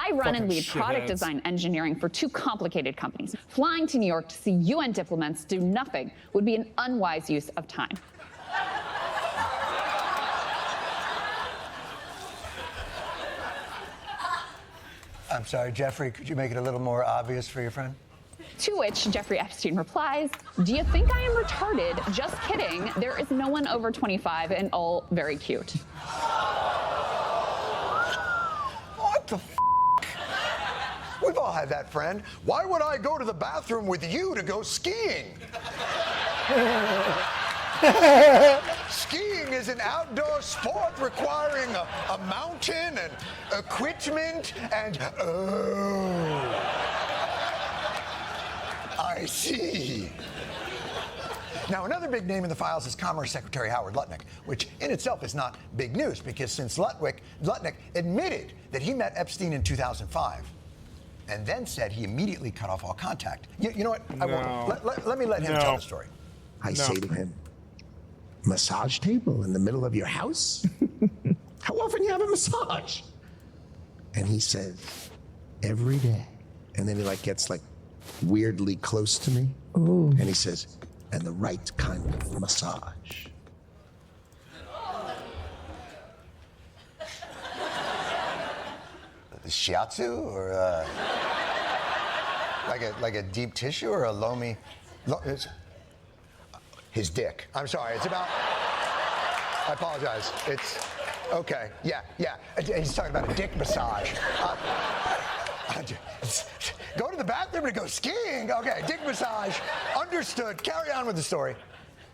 I run and lead product design engineering for 2 complicated companies. Flying to New York to see UN diplomats do nothing would be an unwise use of time. I'm sorry, Jeffrey, could you make it a little more obvious for your friend? To which Jeffrey Epstein replies, "Do you think I am retarded? Just kidding. There is no one over 25 and all very cute." What the f***? We've all had that friend. Why would I go to the bathroom with you to go skiing? Skiing is an outdoor sport requiring a mountain and equipment and... Oh, I see. Now, another big name in the files is Commerce Secretary Howard Lutnick, which in itself is not big news because since Lutnick admitted that he met Epstein in 2005 and then said he immediately cut off all contact. You know what? Let me let him tell the story. I say to him, massage table in the middle of your house? How often you have a massage? And he says, every day. And then he gets weirdly close to me. Ooh. And he says, and the right kind of massage. Shiatsu or like a deep tissue or a lomi? His dick. I'm sorry. It's about. I apologize. It's okay. Yeah. He's talking about a dick massage. Go to the bathroom to go skiing. Okay, dick massage. Understood. Carry on with the story.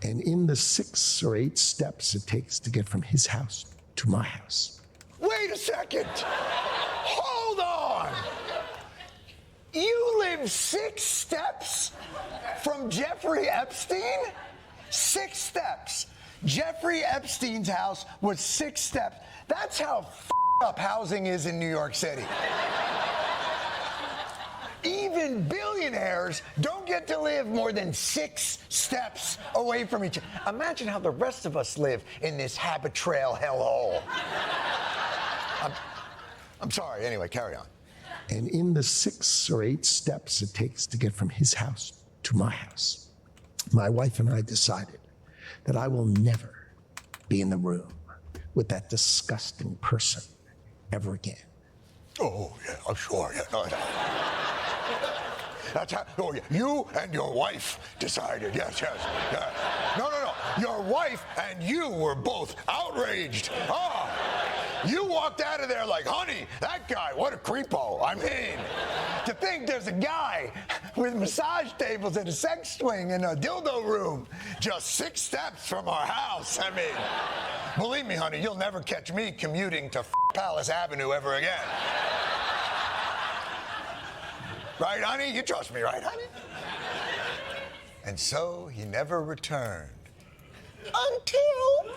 And in the 6 or 8 steps it takes to get from his house to my house. Wait a second. Hold on. You live 6 steps from Jeffrey Epstein? 6 steps. Jeffrey Epstein's house was 6 steps. That's how up housing is in New York City. Even billionaires don't get to live more than 6 steps away from each other. Imagine how the rest of us live in this habit trail hellhole. I'm sorry. Anyway, carry on. And in the 6 or 8 steps it takes to get from his house to my house, my wife and I decided that I will never be in the room with that disgusting person ever again. Oh, yeah, I'm sure. Yeah, no. That's how, oh, yeah. You and your wife decided, yes. Yeah. No. Your wife and you were both outraged. You walked out of there like, honey, that guy, what a creepo. I mean, to think there's a guy with massage tables and a sex swing in a dildo room just 6 steps from our house. I mean, believe me, honey, you'll never catch me commuting to Palace Avenue ever again. Right, honey? You trust me, right, honey? And so he never returned. Until...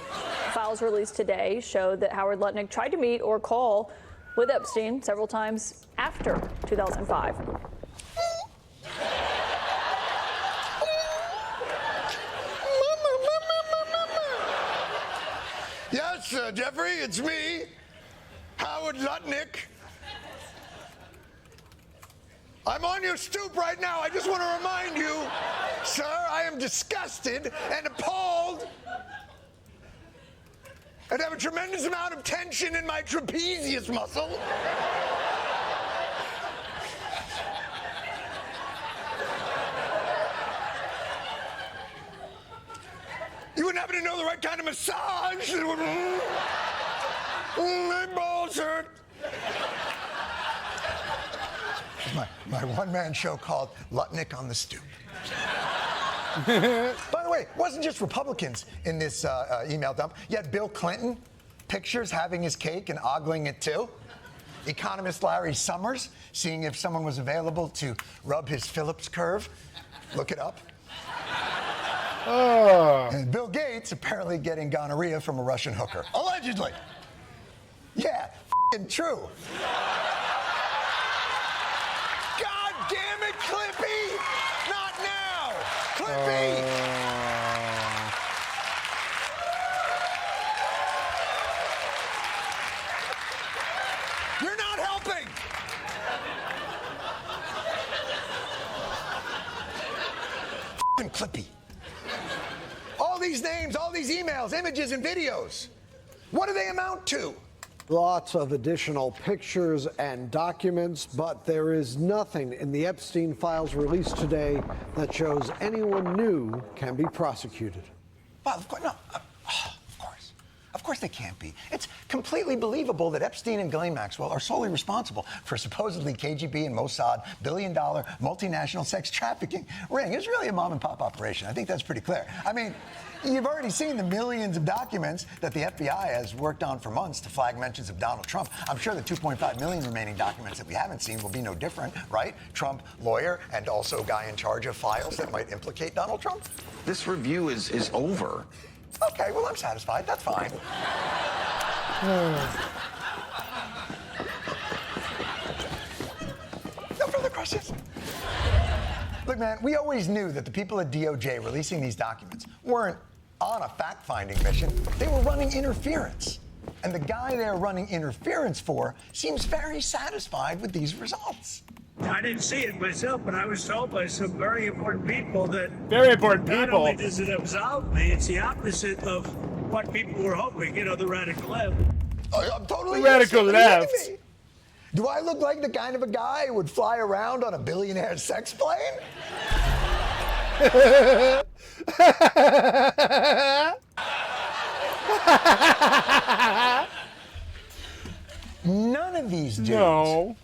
Files released today showed that Howard Lutnick tried to meet or call with Epstein several times after 2005. Yes, Jeffrey, it's me, Howard Lutnick. I'm on your stoop right now. I just want to remind you, sir, I am disgusted and appalled and have a tremendous amount of tension in my trapezius muscle. You wouldn't happen to know the right kind of massage? My balls hurt. My one-man show called Lutnick on the Stoop. By the way, it wasn't just Republicans in this email dump. You had Bill Clinton, pictures having his cake and ogling it too. Economist Larry Summers, seeing if someone was available to rub his Phillips curve. Look it up. And Bill Gates apparently getting gonorrhea from a Russian hooker. Allegedly. Yeah, f***ing true. God damn it, Clippy! Not now! Clippy! You're not helping! f***ing Clippy. All these names, all these emails, images, and videos. What do they amount to? Lots of additional pictures and documents, but there is nothing in the Epstein files released today that shows anyone new can be prosecuted. Well, of course, no. Of course they can't be. It's completely believable that Epstein and Ghislaine Maxwell are solely responsible for supposedly KGB and Mossad billion-dollar multinational sex trafficking ring. It's really a mom-and-pop operation. I think that's pretty clear. I mean, you've already seen the millions of documents that the FBI has worked on for months to flag mentions of Donald Trump. I'm sure the 2.5 million remaining documents that we haven't seen will be no different, right? Trump lawyer and also guy in charge of files that might implicate Donald Trump. This review is over. Okay, well, I'm satisfied. That's fine. No further questions? Look, man, we always knew that the people at DOJ releasing these documents weren't on a fact-finding mission. They were running interference. And the guy they're running interference for seems very satisfied with these results. I didn't see it myself, but I was told by some very important people that Not only does it absolve me, it's the opposite of what people were hoping, the radical left. Oh, I'm totally Radical innocent. Look at left. me. Do I look like the kind of a guy who would fly around on a billionaire sex plane? None of these dudes. No.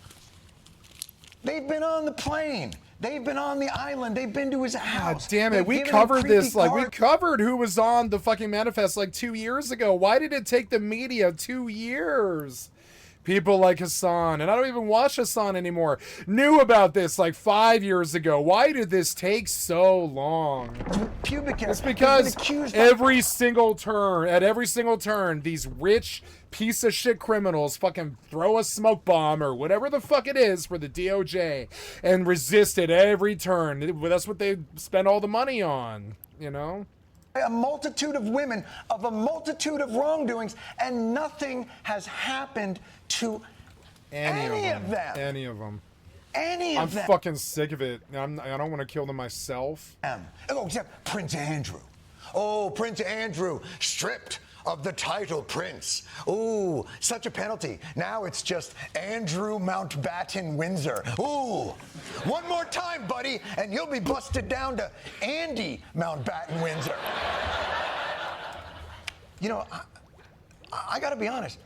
They've been on the plane. They've been on the island. They've been to his house. God damn it. They've We given him covered this. creepy We cards. covered who was on the fucking manifest 2 years ago. Why did it take the media 2 years? People like Hassan, and I don't even watch Hassan anymore, knew about this 5 years ago. Why did this take so long? Pubic hair. It's They've because been accused at every single turn, these rich piece of shit criminals fucking throw a smoke bomb or whatever the fuck it is for the DOJ and resist at every turn. That's what they spend all the money on, a multitude of women of a multitude of wrongdoings, and nothing has happened to any of them. Any of them. Any I'm of them. fucking sick of it. I don't want to kill them myself. Oh, except Prince Andrew. Oh, Prince Andrew, stripped of the title Prince. Ooh, such a penalty. Now it's just Andrew Mountbatten Windsor. Ooh, one more time, buddy, and you'll be busted down to Andy Mountbatten Windsor. I gotta be honest.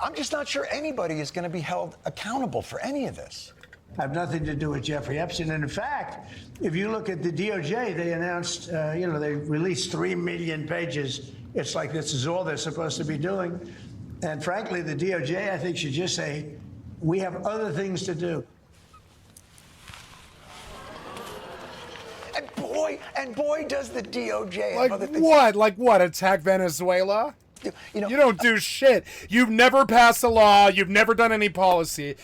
I'm just not sure anybody is going to be held accountable for any of this. Have nothing to do with Jeffrey Epstein. And in fact, if you look at the DOJ, they announced, they released 3 million pages. It's like this is all they're supposed to be doing. And frankly, the DOJ, I think, should just say, we have other things to do. And boy, does the DOJ have other things. What? Like what? Attack Venezuela? You don't do shit. You've never passed a law. You've never done any policy.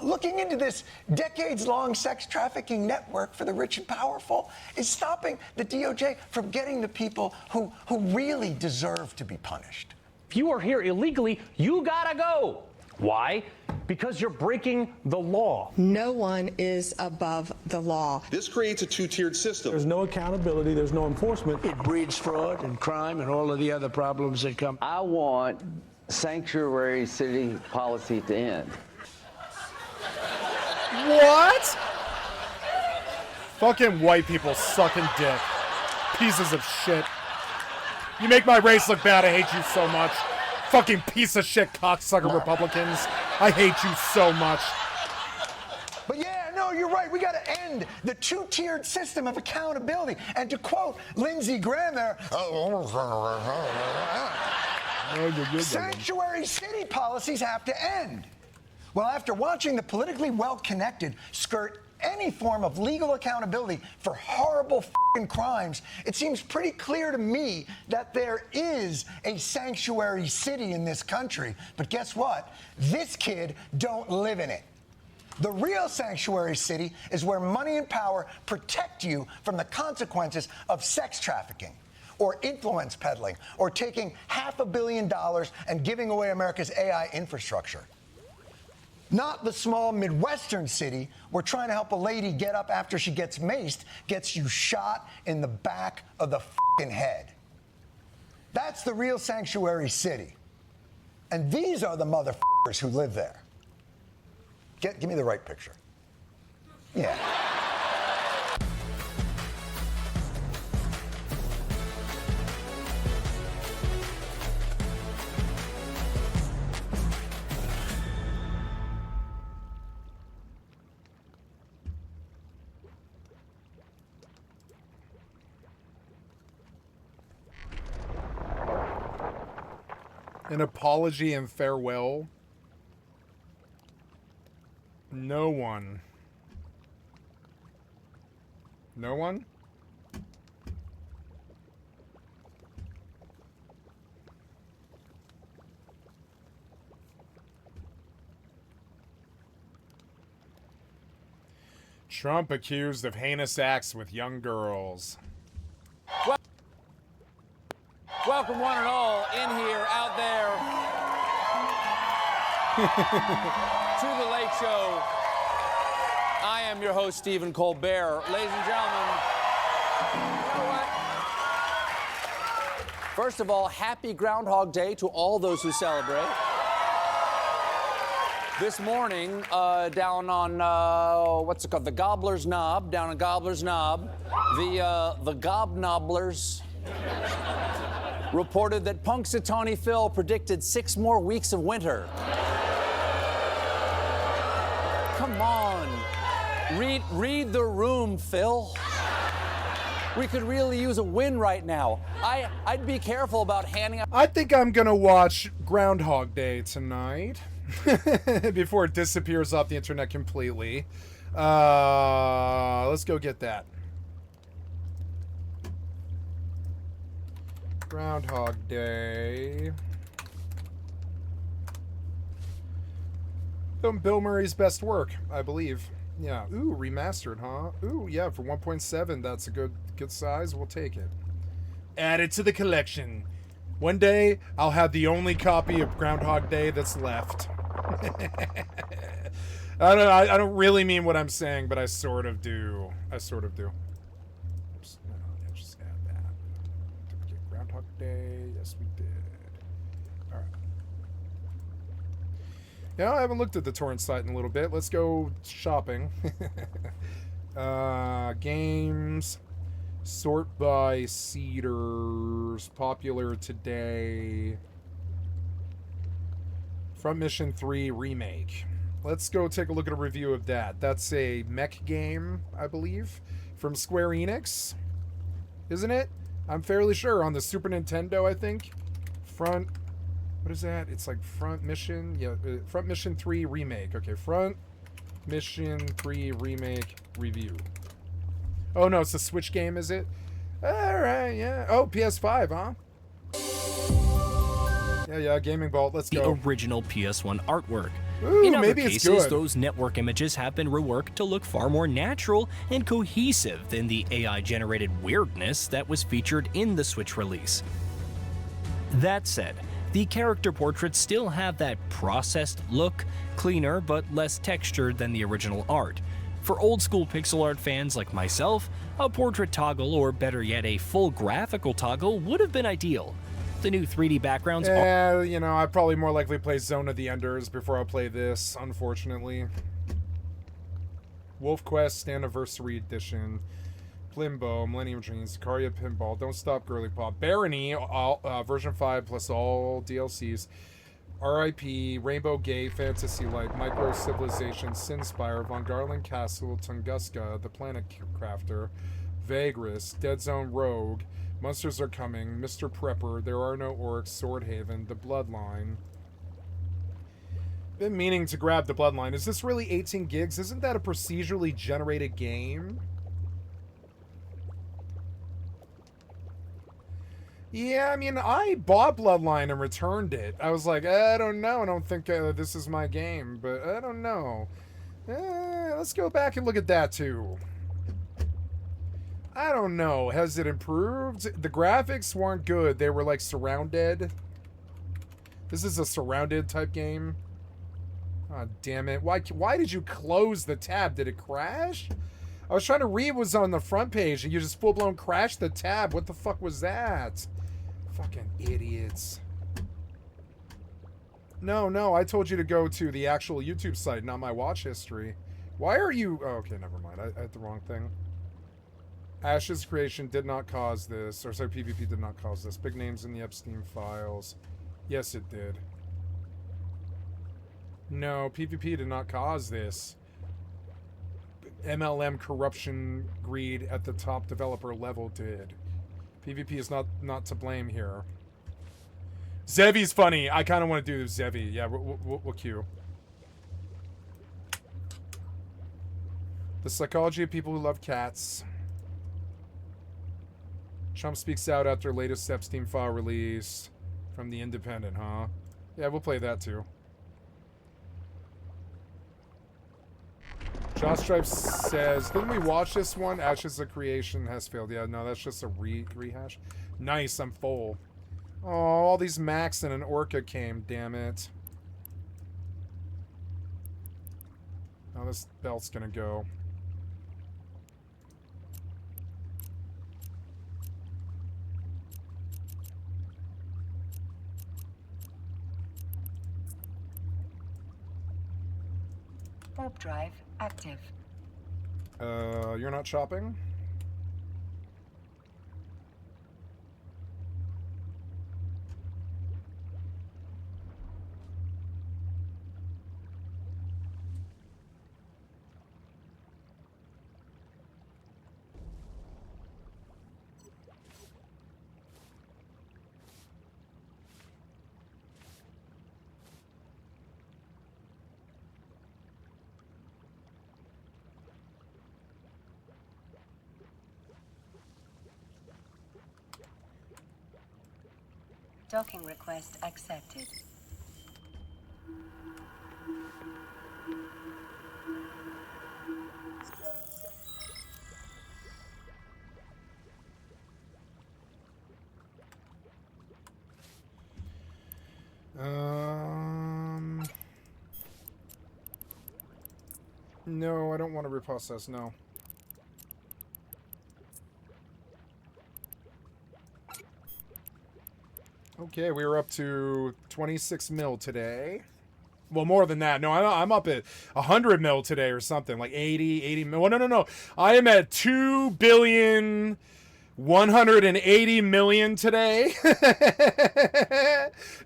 Looking into this decades-long sex trafficking network for the rich and powerful is stopping the DOJ from getting the people who really deserve to be punished. If you are here illegally, you gotta go. Why? Because you're breaking the law. No one is above the law. This creates a two-tiered system. There's no accountability, there's no enforcement. It breeds fraud and crime and all of the other problems that come. I want sanctuary city policy to end. What? Fucking white people sucking dick. Pieces of shit. You make my race look bad. I hate you so much. Fucking piece of shit cocksucker Republicans. I hate you so much. But yeah, no, you're right. We got to end the two-tiered system of accountability. And to quote Lindsey Graham there, sanctuary city policies have to end. Well, after watching the politically well-connected skirt any form of legal accountability for horrible f***ing crimes, it seems pretty clear to me that there is a sanctuary city in this country. But guess what? This kid don't live in it. The real sanctuary city is where money and power protect you from the consequences of sex trafficking, or influence peddling, or taking $500 million and giving away America's AI infrastructure. not the small Midwestern city where trying to help a lady get up after she gets maced gets you shot in the back of the fucking head. That's the real sanctuary city. And these are the motherfuckers who live there. Give me the right picture. Yeah. An apology and farewell. No one. No one? Trump accused of heinous acts with young girls. Welcome one and all in here, out there, to the Late Show. I am your host, Stephen Colbert. Ladies and gentlemen, you know what? First of all, happy Groundhog Day to all those who celebrate. This morning, down on, what's it called? The Gobbler's Knob, down on Gobbler's Knob, the Gobnobblers reported that Punxsutawney Phil predicted 6 more weeks of winter. Come on. Read the room, Phil. We could really use a win right now. I'd be careful about handing out... I think I'm gonna watch Groundhog Day tonight. Before it disappears off the internet completely. Let's go get that. Groundhog Day. Bill Murray's best work, I believe. Yeah. Ooh, remastered, huh? Ooh, yeah, for 1.7, that's a good size. We'll take it. Add it to the collection. One day, I'll have the only copy of Groundhog Day that's left. I don't really mean what I'm saying, but I sort of do. Just add that. Did we get Groundhog Day? Yes, we did. All right. Yeah, I haven't looked at the torrent site in a little bit. Let's go shopping. Games. Sort by Cedars. Popular today. Front Mission 3 Remake. Let's go take a look at a review of that. That's a mech game, I believe, from Square Enix. Isn't it? I'm fairly sure. On the Super Nintendo, I think. What is that? It's like Front Mission. Yeah, Front Mission 3 Remake. Okay, Front Mission 3 Remake review. Oh, no, it's a Switch game, is it? Alright, yeah. Oh, PS5, huh? Yeah, Gaming Vault, let's go. The original PS1 artwork. Ooh, in other maybe it's cases, good. those network images have been reworked to look far more natural and cohesive than the AI-generated weirdness that was featured in the Switch release. That said, the character portraits still have that processed look, cleaner but less textured than the original art. For old-school pixel art fans like myself, a portrait toggle, or better yet, a full graphical toggle, would have been ideal. The new 3D backgrounds are... you know, I'd probably more likely play Zone of the Enders before I play this, unfortunately. Wolf Quest Anniversary Edition. Plimbo, Millennium Dreams, Sicaria Pinball, Don't Stop Girly Pop, Barony, version 5 plus all DLCs, R.I.P., Rainbow Gate, Fantasy Light, Micro Civilization, Sinspire, Von Garland Castle, Tunguska, The Planet Crafter, Vagrus, Dead Zone Rogue, Monsters Are Coming, Mr. Prepper, There Are No Orcs, Swordhaven, The Bloodline. Been meaning to grab The Bloodline. Is this really 18 gigs? Isn't that a procedurally generated game? Yeah, I mean, I bought Bloodline and returned it. I was like, I don't know. I don't think this is my game, but I don't know. Let's go back and look at that, too. I don't know. Has it improved? The graphics weren't good. They were, like, surrounded. This is a surrounded type game. Oh, damn it. Why did you close the tab? Did it crash? I was trying to read what was on the front page and you just full-blown crashed the tab. What the fuck was that? Fucking idiots. No, I told you to go to the actual YouTube site, not my watch history. Why are you... Oh, okay, never mind. I had the wrong thing. Ash's creation did not cause this. Or sorry, PvP did not cause this. Big names in the Epstein files. Yes, it did. No, PvP did not cause this. MLM corruption greed at the top developer level did. PvP is not to blame here. Zevi's funny. I kind of want to do Zevi. Yeah, we'll queue. The psychology of people who love cats. Trump speaks out after latest Epstein file release from The Independent, huh? Yeah, we'll play that too. Josh Stripes says, didn't we watch this one? Ashes of Creation has failed. Yeah, no, that's just a rehash. Nice, I'm full. Oh, all these Macs and an Orca came, damn it. Now this belt's gonna go. Warp drive active. You're not shopping? Docking request accepted. No, I don't want to reprocess, no. Okay, we were up to 26 mil today. Well, more than that. No, I'm up at 100 mil today or something. Like 80 mil. Oh, no. I am at 2,180,000,000 today.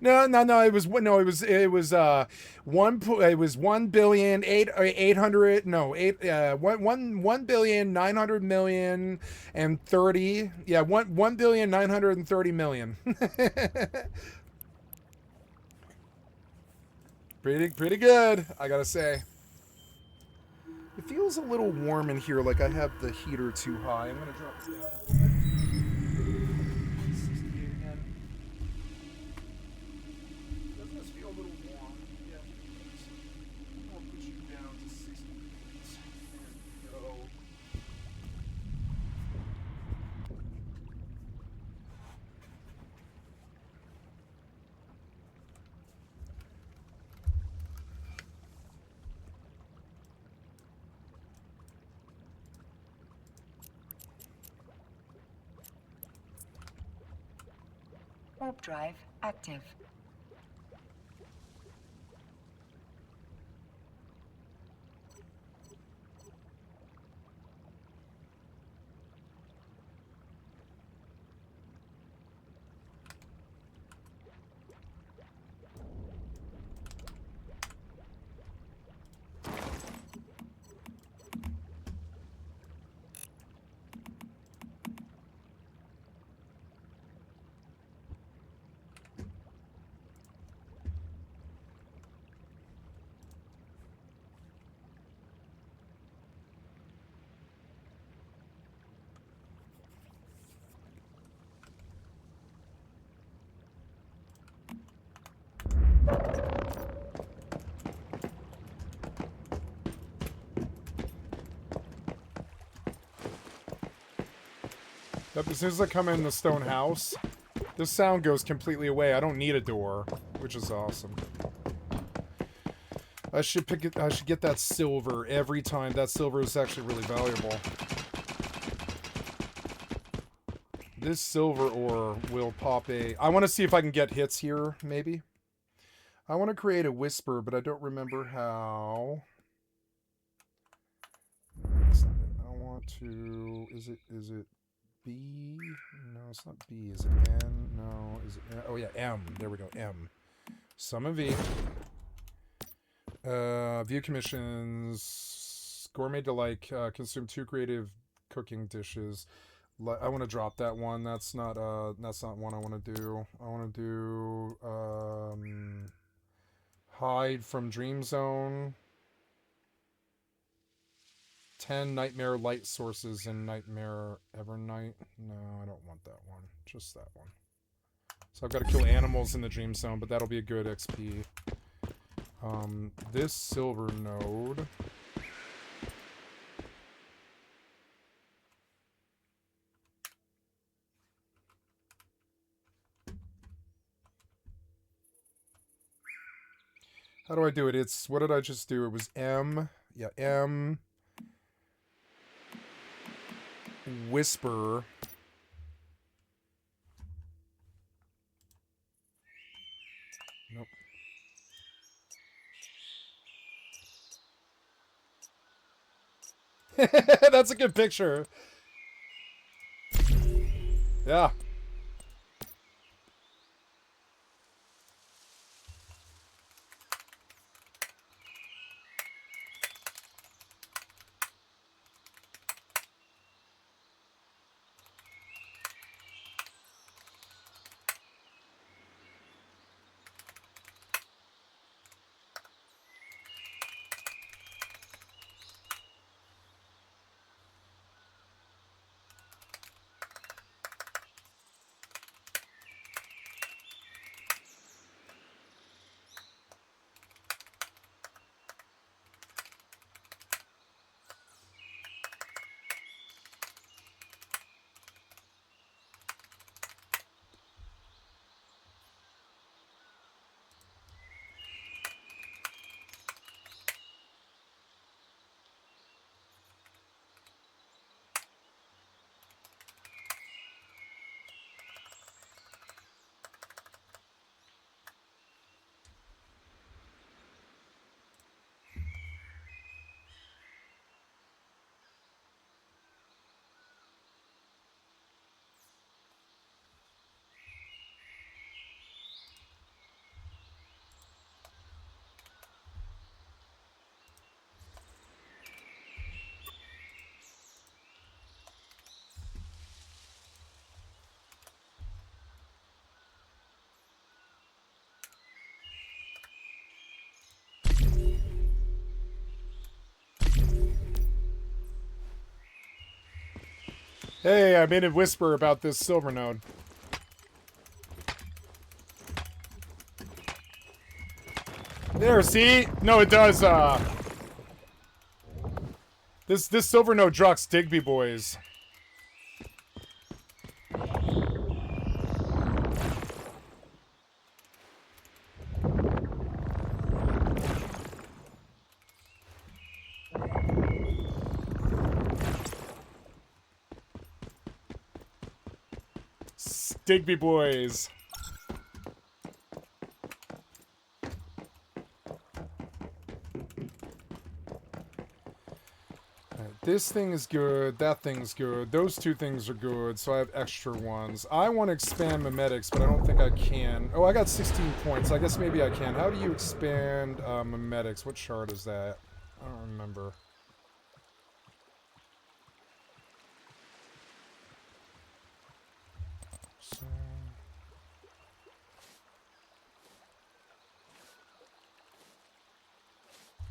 No. It was 1,900,000,000 and 30. Yeah, 1,930,000,000. Pretty good, I gotta say. It feels a little warm in here, like I have the heater too high. I'm gonna drop it down. 68 again. Doesn't this feel a little warm? Yeah. I'll put you down to 60. There we go. Warp drive active. As soon as I come in the stone house, this sound goes completely away. I don't need a door, which is awesome. I should pick it. I should get that silver every time. That silver is actually really valuable. This silver ore will pop a... I want to see if I can get hits here, maybe. I want to create a whisper, but I don't remember how. That's not it. I want to... Is it B? No, it's not B. Is it N? No. Is it N? Oh, yeah, M. There we go, M. Summon V. View commissions. Gourmet Delight. Consume 2 creative cooking dishes. I want to drop that one. That's not one I want to do. I want to do hide from Dream Zone. 10 Nightmare Light sources in Nightmare Evernight. No, I don't want that one. Just that one. So I've got to kill animals in the Dream Zone, but that'll be a good XP. This silver node. How do I do it? It's, what did I just do? It was M. Yeah, M. Whisper. Nope. That's a good picture. Yeah. Hey, I made a whisper about this silver node. There, see? No, it does, This silver node drucks Digby boys. Digby boys. Alright, this thing is good, that thing's good, those two things are good, so I have extra ones. I want to expand memetics, but I don't think I can. Oh, I got 16 points, I guess maybe I can. How do you expand memetics? What chart is that? I don't remember.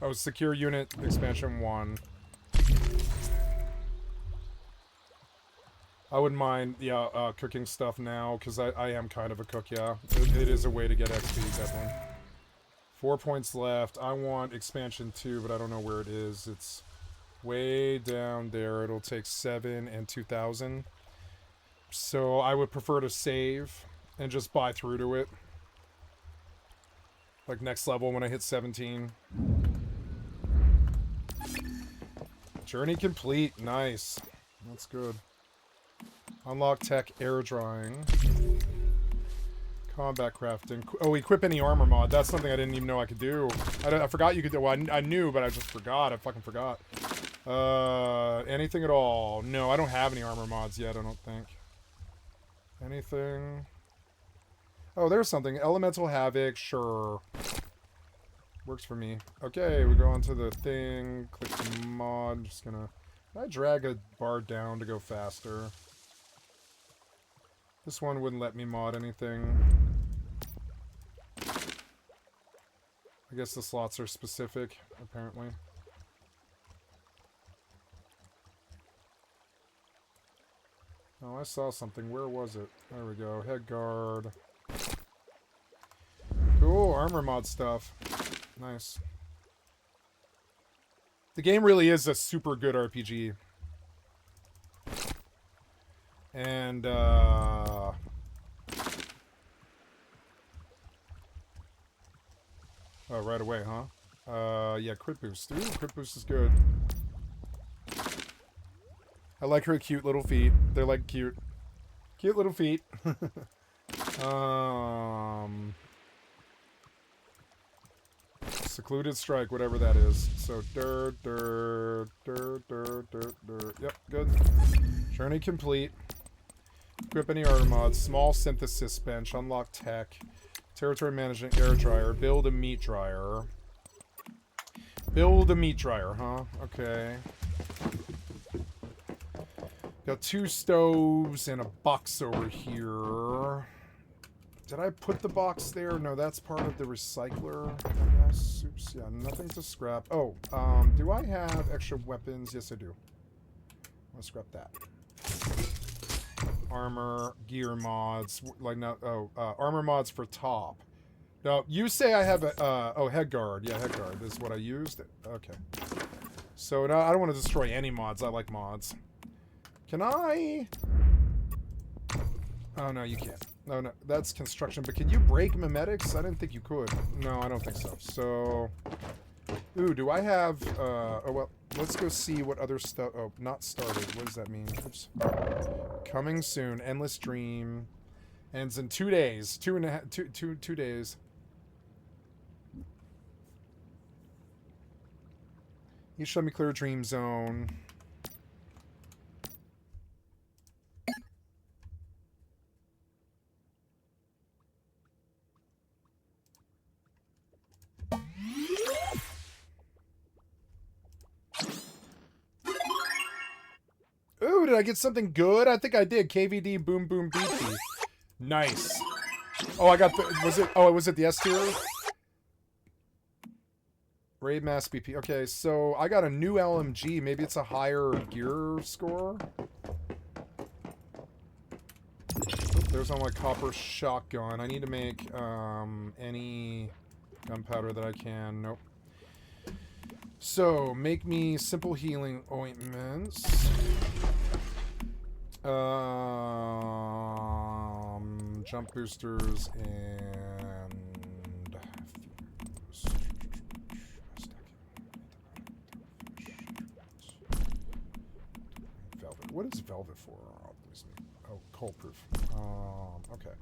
Oh, secure unit expansion 1. I wouldn't mind, yeah, cooking stuff now, because I am kind of a cook, yeah. It is a way to get XP, definitely. 4 points left. I want expansion 2, but I don't know where it is. It's way down there. It'll take 7 and 2,000. So I would prefer to save and just buy through to it. Like next level when I hit 17. Journey complete. Nice. That's good. Unlock tech, air drying. Combat crafting. Oh, equip any armor mod. That's something I didn't even know I could do. I forgot you could do. Well, I knew, but I just forgot. I fucking forgot. Anything at all? No, I don't have any armor mods yet, I don't think. Anything? Oh, there's something. Elemental Havoc, sure. Works for me. Okay, we go on to the thing. Click the mod. Just gonna... Can I drag a bar down to go faster? This one wouldn't let me mod anything. I guess the slots are specific, apparently. Oh, I saw something. Where was it? There we go. Head guard. Cool, armor mod stuff. Nice. The game really is a super good RPG. And, oh, right away, huh? Yeah, crit boost. Ooh, crit boost is good. I like her cute little feet. They're like cute. Cute little feet. Secluded strike, whatever that is. So, Yep, good. Journey complete. Equip any armor mods. Small synthesis bench. Unlock tech. Territory management air dryer. Build a meat dryer. Build a meat dryer, huh? Okay. Got 2 stoves and a box over here. Did I put the box there? No, that's part of the recycler, I guess. Oops, yeah, nothing to scrap. Oh, do I have extra weapons? Yes, I do. I'll scrap that. Armor, gear mods, like not, armor mods for top. No, you say I have a, oh, head guard. Yeah, head guard is what I used. Okay. So now I don't want to destroy any mods. I like mods. Can I? Oh, no, you can't. No, no, that's construction. But can you break memetics? I didn't think you could. No, I don't think so. So, ooh, do I have, oh, well, let's go see what other stuff, oh, not started. What does that mean? Oops. Coming soon. Endless Dream. Ends in 2 days. 2 days. Each let me clear a dream zone. Ooh, did I get something good? I think I did. KVD Boom Boom BP. Nice. Oh, I got the... Was it... Oh, was it the S tier? Raid Mass BP. Okay, so I got a new LMG. Maybe it's a higher gear score? There's on my copper shotgun. I need to make any gunpowder that I can. Nope. So, make me simple healing ointments. Jump boosters and velvet. What is velvet for? Oh, cold proof. Okay.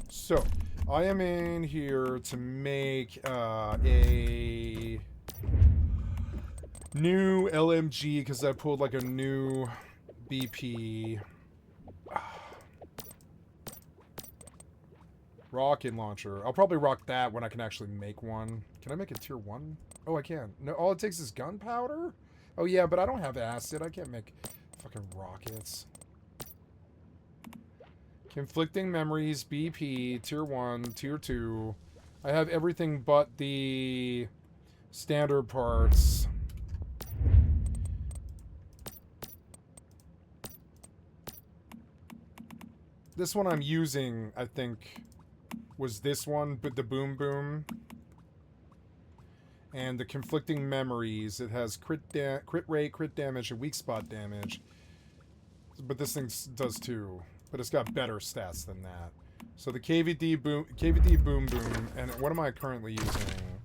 So, I am in here to make a new LMG because I pulled like a new BP. Rocket launcher. I'll probably rock that when I can actually make one. Can I make a tier 1? Oh, I can. No, all it takes is gunpowder? Oh, yeah, but I don't have acid. I can't make fucking rockets. Conflicting memories, BP, tier 1, tier 2. I have everything but the standard parts. This one I'm using, I think, was this one, but the Boom Boom. And the Conflicting Memories. It has crit rate, crit damage, and weak spot damage. But this thing does too. But it's got better stats than that. So the KVD Boom Boom, and what am I currently using?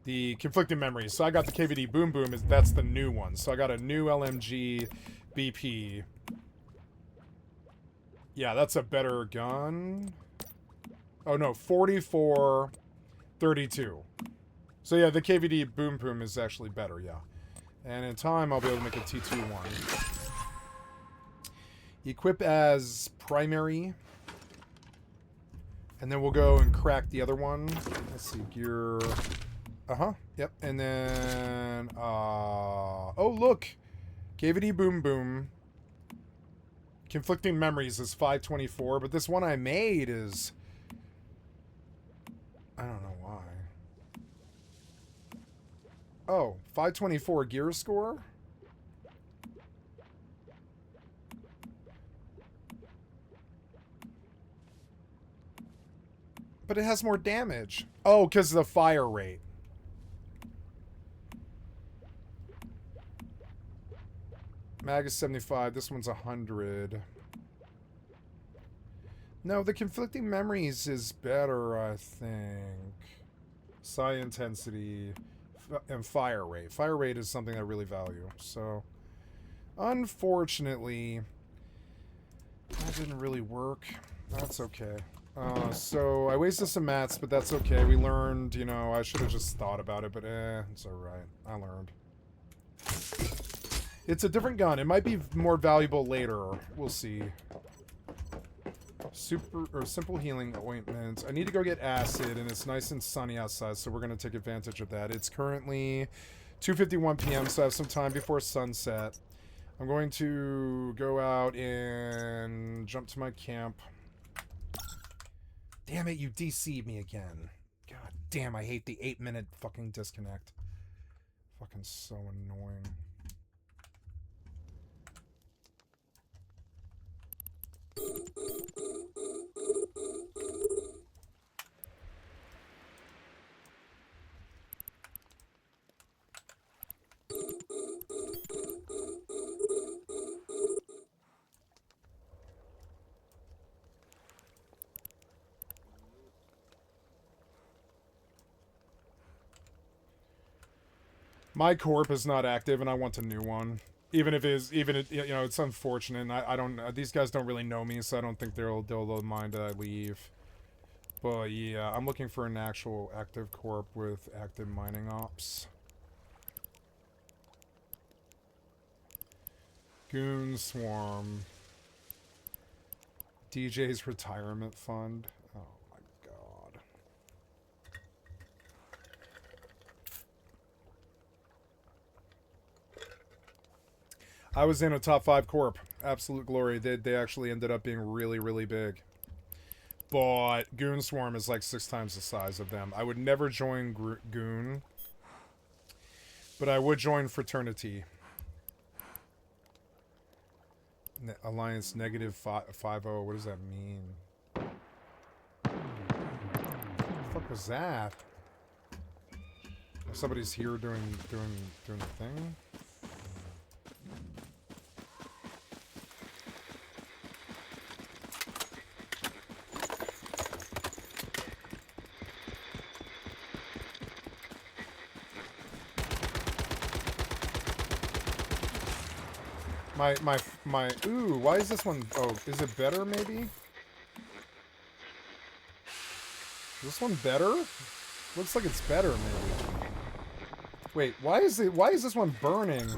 The conflicting memories. So I got the KVD Boom Boom. That's the new one. So I got a new LMG BP. Yeah, that's a better gun. Oh no, 44-32. So yeah, the KVD Boom Boom is actually better, yeah. And in time, I'll be able to make a T21. Equip as primary. And then we'll go and crack the other one. Let's see, gear... Uh-huh, yep. And then, oh, look! KVD Boom Boom. Conflicting Memories is 524, but this one I made is... I don't know why. Oh, 524 gear score? But it has more damage. Oh, because of the fire rate. Mag is 75. This one's 100. No, the Conflicting Memories is better, I think. Psi intensity and fire rate. Fire rate is something I really value. So, unfortunately, that didn't really work. That's okay. So I wasted some mats, but that's okay. We learned, you know, I should have just thought about it, but it's alright. I learned. It's a different gun. It might be more valuable later. We'll see. Simple healing ointment. I need to go get acid, and it's nice and sunny outside, so we're going to take advantage of that. It's currently 2:51 p.m., so I have some time before sunset. I'm going to go out and jump to my camp. Damn it, you DC'd me again. God damn, I hate the 8-minute fucking disconnect. Fucking so annoying. My corp is not active, and I want a new one. Even if you know, it's unfortunate. And I don't. These guys don't really know me, so I don't think they'll mind that I leave. But yeah, I'm looking for an actual active corp with active mining ops. Goon Swarm. DJ's retirement fund. Oh my god. I was in a top 5 corp. Absolute glory. They actually ended up being really, really big. But Goon Swarm is like 6 times the size of them. I would never join Goon. But I would join Fraternity. Alliance -50. What does that mean? What the fuck was that? Somebody's here doing the thing. Ooh, why is this one, oh, is it better maybe? Is this one better? Looks like it's better maybe. Wait, why is this one burning?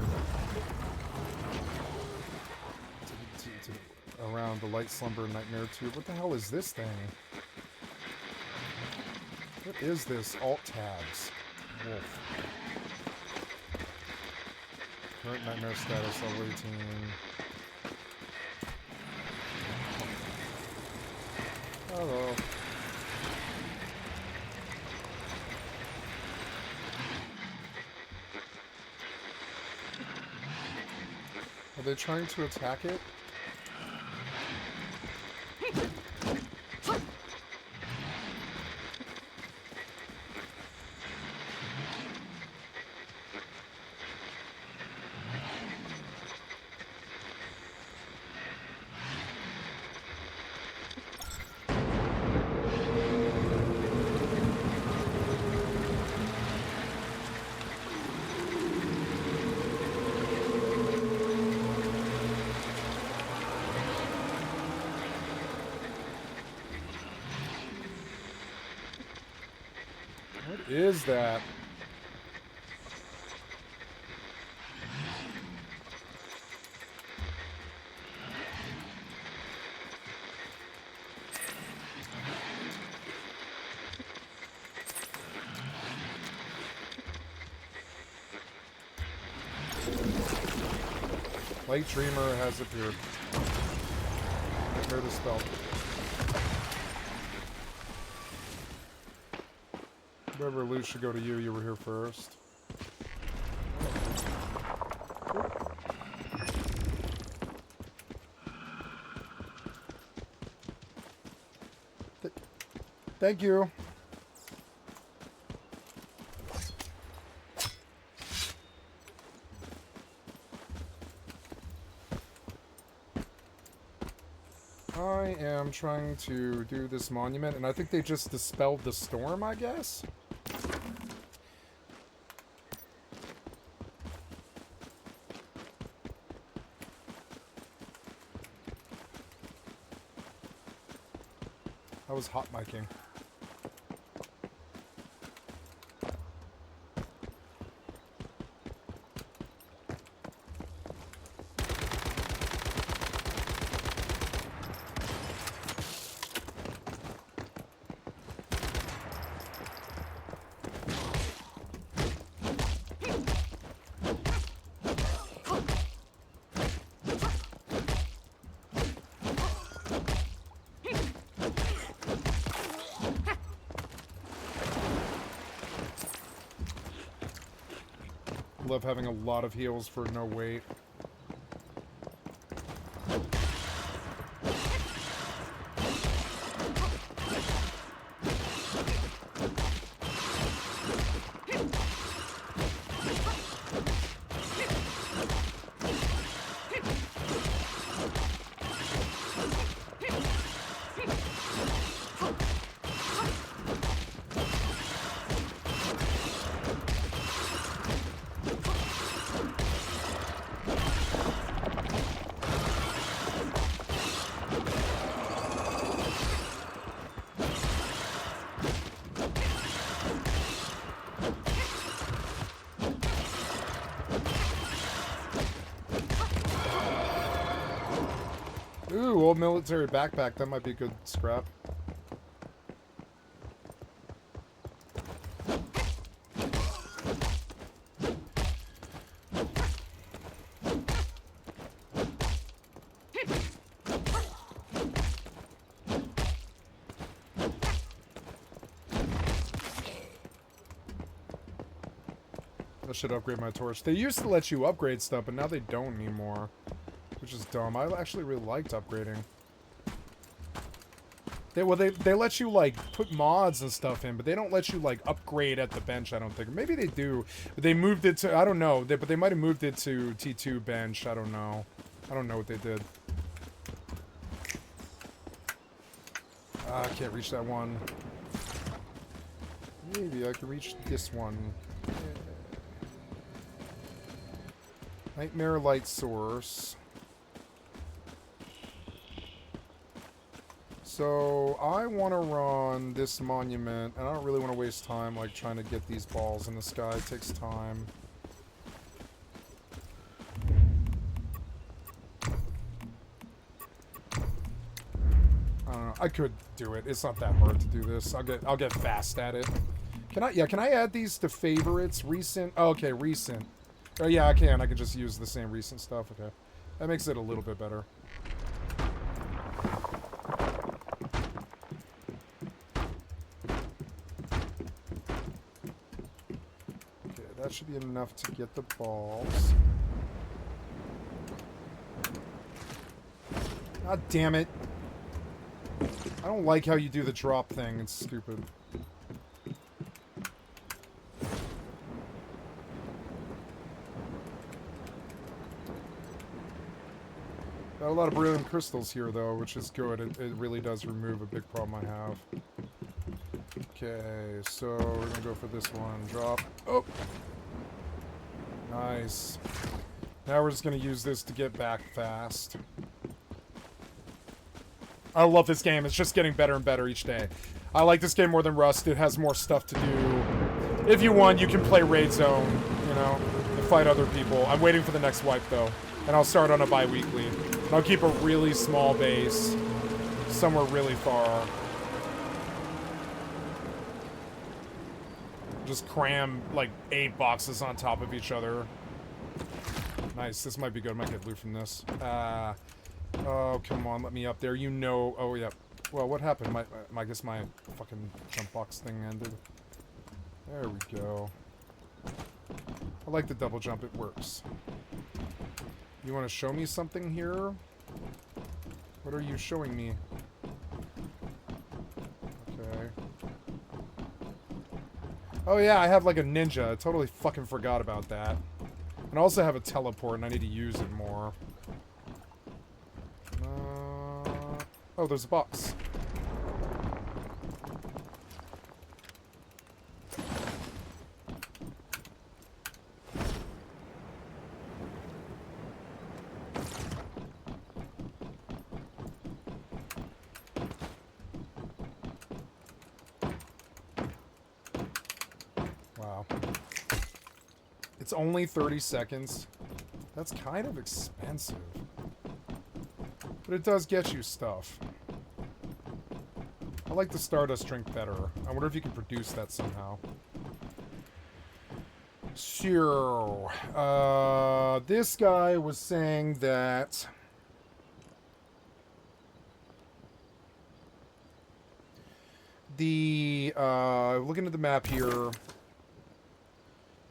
Around the Light Slumber Nightmare 2. What the hell is this thing? What is this? Alt tabs. Wolf. Current nightmare status level 18. Hello. Are they trying to attack it? is that? Light Dreamer has appeared. Nightmare dispelled. Whatever loot should go to you. You were here first. Thank you. I am trying to do this monument, and I think they just dispelled the storm, I guess? I was hot miking. Love having a lot of heals for no weight. Ooh, old military backpack. That might be a good scrap. I should upgrade my torch. They used to let you upgrade stuff, but now they don't anymore. Which is dumb. I actually really liked upgrading. They let you, like, put mods and stuff in, but they don't let you, like, upgrade at the bench, I don't think. Maybe they do. But they moved it to, I don't know. But they might have moved it to T2 bench. I don't know. I don't know what they did. I can't reach that one. Maybe I can reach this one. Yeah. Nightmare light source. So, I want to run this monument, and I don't really want to waste time, like, trying to get these balls in the sky. It takes time. I don't know. I could do it. It's not that hard to do this. I'll get fast at it. Can I add these to favorites? Recent? Oh, okay, recent. Oh, yeah, I can. I can just use the same recent stuff. Okay. That makes it a little bit better. That should be enough to get the balls. God damn it. I don't like how you do the drop thing. It's stupid. Got a lot of brilliant crystals here, though, which is good. It really does remove a big problem I have. Okay, so we're gonna go for this one. Drop. Oh! Nice. Now we're just gonna use this to get back fast. I love this game. It's just getting better and better each day. I like this game more than Rust. It has more stuff to do. If you want, you can play Raid Zone, you know, and fight other people. I'm waiting for the next wipe, though. And I'll start on a bi-weekly. And I'll keep a really small base somewhere really far. Just cram, like, 8 boxes on top of each other. Nice. This might be good. I might get loot from this. Oh, come on. Let me up there. You know. Oh, yeah. Well, what happened? I guess my fucking jump box thing ended. There we go. I like the double jump. It works. You want to show me something here? What are you showing me? Okay. Oh yeah, I have like a ninja. I totally fucking forgot about that. And I also have a teleport and I need to use it more. Oh, there's a box. Wow. It's only 30 seconds. That's kind of expensive. But it does get you stuff. I like the Stardust drink better. I wonder if you can produce that somehow. So, this guy was saying that the, looking at the map here,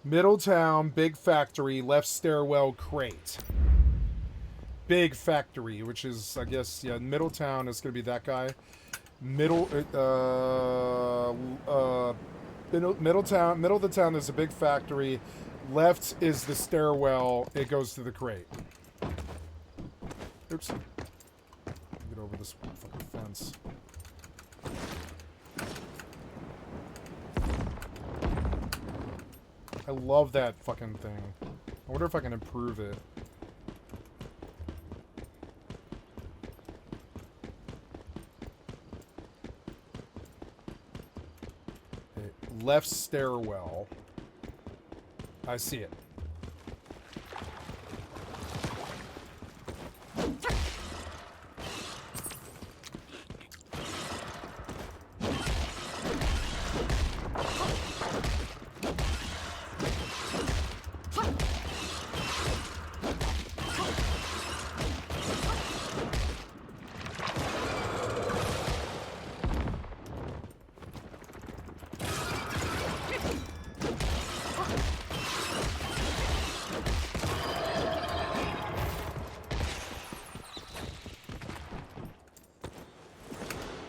Middletown, big factory, left stairwell, crate. Big factory, which is, I guess, yeah, Middletown is going to be that guy. Middle of the town, there's a big factory. Left is the stairwell. It goes to the crate. Oops. Get over this fucking fence. I love that fucking thing. I wonder if I can improve it. Left stairwell. I see it.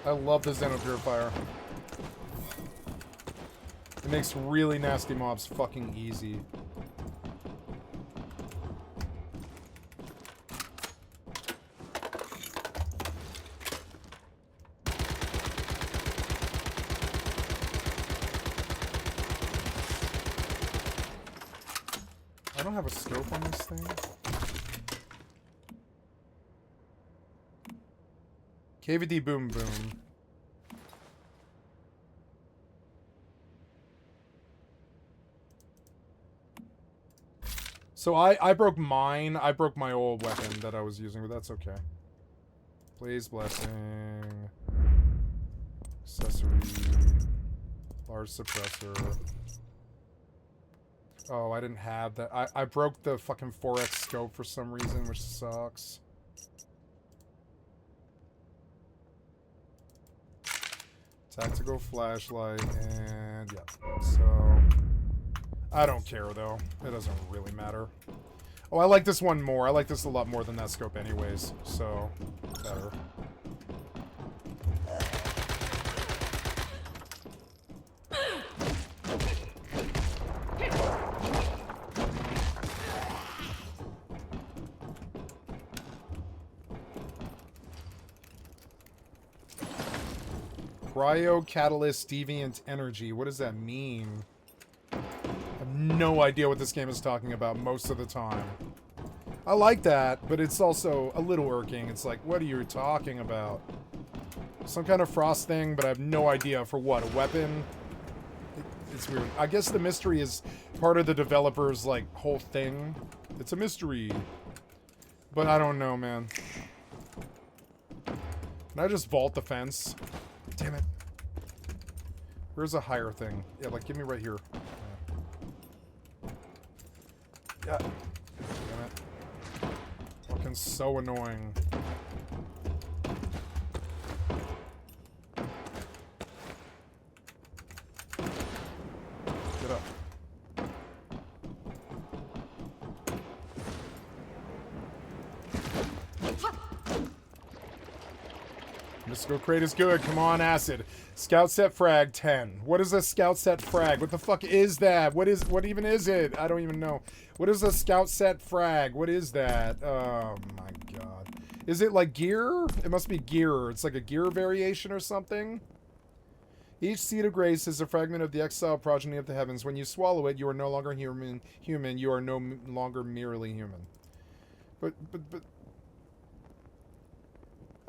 I love the Xeno Purifier. It makes really nasty mobs fucking easy. I don't have a scope on this thing. KVD boom boom. So I broke mine. I broke my old weapon that I was using, but that's okay. Blaze blessing. Accessory. Large suppressor. Oh, I didn't have that. I broke the fucking 4x scope for some reason, which sucks. Tactical flashlight, and yeah. So, I don't care though. It doesn't really matter. Oh, I like this one more. I like this a lot more than that scope anyways, so better. Cryo Catalyst Deviant Energy. What does that mean? I have no idea what this game is talking about most of the time. I like that, but it's also a little irking. It's like, what are you talking about? Some kind of frost thing, but I have no idea for what. A weapon? It's weird. I guess the mystery is part of the developer's, like, whole thing. It's a mystery. But I don't know, man. Can I just vault the fence? Damn it. Where's a higher thing? Yeah, like, give me right here. Yeah. Damn it. Fucking so annoying. Get up. Mystical crate is good. Come on, acid. Scout set frag 10. What is a scout set frag? What the fuck is that? What even is it? I don't even know. What is a scout set frag? What is that? Oh my god. Is it like gear? It must be gear. It's like a gear variation or something. Each seed of grace is a fragment of the exile progeny of the heavens. When you swallow it, you are no longer human. You are no longer merely human. But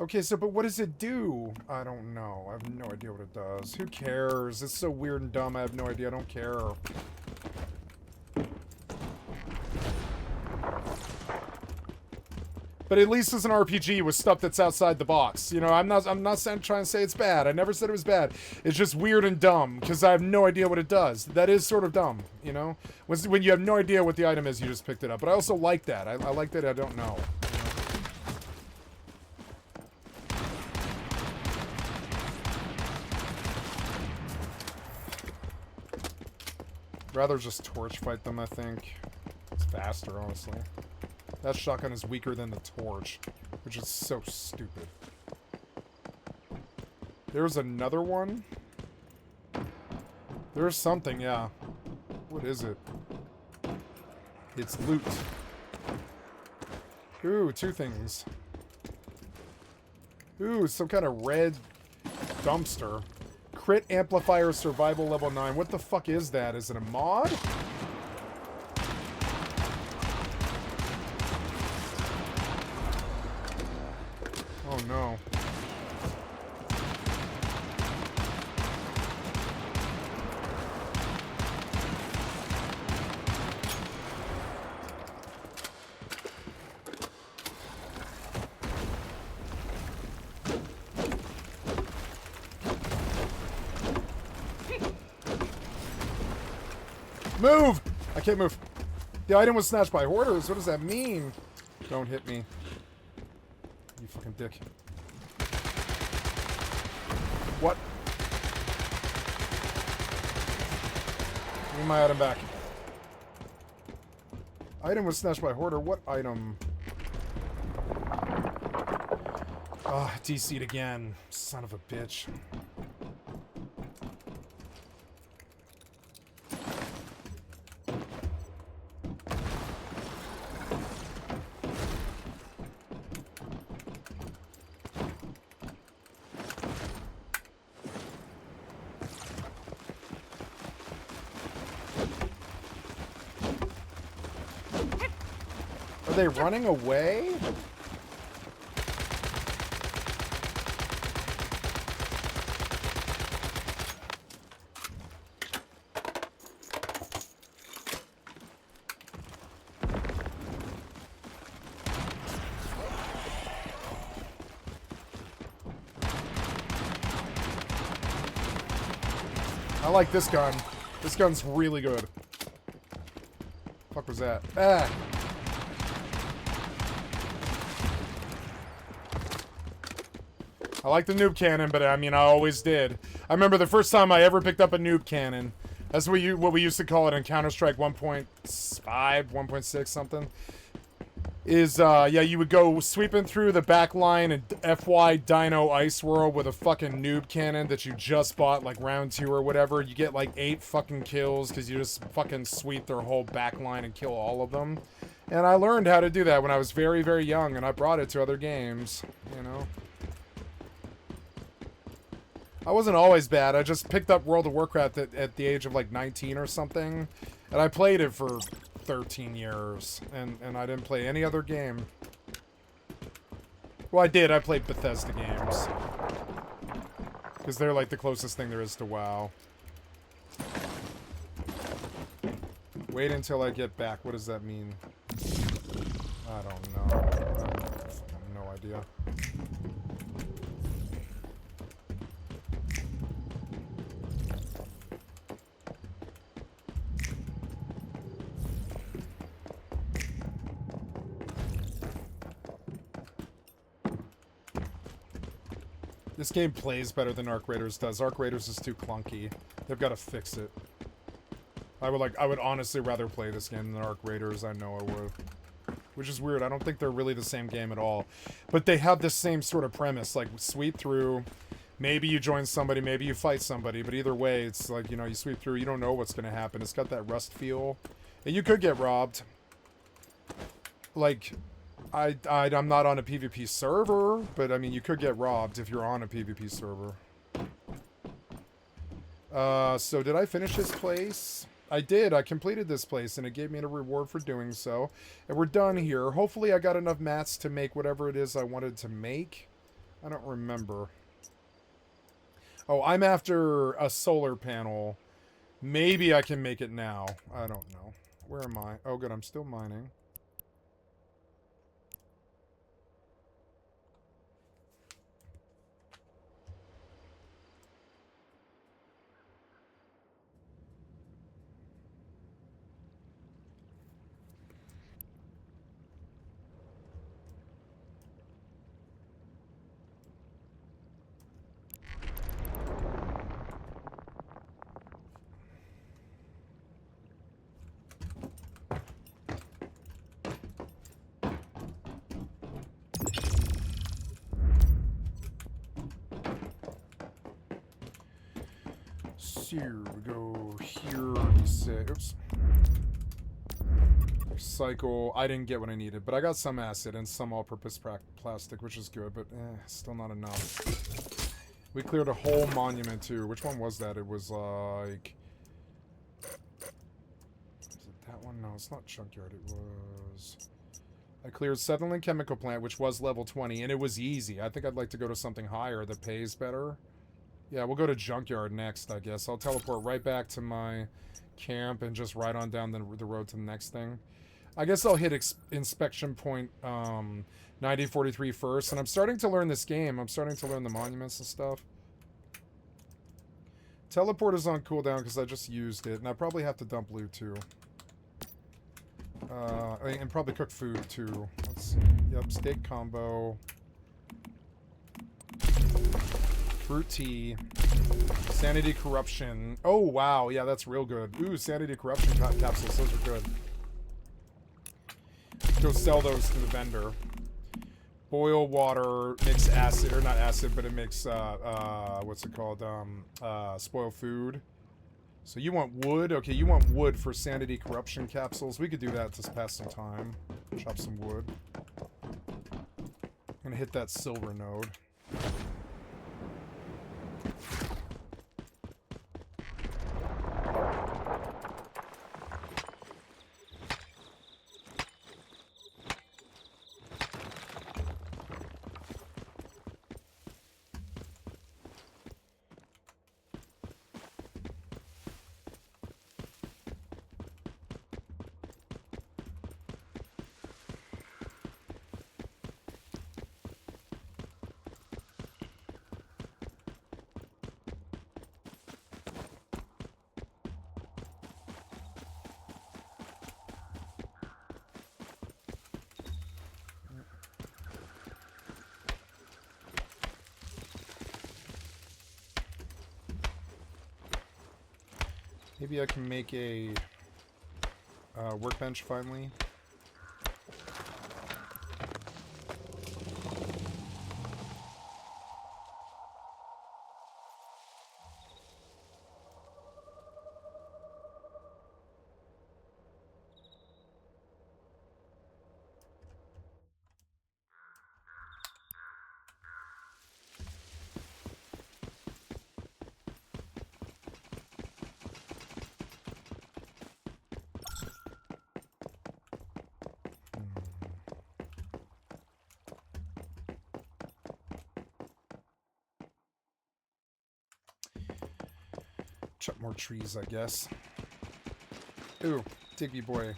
okay, so, but what does it do? I don't know. I have no idea what it does. Who cares? It's so weird and dumb. I have no idea. I don't care. But at least it's an RPG with stuff that's outside the box. You know, I'm not trying to say it's bad. I never said it was bad. It's just weird and dumb because I have no idea what it does. That is sort of dumb, you know? When you have no idea what the item is, you just picked it up. But I also like that. I like that I don't know. Rather just torch fight them, I think. It's faster, honestly. That shotgun is weaker than the torch, which is so stupid. There's another one? There's something, yeah. What is it? It's loot. Ooh, two things. Ooh, some kind of red dumpster. Crit amplifier survival level 9. What the fuck is that? Is it a mod? Oh no. Move! I can't move. The item was snatched by hoarders. What does that mean? Don't hit me. You fucking dick. What? Give me my item back. Item was snatched by hoarder. What item? Ah, DC'd again. Son of a bitch. Are they running away? I like this gun. This gun's really good. Fuck was that? Ah! I like the noob cannon, but I mean, I always did. I remember the first time I ever picked up a noob cannon. That's what we used to call it in Counter-Strike 1.5, 1.6 something. Is, yeah, you would go sweeping through the back line and FY Dino Ice World with a fucking noob cannon that you just bought, like, round 2 or whatever. You get, like, 8 fucking kills because you just fucking sweep their whole back line and kill all of them. And I learned how to do that when I was very, very young, and I brought it to other games, you know? I wasn't always bad. I just picked up World of Warcraft at the age of like 19 or something. And I played it for 13 years. And I didn't play any other game. Well, I did. I played Bethesda games. Because they're like the closest thing there is to WoW. Wait until I get back. What does that mean? I don't know. I have no idea. This game plays better than Arc Raiders does. Arc Raiders is too clunky. They've got to fix it. I would honestly rather play this game than Arc Raiders. I know I would. Which is weird. I don't think they're really the same game at all. But they have the same sort of premise. Like, sweep through. Maybe you join somebody. Maybe you fight somebody. But either way, it's like, you know, you sweep through. You don't know what's going to happen. It's got that Rust feel. And you could get robbed. Like, I'm not on a PvP server. But, I mean, you could get robbed if you're on a PvP server. So did I finish this place? I did. I completed this place, and it gave me a reward for doing so. And we're done here. Hopefully I got enough mats to make whatever it is I wanted to make. I don't remember. Oh, I'm after a solar panel. Maybe I can make it now. I don't know. Where am I? Oh, good. I'm still mining. Here we go. Here we say, oops. Recycle. I didn't get what I needed, but I got some acid and some all-purpose plastic, which is good, but still not enough. We cleared a whole monument too. Which one was that? It was like... Is it that one? No, it's not Junkyard. It was... I cleared Sutherland Chemical Plant, which was level 20, and it was easy. I think I'd like to go to something higher that pays better. Yeah, we'll go to Junkyard next, I guess. I'll teleport right back to my camp and just ride on down the road to the next thing. I guess I'll hit inspection point 9043 first, and I'm starting to learn this game. I'm starting to learn the monuments and stuff. Teleport is on cooldown because I just used it, and I probably have to dump loot too. And probably cook food too. Let's see. Yep, steak combo. Fruit tea. Sanity corruption. Oh, wow. Yeah, that's real good. Ooh, sanity corruption capsules. Those are good. Go sell those to the vendor. Boil water makes acid, or not acid, but it makes, what's it called? Spoil food. So you want wood? Okay, you want wood for sanity corruption capsules. We could do that to pass some time. Chop some wood. I'm gonna hit that silver node. Maybe I can make a workbench finally. Chop more trees, I guess. Ooh, Digby boy.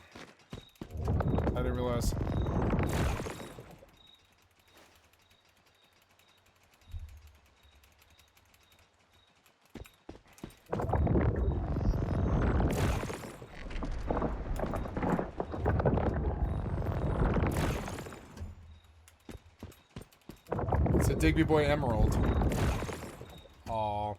I didn't realize. It's a Digby boy emerald. Aw.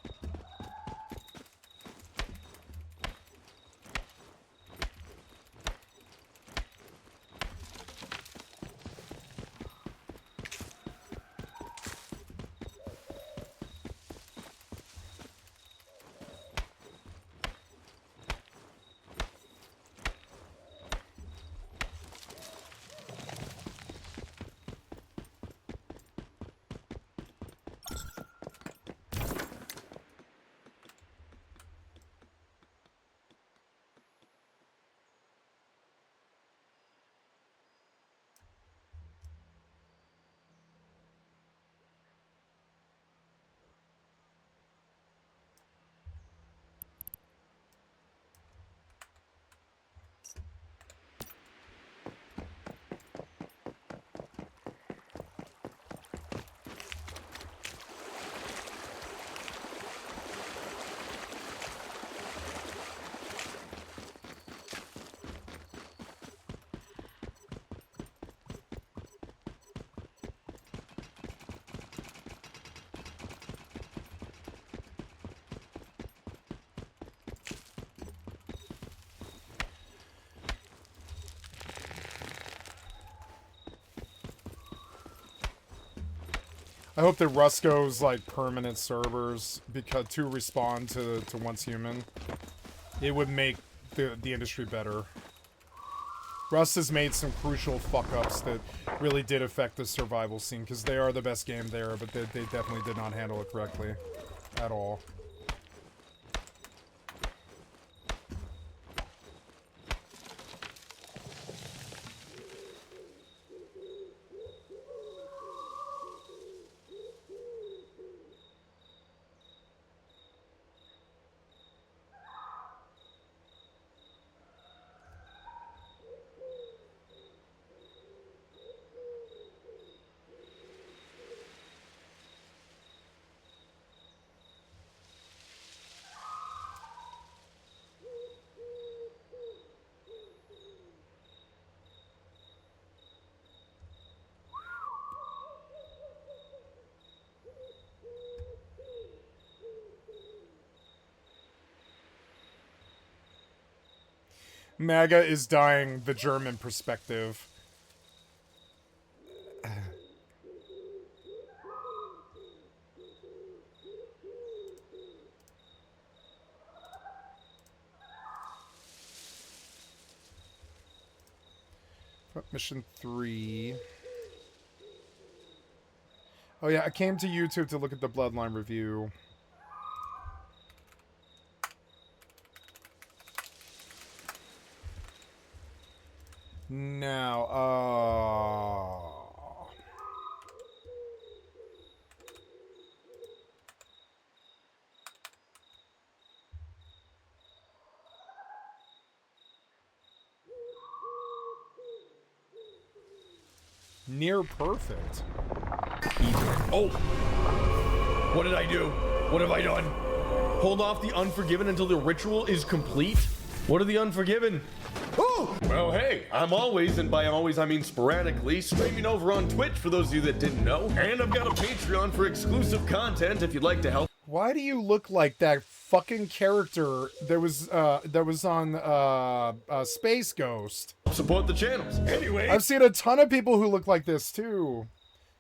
I hope that Rust goes like permanent servers because to respond to Once Human, it would make the industry better. Rust has made some crucial fuck-ups that really did affect the survival scene because they are the best game there, but they definitely did not handle it correctly at all. MAGA is dying the German perspective. Mission 3. Oh yeah, I came to YouTube to look at the Bloodline review. Now, near perfect. Oh! What did I do? What have I done? Hold off the Unforgiven until the ritual is complete? What are the Unforgiven? Oh! Well, hey, I'm always, and by always I mean sporadically, streaming over on Twitch for those of you that didn't know. And I've got a Patreon for exclusive content if you'd like to help. Why do you look like that fucking character that was on Space Ghost? Support the channels. Anyway. I've seen a ton of people who look like this too.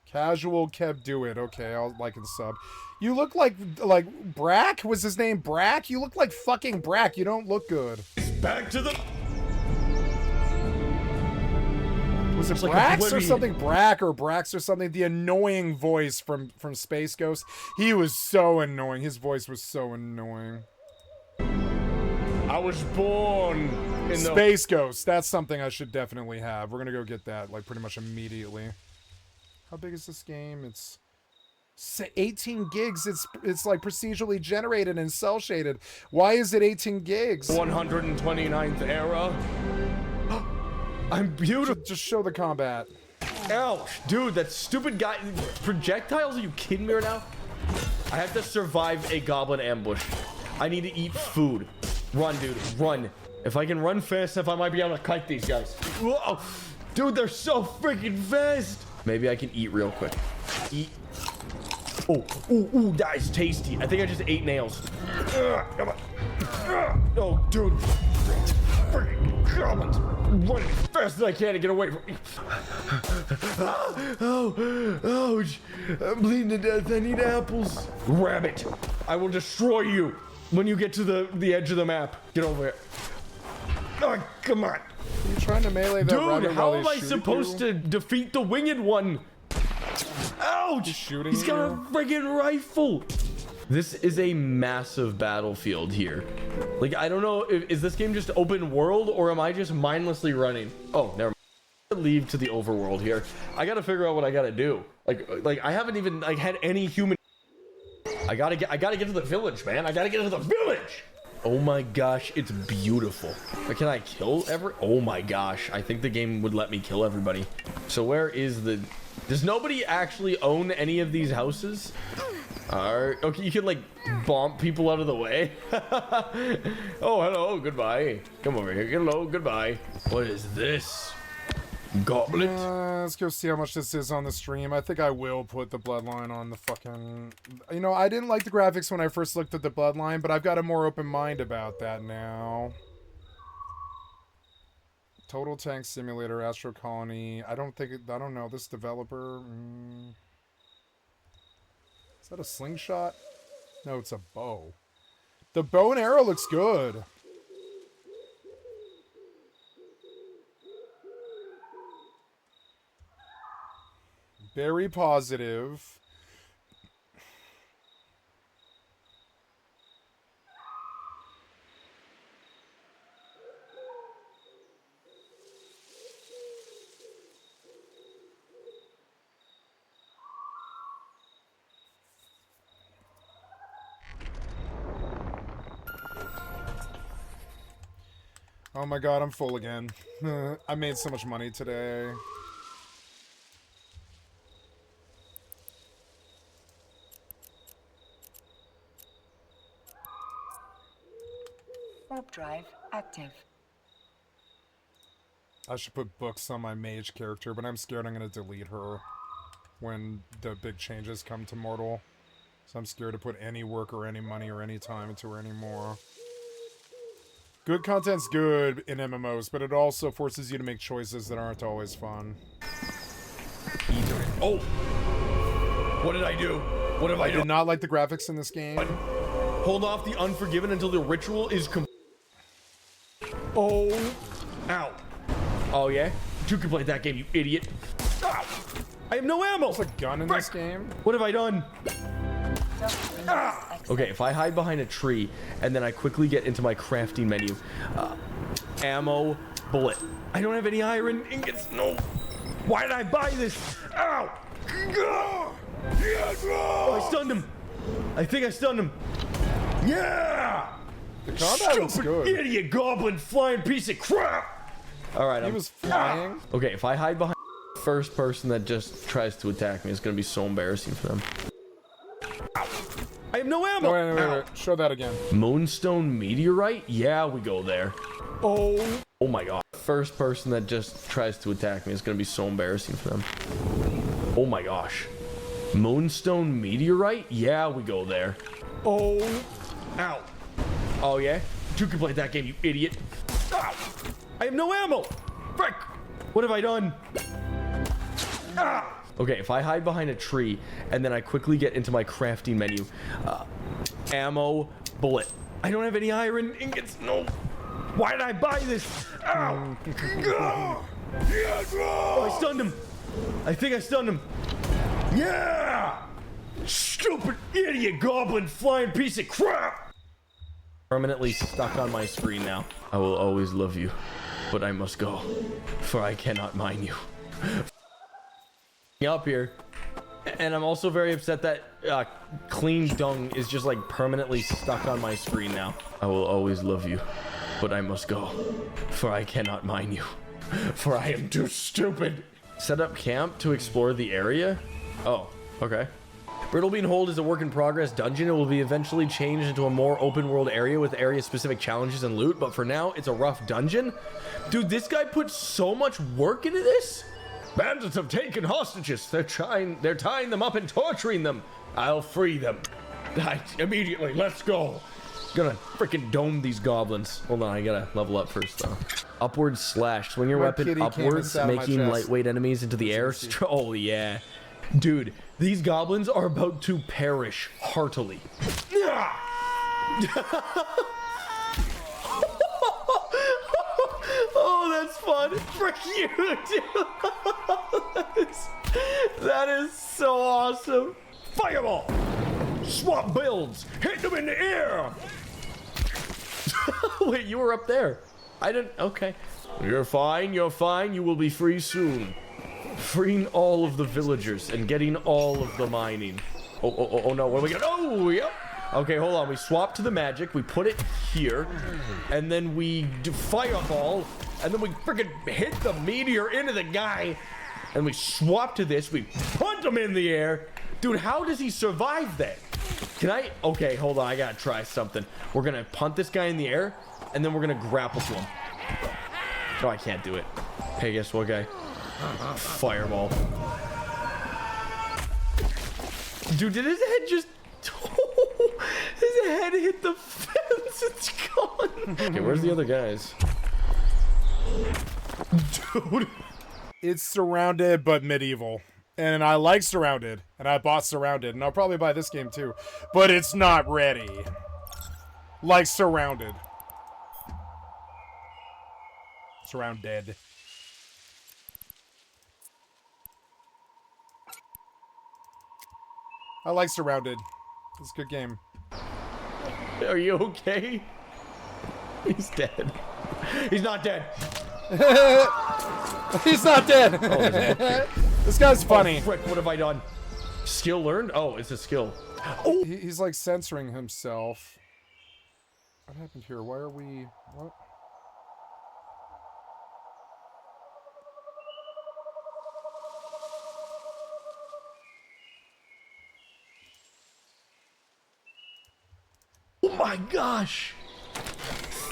Casual Kev do it. Okay, I'll like and sub. You look like Brack? Was his name Brack? You look like fucking Brack. You don't look good. Back to the... Was it Brax or something? Brack or Brax or something? The annoying voice from Space Ghost. He was so annoying. His voice was so annoying. I was born in Space Ghost. That's something I should definitely have. We're gonna go get that like pretty much immediately. How big is this game? It's 18 gigs. It's like procedurally generated and cell shaded. Why is it 18 gigs? 129th era. I'm beautiful. Just show the combat. Ouch, dude, that stupid guy. Projectiles? Are you kidding me right now? I have to survive a goblin ambush. I need to eat food. Run, dude, run. If I can run fast enough, I might be able to kite these guys. Whoa, dude, they're so freaking fast. Maybe I can eat real quick. Eat. Oh, ooh, that is tasty. I think I just ate nails. Come on. Oh, dude. Freaking goblins. Running as fast as I can to get away from me. Oh, ouch. I'm bleeding to death. I need apples. Rabbit, I will destroy you when you get to the edge of the map. Get over here. Oh, come on. Are you trying to melee that rabbit? Dude, how while am they I shoot supposed you? to defeat the winged one? Ouch! Shooting He's got a you? friggin' rifle. This is a massive battlefield here. Like, I don't know, is this game just open world or am I just mindlessly running? Oh, never mind. Leave to the overworld here. I gotta figure out what I gotta do. Like I haven't even had any human. I gotta get to the village, man. I gotta get to the village. Oh my gosh, it's beautiful. But can I kill oh my gosh, I think the game would let me kill everybody. So where is does nobody actually own any of these houses? Alright, okay, you can like bomb people out of the way. Oh, hello, goodbye. Come over here, hello, goodbye. What is this? Goblet? Let's go see how much this is on the stream. I think I will put the Bloodline on the fucking... You know, I didn't like the graphics when I first looked at the Bloodline, but I've got a more open mind about that now. Total Tank Simulator, Astro Colony. I don't know. This developer... Is that a slingshot? No, it's a bow. The bow and arrow looks good. Very positive. Oh my god, I'm full again. I made so much money today. Warp drive active. I should put books on my mage character, but I'm scared I'm going to delete her when the big changes come to Mortal. So I'm scared to put any work or any money or any time into her anymore. Good content's good in MMOs, but it also forces you to make choices that aren't always fun. Oh! What did I do? What have I done? I did not like the graphics in this game. Hold off the Unforgiven until the ritual is complete. Oh! Ow! Oh yeah? You can play that game, you idiot. Ah! I have no ammo! There's a gun in this game? What have I done? Ah! Okay, if I hide behind a tree and then I quickly get into my crafting menu, ammo, bullet. I don't have any iron ingots. No. Why did I buy this? Ow! Oh, I stunned him. I think I stunned him. Yeah! The combat looks good. Idiot goblin flying piece of crap. All right, he was flying. Okay, if I hide behind the first person that just tries to attack me, it's gonna be so embarrassing for them. I have no ammo. No, wait. Show that again. Moonstone meteorite? Yeah, we go there. Oh my god. First person that just tries to attack me is gonna be so embarrassing for them. Oh my gosh. Moonstone meteorite? Yeah, we go there. Oh. Ow. Oh yeah? You can play that game, you idiot. Ah! I have no ammo. Frick. What have I done? Ah! Okay, if I hide behind a tree and then I quickly get into my crafting menu, ammo, bullet. I don't have any iron ingots. No. Why did I buy this? Ow! Oh, I stunned him. I think I stunned him. Yeah! Stupid idiot goblin flying piece of crap! Permanently stuck on my screen now. I will always love you, but I must go, for I cannot mine you. Up here. And I'm also very upset that clean dung is just like permanently stuck on my screen now. I will always love you, but I must go, for I cannot mine you. For I am too stupid. Set up camp to explore the area? Oh, okay. Brittlebean Hold is a work in progress dungeon. It will be eventually changed into a more open world area with area specific challenges and loot, but for now it's a rough dungeon. Dude, this guy put so much work into this. Bandits have taken hostages. They're tying them up and torturing them. I'll free them. Immediately, let's go. Gonna freaking dome these goblins. Hold on, I gotta level up first though. Upward slash. Swing your weapon upwards, making lightweight enemies into the air. Oh yeah. Dude, these goblins are about to perish heartily. Oh, that's fun. For you, dude. That is so awesome. Fireball. Swap builds. Hit them in the air. Wait, you were up there. I didn't. Okay. You're fine. You're fine. You will be free soon. Freeing all of the villagers and getting all of the mining. Oh no. What are we gonna? Oh, yep. Okay, hold on. We swap to the magic. We put it here. And then we do fireball. And then we freaking hit the meteor into the guy. And we swap to this. We punt him in the air. Dude, how does he survive that? Can I? Okay, hold on. I gotta try something. We're gonna punt this guy in the air. And then we're gonna grapple to him. No, I can't do it. Hey, guess what, guy? Fireball. Dude, did his head just... his head hit the fence. It's gone. Okay, where's the other guys? Dude. It's Surrounded, but medieval. And I like Surrounded. And I bought Surrounded. And I'll probably buy this game too. But it's not ready. Like Surrounded. Surrounded. I like Surrounded. It's a good game. Are you okay? He's dead. He's not dead. He's not dead. Oh, this guy's funny. Oh, frick, what have I done? Skill learned? Oh, it's a skill. Oh, he's like censoring himself. What happened here? Why are we... What? Oh my gosh!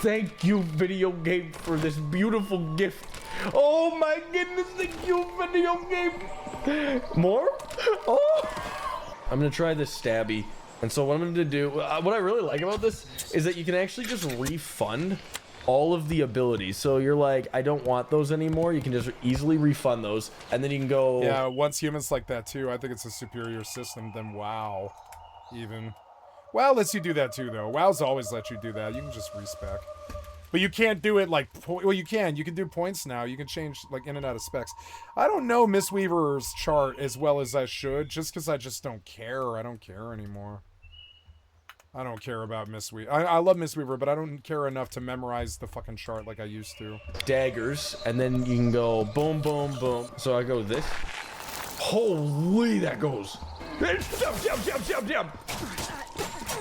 Thank you, video game, for this beautiful gift. Oh my goodness, thank you, video game. More? Oh! I'm gonna try this stabby. And so what I'm gonna do, what I really like about this is that you can actually just refund all of the abilities. So you're like, I don't want those anymore. You can just easily refund those. And then you can go... Yeah, once humans like that too, I think it's a superior system than WoW, even. WoW lets you do that too, though. WoW's always let you do that. You can just respec. But you can't do it like... Well, you can. You can do points now. You can change like in and out of specs. I don't know Mistweaver's chart as well as I should, just because I just don't care. I don't care anymore. I don't care about Mistweaver. I love Mistweaver, but I don't care enough to memorize the fucking chart like I used to. Daggers, and then you can go boom, boom, boom. So I go this. Holy, that goes. Jump, jump, jump, jump, jump.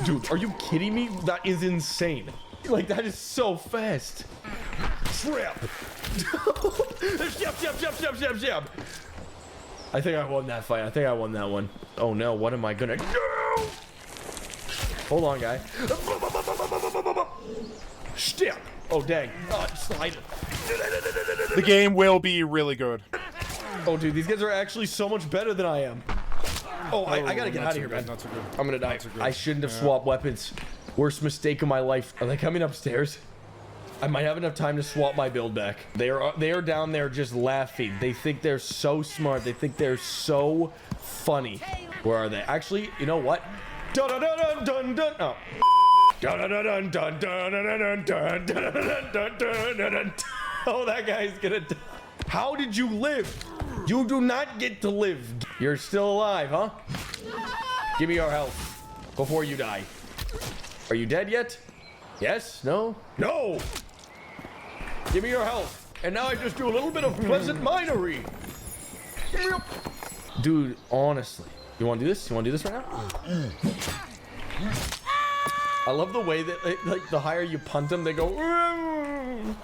Dude, are you kidding me? That is insane. Like, that is so fast. Trip. Jump, jump, jump, jump, jump, jump. I think I won that fight. I think I won that one. Oh no, what am I gonna do? Hold on, guy. Step. Oh, dang. Oh, slide. The game will be really good. Oh, dude, these guys are actually so much better than I am. Oh, I gotta get out of here, man. Not so good. I'm gonna die. I shouldn't have swapped weapons. Worst mistake of my life. Are they coming upstairs? I might have enough time to swap my build back. They are down there just laughing. They think they're so smart. They think they're so funny. Where are they? Actually, you know what? Dun dun dun dun dun. Oh. Dun dun dun dun dun dun dun dun dun dun dun dun. Oh, that guy's gonna die. How did you live? You do not get to live. You're still alive, huh? Give me your health before you die. Are you dead yet? Yes? No? No! Give me your health. And now I just do a little bit of pleasant minery. Dude, honestly. You want to do this? You want to do this right now? I love the way that, like, the higher you punt them, they go...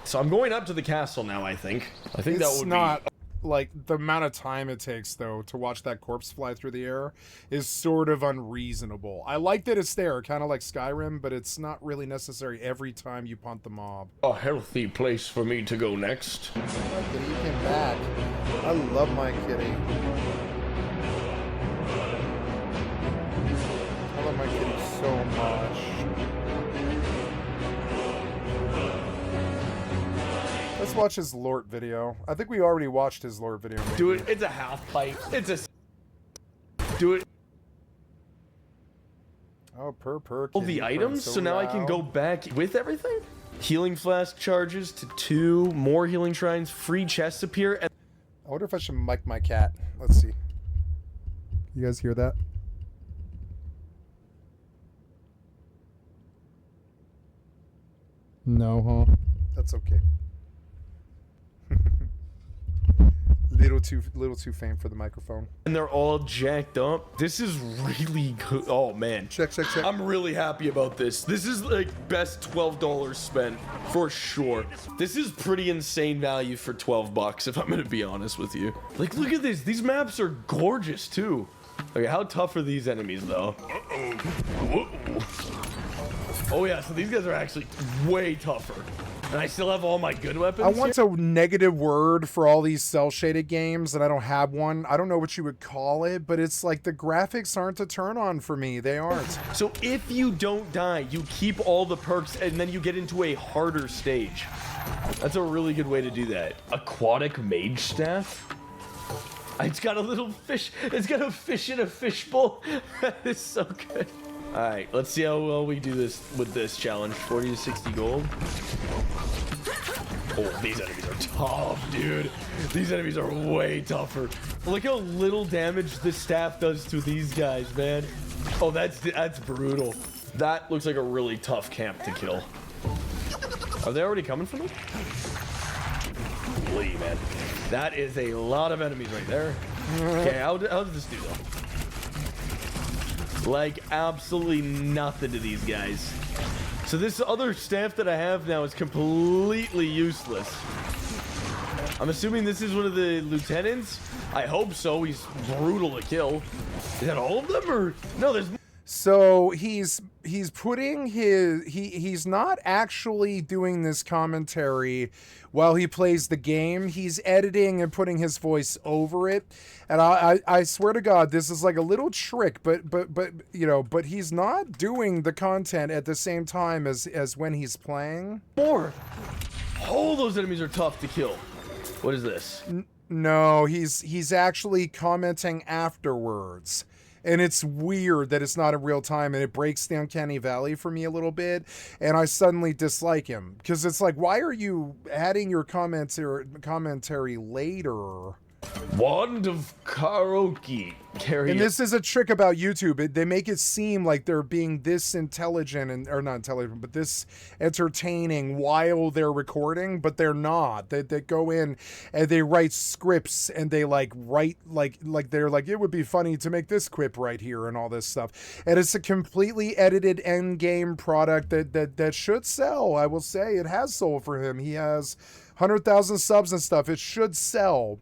So I'm going up to the castle now, I think. I think that It's would not like the amount of time it takes though to watch that corpse fly through the air is sort of unreasonable. I like that it's there, kind of like Skyrim, but it's not really necessary every time you punt the mob. a healthy place for me to go next. My kitty, you came back. I love my kitty. I love my kitty so much. Let's watch his Lort video. I think we already watched his Lort video. Maybe. Do it. It's a half pipe. It's a. Do it. Oh, per. All the items, so now I can go back with everything. Healing flask charges to 2, more healing shrines, free chests appear. And I wonder if I should mic my cat. Let's see. You guys hear that? No, huh? That's okay. Little too faint for the microphone. And they're all jacked up. This is really good. Oh man. Check. I'm really happy about this. This is like best $12 spent for sure. This is pretty insane value for 12 bucks if I'm gonna be honest with you. Like look at this. These maps are gorgeous too. Okay, how tough are these enemies though? Oh yeah, so these guys are actually way tougher. And I still have all my good weapons. I want a negative word for all these cel-shaded games, and I don't have one. I don't know what you would call it, but it's like the graphics aren't a turn on for me. They aren't. So if you don't die, you keep all the perks, and then you get into a harder stage. That's a really good way to do that. Aquatic mage staff? It's got a little fish. It's got a fish in a fishbowl. That is so good. All right, let's see how well we do this with this challenge. 40 to 60 gold. Oh, these enemies are tough, dude. These enemies are way tougher. Look how little damage this staff does to these guys, man. Oh, that's brutal. That looks like a really tough camp to kill. Are they already coming for me? Holy man. That is a lot of enemies right there. Okay, how does this do though? Like absolutely nothing to these guys. So this other staff that I have now is completely useless. I'm assuming this is one of the lieutenants. I hope so. He's brutal to kill. Is that all of them or no? There's. So he's putting he's not actually doing this commentary while he plays the game. He's editing and putting his voice over it. And I swear to God, this is like a little trick, but you know, but he's not doing the content at the same time as when he's playing. More. Oh, those enemies are tough to kill. What is this? No, he's actually commenting afterwards. And it's weird that it's not in real time, and it breaks the uncanny valley for me a little bit, and I suddenly dislike him because it's like, why are you adding your commentary later? Wand of karaoke. And this is a trick about YouTube. They make it seem like they're being this intelligent or not intelligent, but this entertaining while they're recording, but they're not. They go in and they write scripts and they write like they're like, it would be funny to make this quip right here and all this stuff. And it's a completely edited end game product that should sell. I will say it has sold for him. He has 100,000 subs and stuff. It should sell.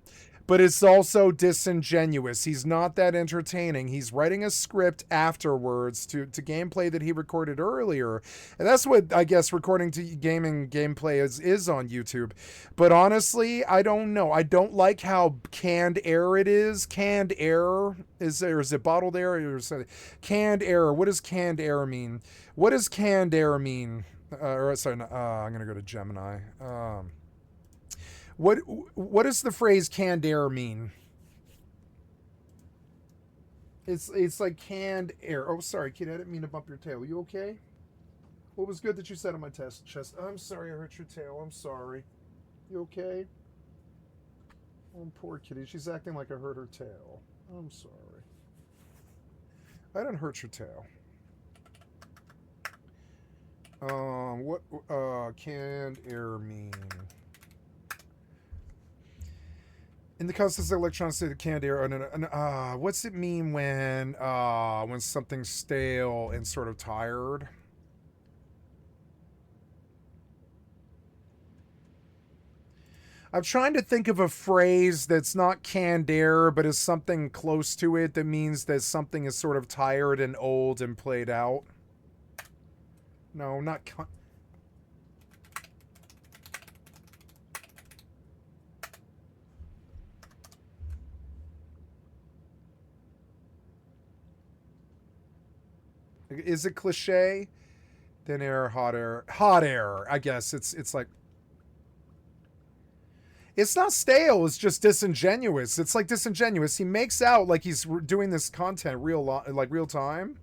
But it's also disingenuous. He's not that entertaining. He's writing a script afterwards to gameplay that he recorded earlier. And that's what I guess recording to gaming gameplay is on YouTube. But honestly, I don't know. I don't like how canned air it is. Canned air? Is it bottled air? Or canned air. What does canned air mean? What does canned air mean? I'm going to go to Gemini. What does the phrase canned air mean? It's like canned air. Oh, sorry, kid, I didn't mean to bump your tail. You okay? What was good that you said on my chest? I'm sorry I hurt your tail. I'm sorry. You okay? Oh, poor kitty. She's acting like I hurt her tail. I'm sorry. I didn't hurt your tail. What canned air mean? In the context of electrons say the canned air, what's it mean when something's stale and sort of tired? I'm trying to think of a phrase that's not canned air, but is something close to it that means that something is sort of tired and old and played out. No, not... Is it cliche? Thin air, hot air. Hot air, I guess. It's like... It's not stale, it's just disingenuous. It's like disingenuous. He makes out like he's doing this content real time.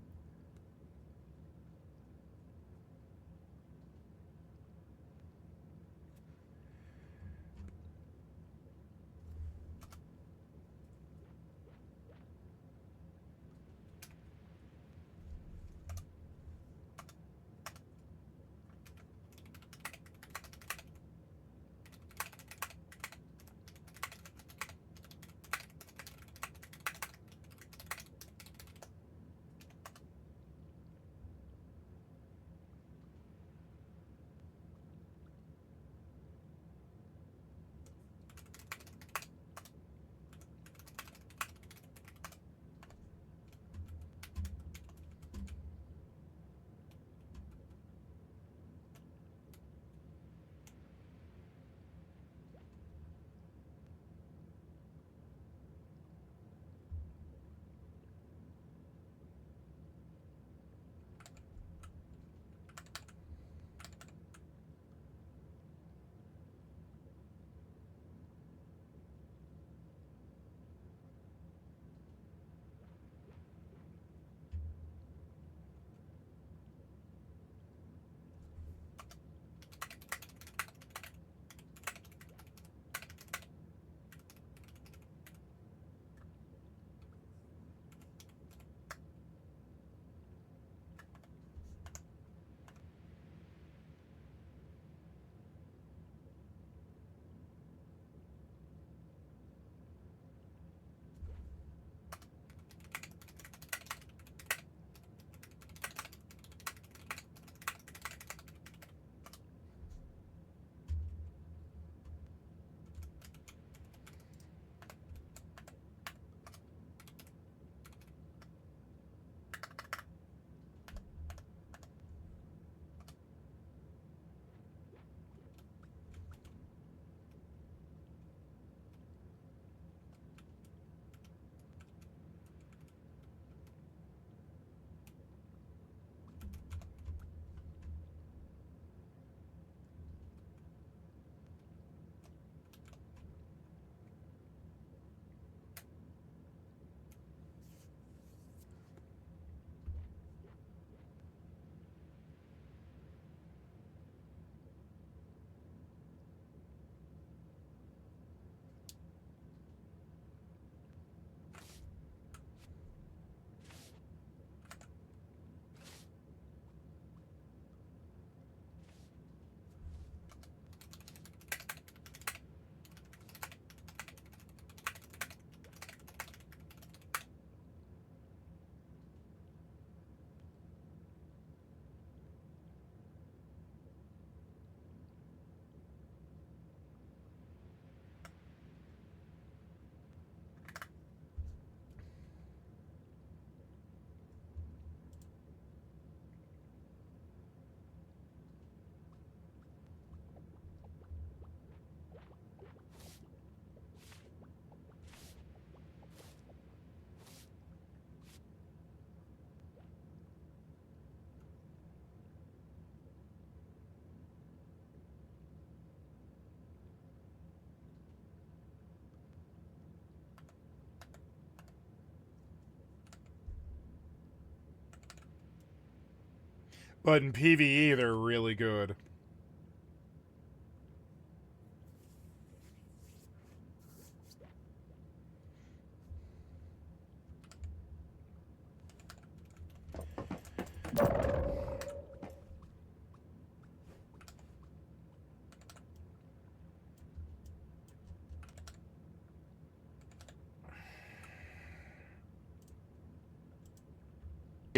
But in PvE, they're really good.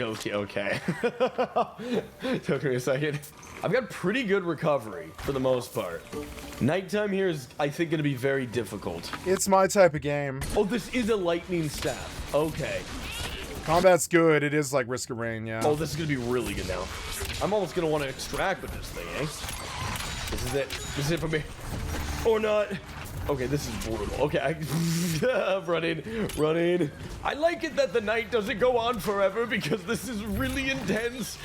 Okay. Took me a second. I've got pretty good recovery for the most part. Nighttime here is, I think, going to be very difficult. It's my type of game. Oh, this is a lightning staff. Okay. Combat's good. It is like Risk of Rain, yeah. Oh, this is going to be really good now. I'm almost going to want to extract with this thing, eh? This is it. This is it for me. Or not. Okay, this is brutal. Okay, running. I like it that the night doesn't go on forever because this is really intense.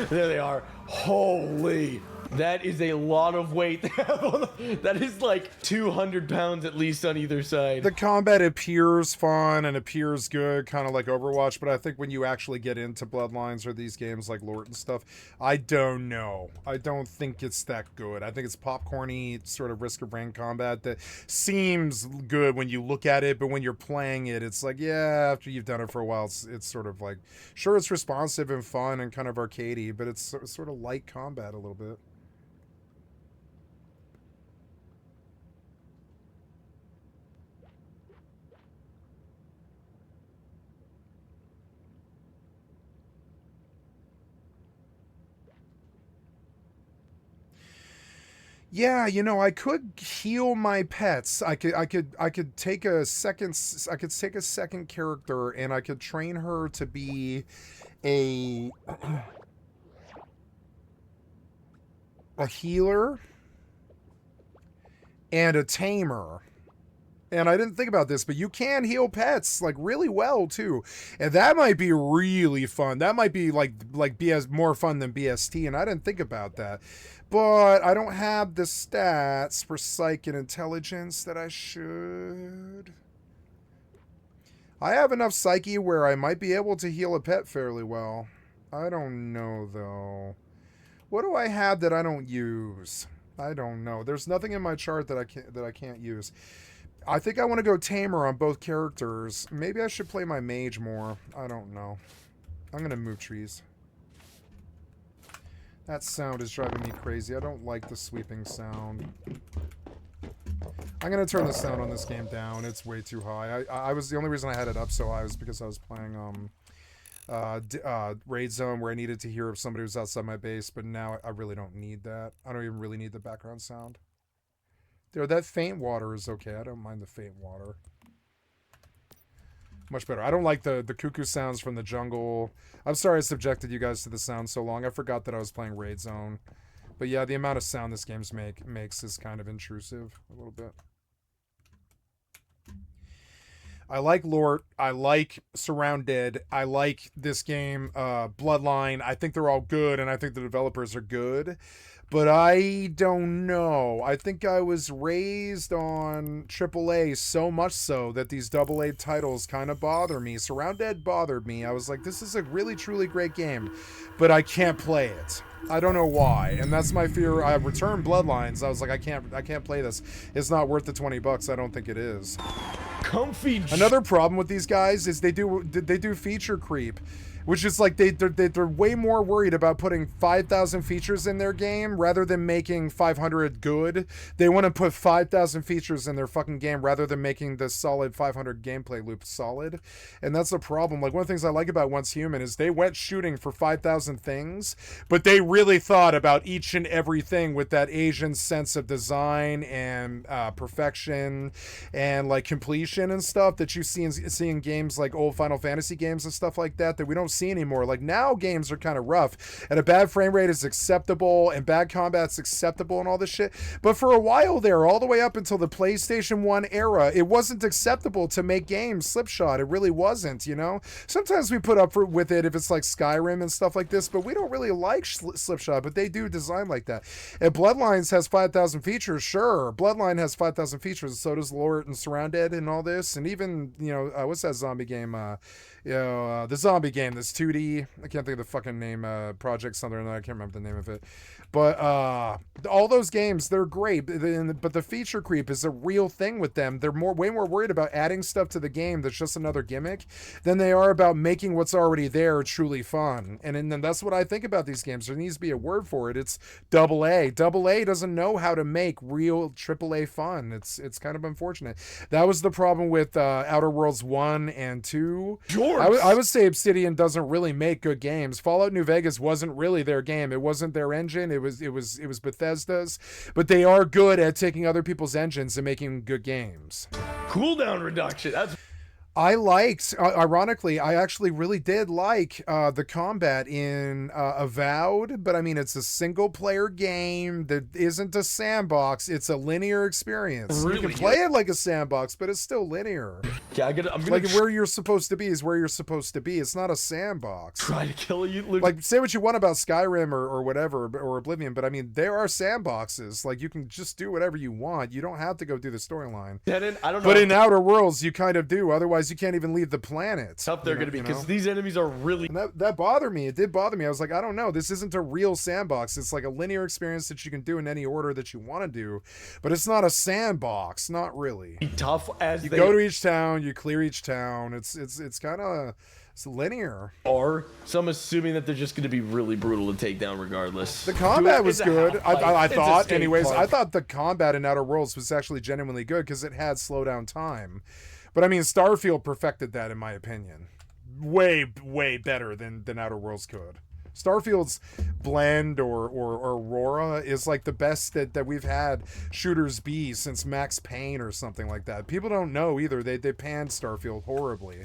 There they are. Holy. That is a lot of weight. That is like 200 pounds at least on either side. The combat appears fun and appears good, kind of like Overwatch, but I think when you actually get into Bloodlines or these games like Lort and stuff, I don't know. I don't think it's that good. I think it's popcorny sort of Risk of Rain combat that seems good when you look at it, but when you're playing it, it's like, yeah, after you've done it for a while, it's sort of like, sure, it's responsive and fun and kind of arcadey, but it's sort of light combat a little bit. Yeah, you know, I could heal my pets. I could take a second character and I could train her to be a healer and a tamer. And I didn't think about this, but you can heal pets like really well too. And that might be really fun. That might be like more fun than BST, and I didn't think about that. But I don't have the stats for psych and intelligence that I should. I have enough psyche where I might be able to heal a pet fairly well. I don't know though. What do I have that I don't use? I don't know. There's nothing in my chart that I can't use. I think I want to go tamer on both characters. Maybe I should play my mage more. I don't know. I'm going to move trees. That sound is driving me crazy. I don't like the sweeping sound. I'm going to turn the sound on this game down. It's way too high. I was the only reason I had it up so high was because I was playing Raid Zone where I needed to hear if somebody was outside my base, but now I really don't need that. I don't even really need the background sound. There, that faint water is okay. I don't mind the faint water. Much better. I don't like the cuckoo sounds from the jungle. I'm sorry I subjected you guys to the sound so long. I forgot that I was playing Raid Zone. But yeah, the amount of sound this game makes is kind of intrusive a little bit. I like Lort. I like Surrounded. I like this game, Bloodline. I think they're all good, and I think the developers are good. But I don't know. I think I was raised on AAA so much so that these AA titles kind of bother me. Surrounded bothered me. I was like, this is a really, truly great game, but I can't play it. I don't know why, and that's my fear. I returned Bloodlines. I was like, I can't play this. It's not worth the $20. I don't think it is. Comfy. Another problem with these guys is they do feature creep, which is like they're way more worried about putting 5,000 features in their game rather than making 500 good. They want to put 5,000 features in their fucking game rather than making the solid 500 gameplay loop solid. And that's the problem. Like, one of the things I like about Once Human is they went shooting for 5,000 things, but they really thought about each and everything with that Asian sense of design and perfection and like completion and stuff that you see in games like old Final Fantasy games and stuff like that we don't see anymore. Like, now games are kind of rough and a bad frame rate is acceptable and bad combat's acceptable and all this shit, but for a while there, all the way up until the PlayStation 1 era, it wasn't acceptable to make games slipshod. It really wasn't, you know. Sometimes we put up with it if it's like Skyrim and stuff like this, but we don't really like slipshod, but they do design like that. And Bloodlines has 5,000 features, sure. Bloodline has 5,000 features, so does Lort and Surrounded and all this, and even, you know, what's that zombie game? The zombie game this 2D. I can't think of the fucking name. Project something. I can't remember the name of it. But all those games, they're great. But the feature creep is a real thing with them. They're way more worried about adding stuff to the game that's just another gimmick than they are about making what's already there truly fun. And then that's what I think about these games. There needs to be a word for it. It's AA. AA doesn't know how to make real AAA fun. It's kind of unfortunate. That was the problem with Outer Worlds 1 and 2. I would say Obsidian doesn't really make good games. Fallout New Vegas wasn't really their game. It wasn't their engine. It was Bethesda's, but they are good at taking other people's engines and making good games. Cooldown reduction. That's I liked, ironically, I actually really did like the combat in Avowed, but I mean, it's a single player game that isn't a sandbox. It's a linear experience. Really? You can play it like a sandbox, but it's still linear. Yeah, I'm gonna like where you're supposed to be is where you're supposed to be. It's not a sandbox. Try to kill you. Like, say what you want about Skyrim or whatever, or Oblivion, but I mean, there are sandboxes. Like, you can just do whatever you want. You don't have to go do the storyline. I don't know. But in Outer Worlds, you kind of do. Otherwise, you can't even leave the planet. Tough they're going to be, because these enemies are really... And that bothered me. It did bother me. I was like, I don't know. This isn't a real sandbox. It's like a linear experience that you can do in any order that you want to do. But it's not a sandbox. Not really. Tough as you go to each town. You clear each town. It's kind of... It's linear. So I'm assuming that they're just going to be really brutal to take down regardless. The combat was good. I thought, anyways. Park. I thought the combat in Outer Worlds was actually genuinely good because it had slow down time. But I mean, Starfield perfected that in my opinion. Way better than Outer Worlds could. Starfield's blend or Aurora is like the best that we've had shooters be since Max Payne or something like that. People don't know either. They panned Starfield horribly.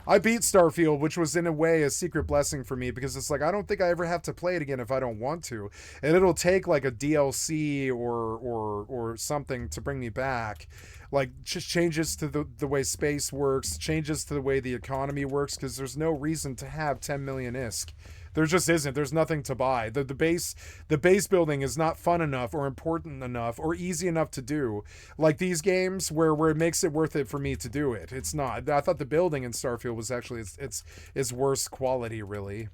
I beat Starfield, which was in a way a secret blessing for me because it's like I don't think I ever have to play it again if I don't want to, and it'll take like a DLC or something to bring me back, like just changes to the way space works, changes to the way the economy works, because there's no reason to have 10 million ISK. There just isn't. There's nothing to buy. The base building is not fun enough or important enough or easy enough to do. Like these games where it makes it worth it for me to do it. It's not. I thought the building in Starfield was actually its worst quality, really.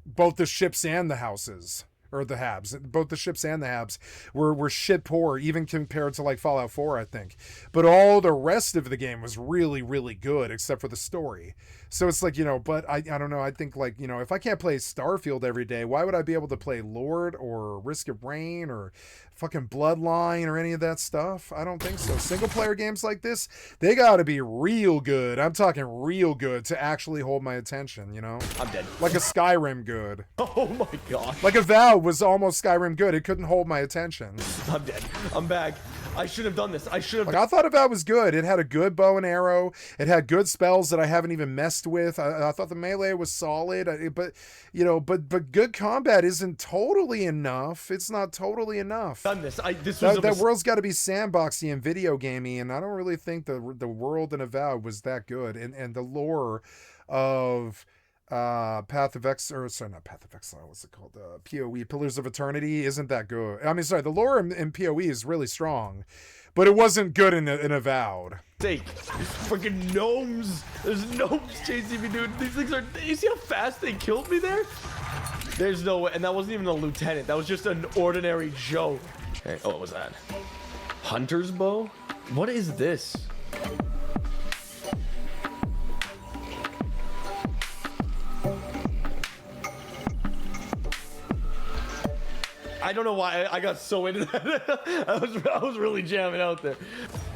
Both the ships and the houses. Or the Habs. Both the ships and the Habs were shit poor, even compared to like Fallout 4, I think. But all the rest of the game was really, really good, except for the story. So it's like, but I don't know. I think like, if I can't play Starfield every day, why would I be able to play Lord or Risk of Rain or fucking Bloodline or any of that stuff? I don't think so. Single player games like this, they gotta be real good. I'm talking real good to actually hold my attention, I'm dead. Like a Skyrim good. Oh my god. Like Avowed was almost Skyrim good. It couldn't hold my attention. I'm dead. I'm back. I should have done this. I should have. Like, I thought Avowed was good. It had a good bow and arrow. It had good spells that I haven't even messed with. I thought the melee was solid. But good combat isn't totally enough. It's not totally enough. Done this. That world's got to be sandboxy and video gamey, and I don't really think the world in Avowed was that good. And the lore of Path of Exile, sorry, not Path of Exile, what's it called? PoE, Pillars of Eternity, isn't that good. I mean, sorry, the lore in PoE is really strong, but it wasn't good in Avowed. Take fucking gnomes. There's gnomes chasing me, dude. These things are. You see how fast they killed me there? There's no way, and that wasn't even a lieutenant. That was just an ordinary Joe. Hey, oh, what was that? Hunter's bow? What is this? I don't know why I got so into that. I was really jamming out there.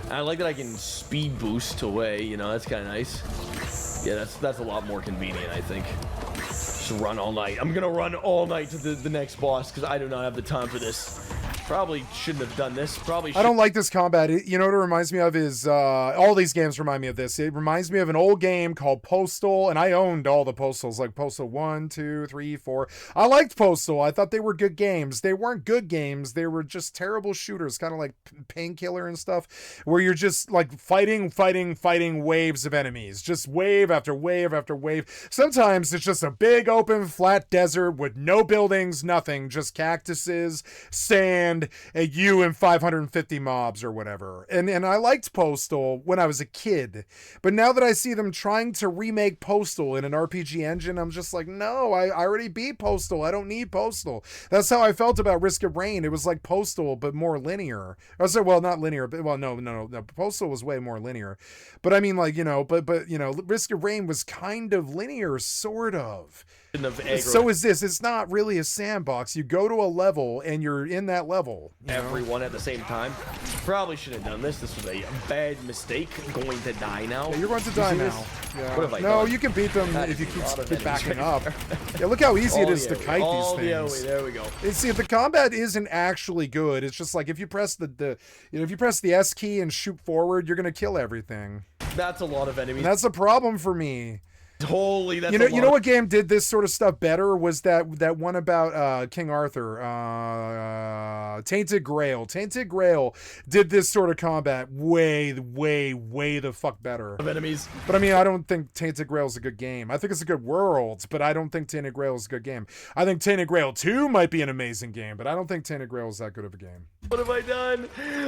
I like that I can speed boost away. That's kind of nice. Yeah, that's a lot more convenient, I think. Just run all night. I'm gonna run all night to the next boss because I do not have the time for this. Probably shouldn't have done this. I don't like this combat. You know what it reminds me of is, all these games remind me of this. It reminds me of an old game called Postal, and I owned all the Postals, like Postal 1, 2, 3, 4. I liked Postal. I thought they were good games. They weren't good games. They were just terrible shooters, kind of like Painkiller and stuff, where you're just like fighting waves of enemies. Just wave after wave after wave. Sometimes it's just a big open flat desert with no buildings, nothing, just cactuses, sand, and you and 550 mobs or whatever. And I liked Postal when I was a kid. But now that I see them trying to remake Postal in an RPG engine, I'm just like, no, I already beat Postal. I don't need Postal. That's how I felt about Risk of Rain. It was like Postal, but more linear. I said, well, not linear, but well, no. Postal was way more linear. But I mean, like, you know, but you know, Risk of Rain was kind of linear, sort of. So is this. It's not really a sandbox. You go to a level and you're in that level. Everyone at the same time. Probably should have done this. This was a bad mistake. Going to die now. Yeah, you're going to die now. Yeah. What have I no, done? you can beat them if you keep backing up. Yeah, look how easy it is to kite these things. There we go. See, the combat isn't actually good. It's just like if you press if you press the S key and shoot forward, you're gonna kill everything. That's a lot of enemies. And that's a problem for me. Totally. That's you know what game did this sort of stuff better was that one about King Arthur, Tainted Grail. Tainted Grail did this sort of combat way the fuck better. Of enemies. But I mean, I don't think Tainted Grail is a good game. I think it's a good world, but I don't think Tainted Grail is a good game. I think Tainted Grail 2 might be an amazing game, but I don't think Tainted Grail is that good of a game. What have I done?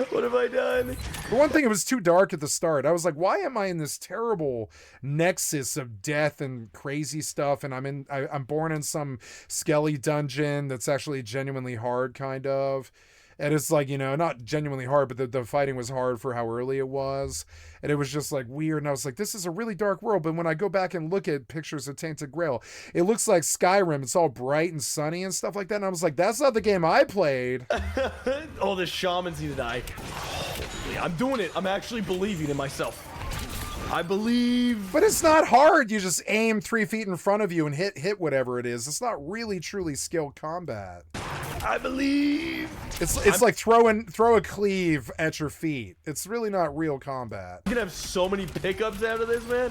What have I done? For one thing, it was too dark at the start. I was like, why am I in this terrible nexus of death and crazy stuff? And I'm born in some skelly dungeon that's actually genuinely hard, kind of. And it's like, you know, not genuinely hard, but the fighting was hard for how early it was. And it was just like weird. And I was like, this is a really dark world. But when I go back and look at pictures of Tainted Grail, it looks like Skyrim. It's all bright and sunny and stuff like that. And I was like, that's not the game I played. Oh, the shamans need to die. Holy, I'm doing it. I'm actually believing in myself. I believe. But it's not hard. You just aim 3 feet in front of you and hit whatever it is. It's not really truly skilled combat. I believe. It's like throw a cleave at your feet. It's really not real combat. You're gonna have so many pickups after this, man.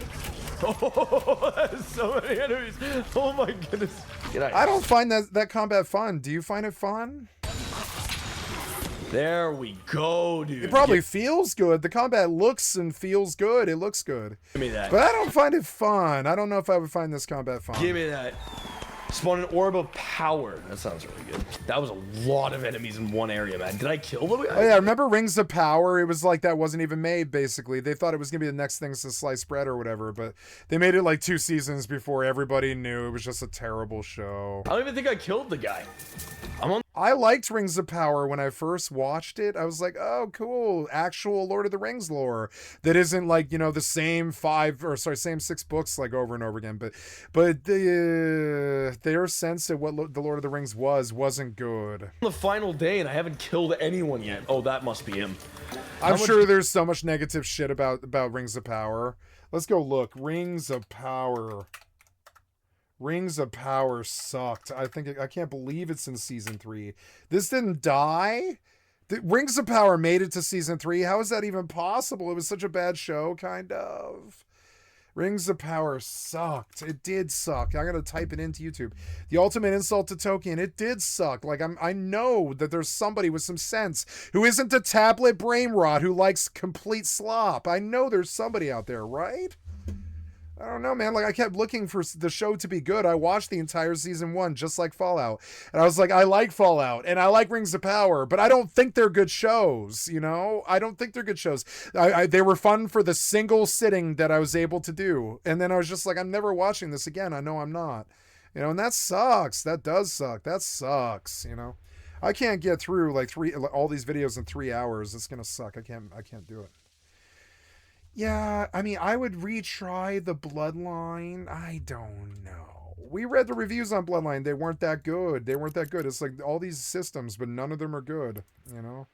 Oh, so many enemies. Oh my goodness. I don't find that combat fun. Do you find it fun? There we go, dude. It probably feels good. The combat looks and feels good. It looks good. Give me that. But I don't find it fun. I don't know if I would find this combat fun. Give me that. Spawn an orb of power. That sounds really good. That was a lot of enemies in one area, man. Did I kill them? Oh yeah, remember Rings of Power? It was like that wasn't even made, basically. They thought it was going to be the next things to slice bread or whatever, but they made it like 2 seasons before everybody knew. It was just a terrible show. I don't even think I killed the guy. I liked Rings of Power when I first watched it. I was like, oh, cool. Actual Lord of the Rings lore that isn't like, you know, the same 6 books like over and over again. But their sense of what the Lord of the Rings wasn't good. On the final day and I haven't killed anyone yet. Oh, that must be him. I'm sure there's so much negative shit about Rings of Power. Let's go look. Rings of Power. Rings of Power sucked. I can't believe it's in season 3. This didn't die? Rings of Power made it to season 3. How is that even possible? It was such a bad show, kind of. Rings of Power sucked. It did suck. I gotta type it into YouTube. The ultimate insult to Tolkien. It did suck. Like I know that there's somebody with some sense who isn't a tablet brain rot who likes complete slop. I know there's somebody out there, right? I don't know, man. Like, I kept looking for the show to be good. I watched the entire season 1, just like Fallout. And I was like, I like Fallout, and I like Rings of Power, but I don't think they're good shows, you know? I don't think they're good shows. They were fun for the single sitting that I was able to do. And then I was just like, I'm never watching this again. I know I'm not. You know, and that sucks. That does suck. That sucks, you know? I can't get through, like, all these videos in 3 hours. It's gonna suck. I can't do it. Yeah, I mean, I would retry the Bloodline. I don't know. We read the reviews on Bloodline. They weren't that good. It's like all these systems, but none of them are good, you know?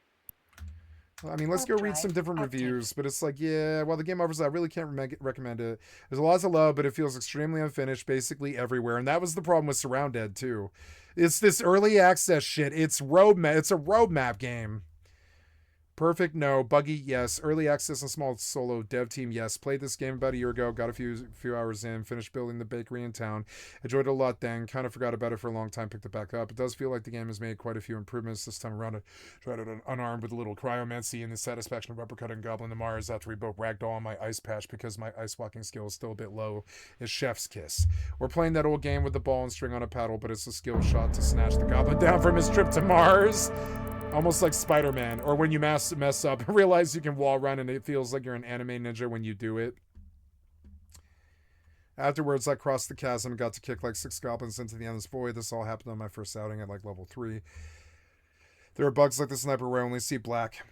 I mean, let's go read some different reviews, but it's like, yeah, well, the game offers that. I really can't recommend it. There's a lot to love, but it feels extremely unfinished basically everywhere. And that was the problem with Surround Dead, too. It's this early access shit. It's a roadmap game. Perfect, no. Buggy, yes. Early access and small solo dev team, yes. Played this game about a year ago. Got a few hours in. Finished building the bakery in town. Enjoyed it a lot then. Kind of forgot about it for a long time. Picked it back up. It does feel like the game has made quite a few improvements this time around. Tried it unarmed with a little cryomancy and the satisfaction of uppercutting Goblin to Mars after we both ragdoll on my ice patch because my ice walking skill is still a bit low is chef's kiss. We're playing that old game with the ball and string on a paddle, but it's a skill shot to snatch the Goblin down from his trip to Mars. Almost like Spider-Man, or when you mess up, realize you can wall run and it feels like you're an anime ninja when you do it. Afterwards, I crossed the chasm and got to kick like 6 goblins into the endless void. This all happened on my first outing at like level 3. There are bugs like the sniper where I only see black.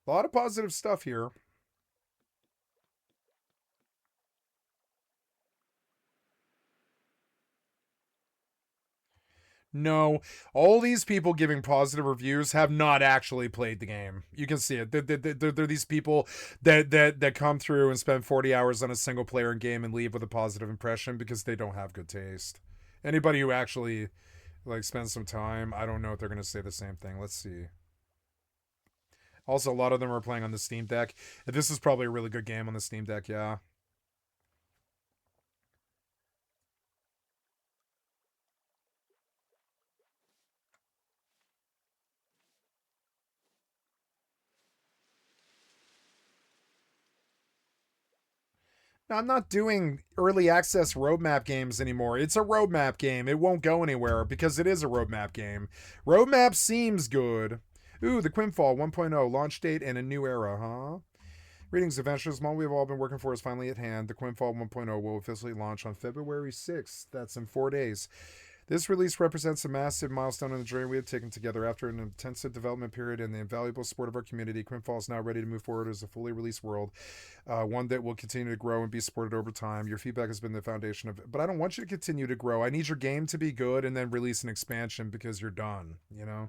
A lot of positive stuff here. No, all these people giving positive reviews have not actually played the game. You can see it. They're these people that come through and spend 40 hours on a single player game and leave with a positive impression because they don't have good taste. Anybody who actually like spends some time, I don't know if they're going to say the same thing. Let's see. Also, a lot of them are playing on the Steam Deck. This is probably a really good game on the Steam Deck, yeah. No, I'm not doing early access roadmap games anymore. It's a roadmap game. It won't go anywhere because it is a roadmap game. Roadmap seems good. Ooh, the Quinfall 1.0 launch date and a new era, huh? Greetings, adventurers. The moment we've all been working for is finally at hand. The Quinfall 1.0 will officially launch on February 6th. That's in 4 days. This release represents a massive milestone in the journey we have taken together. After an intensive development period and the invaluable support of our community, Quinfall is now ready to move forward as a fully released world, one that will continue to grow and be supported over time. Your feedback has been the foundation of it, but I don't want you to continue to grow. I need your game to be good and then release an expansion because you're done, you know?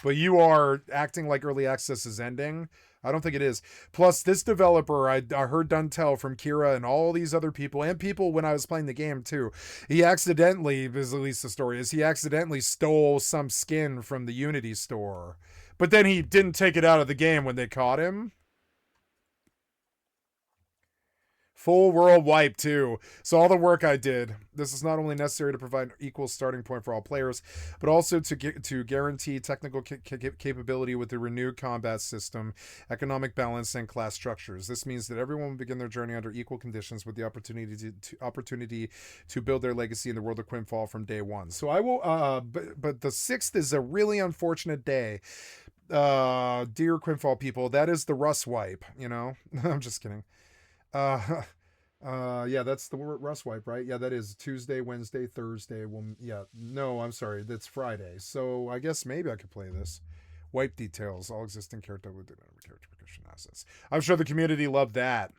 But you are acting like early access is ending. I don't think it is. Plus, this developer, I heard done tell from Kira and all these other people, and people when I was playing the game too, he accidentally, is at least the story is, he accidentally stole some skin from the Unity store. But then he didn't take it out of the game when they caught him. Full world wipe too. So all the work I did. This is not only necessary to provide an equal starting point for all players, but also to guarantee technical capability with the renewed combat system, economic balance, and class structures. This means that everyone will begin their journey under equal conditions with the opportunity to build their legacy in the world of Quinfall from day one. So I will. But the 6th is a really unfortunate day. Dear Quinfall people, that is the Russ wipe. You know, I'm just kidding. Yeah, that's the Rust wipe, right? Yeah, that is Tuesday, Wednesday, Thursday. Well, yeah, no, I'm sorry, that's Friday. So I guess maybe I could play this. Wipe details, all existing character with character progression assets. I'm sure the community loved that.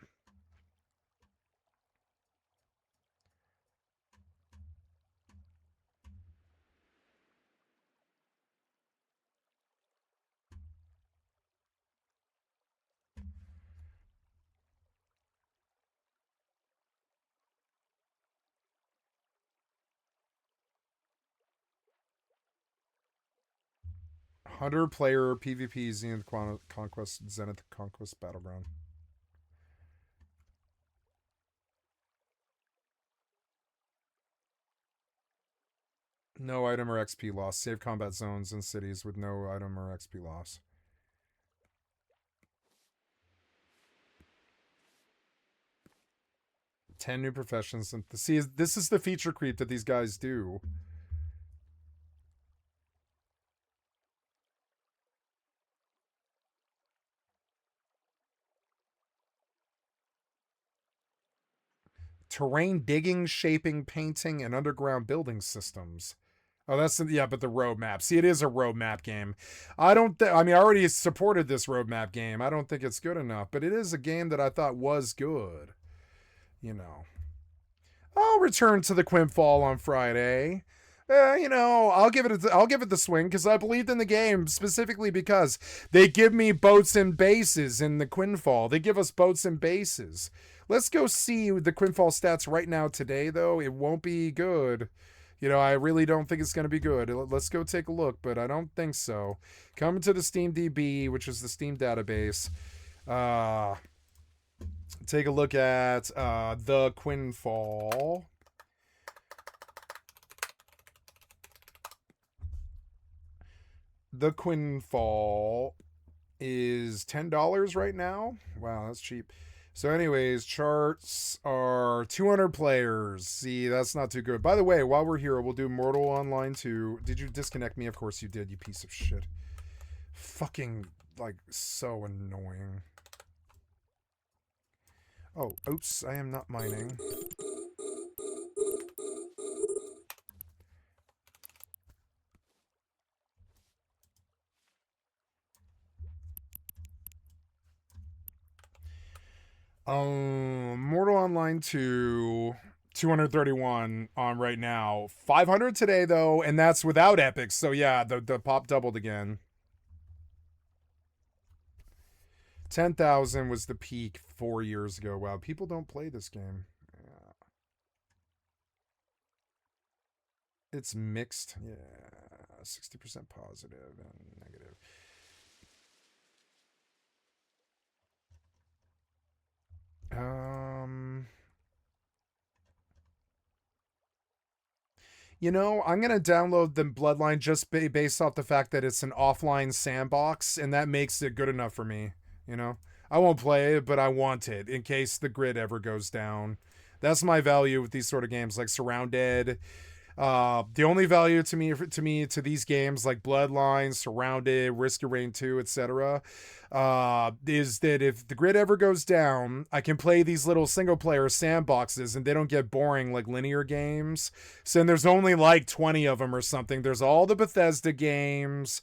Hunter-player PvP Zenith Conquest Zenith Conquest Battleground. No item or XP loss. Save combat zones and cities with no item or XP loss. Ten new professions. And see, this is the feature creep that these guys do. Terrain digging, shaping, painting, and underground building systems. Oh, that's, yeah, but the roadmap. See, it is a roadmap game. I mean, I already supported this roadmap game. I don't think it's good enough, but it is a game that I thought was good. You know. I'll return to the Quinfall on Friday. You know, I'll give it the swing because I believed in the game specifically because they give me boats and bases in the Quinfall. They give us boats and bases. Let's go see the Quinfall stats right now today, though. It won't be good. You know, I really don't think it's going to be good. Let's go take a look, but I don't think so. Coming to the Steam DB, which is the Steam database. take a look at the Quinfall. The Quinfall is $10 right now. Wow, that's cheap. So anyways, charts are 200 players. See, that's not too good. By the way, while we're here, we'll do Mortal Online 2. Did you disconnect me? Of course you did, you piece of shit. Fucking, like, so annoying. Oh, oops, I am not mining. Mortal Online 2, 231 on right now. 500 today, though, and that's without epics. So, yeah, the pop doubled again. 10,000 was the peak 4 years ago. Wow, people don't play this game. Yeah. It's mixed. Yeah, 60% positive and negative. You know, I'm going to download the Bloodline just based off the fact that it's an offline sandbox, and that makes it good enough for me, you know? I won't play it, but I want it in case the grid ever goes down. That's my value with these sort of games like Surrounded. The only value to me to these games like Bloodline, Surrounded, Risk of Rain 2, etc., is that if the grid ever goes down, I can play these little single player sandboxes and they don't get boring like linear games. So there's only like 20 of them or something. There's all the Bethesda games.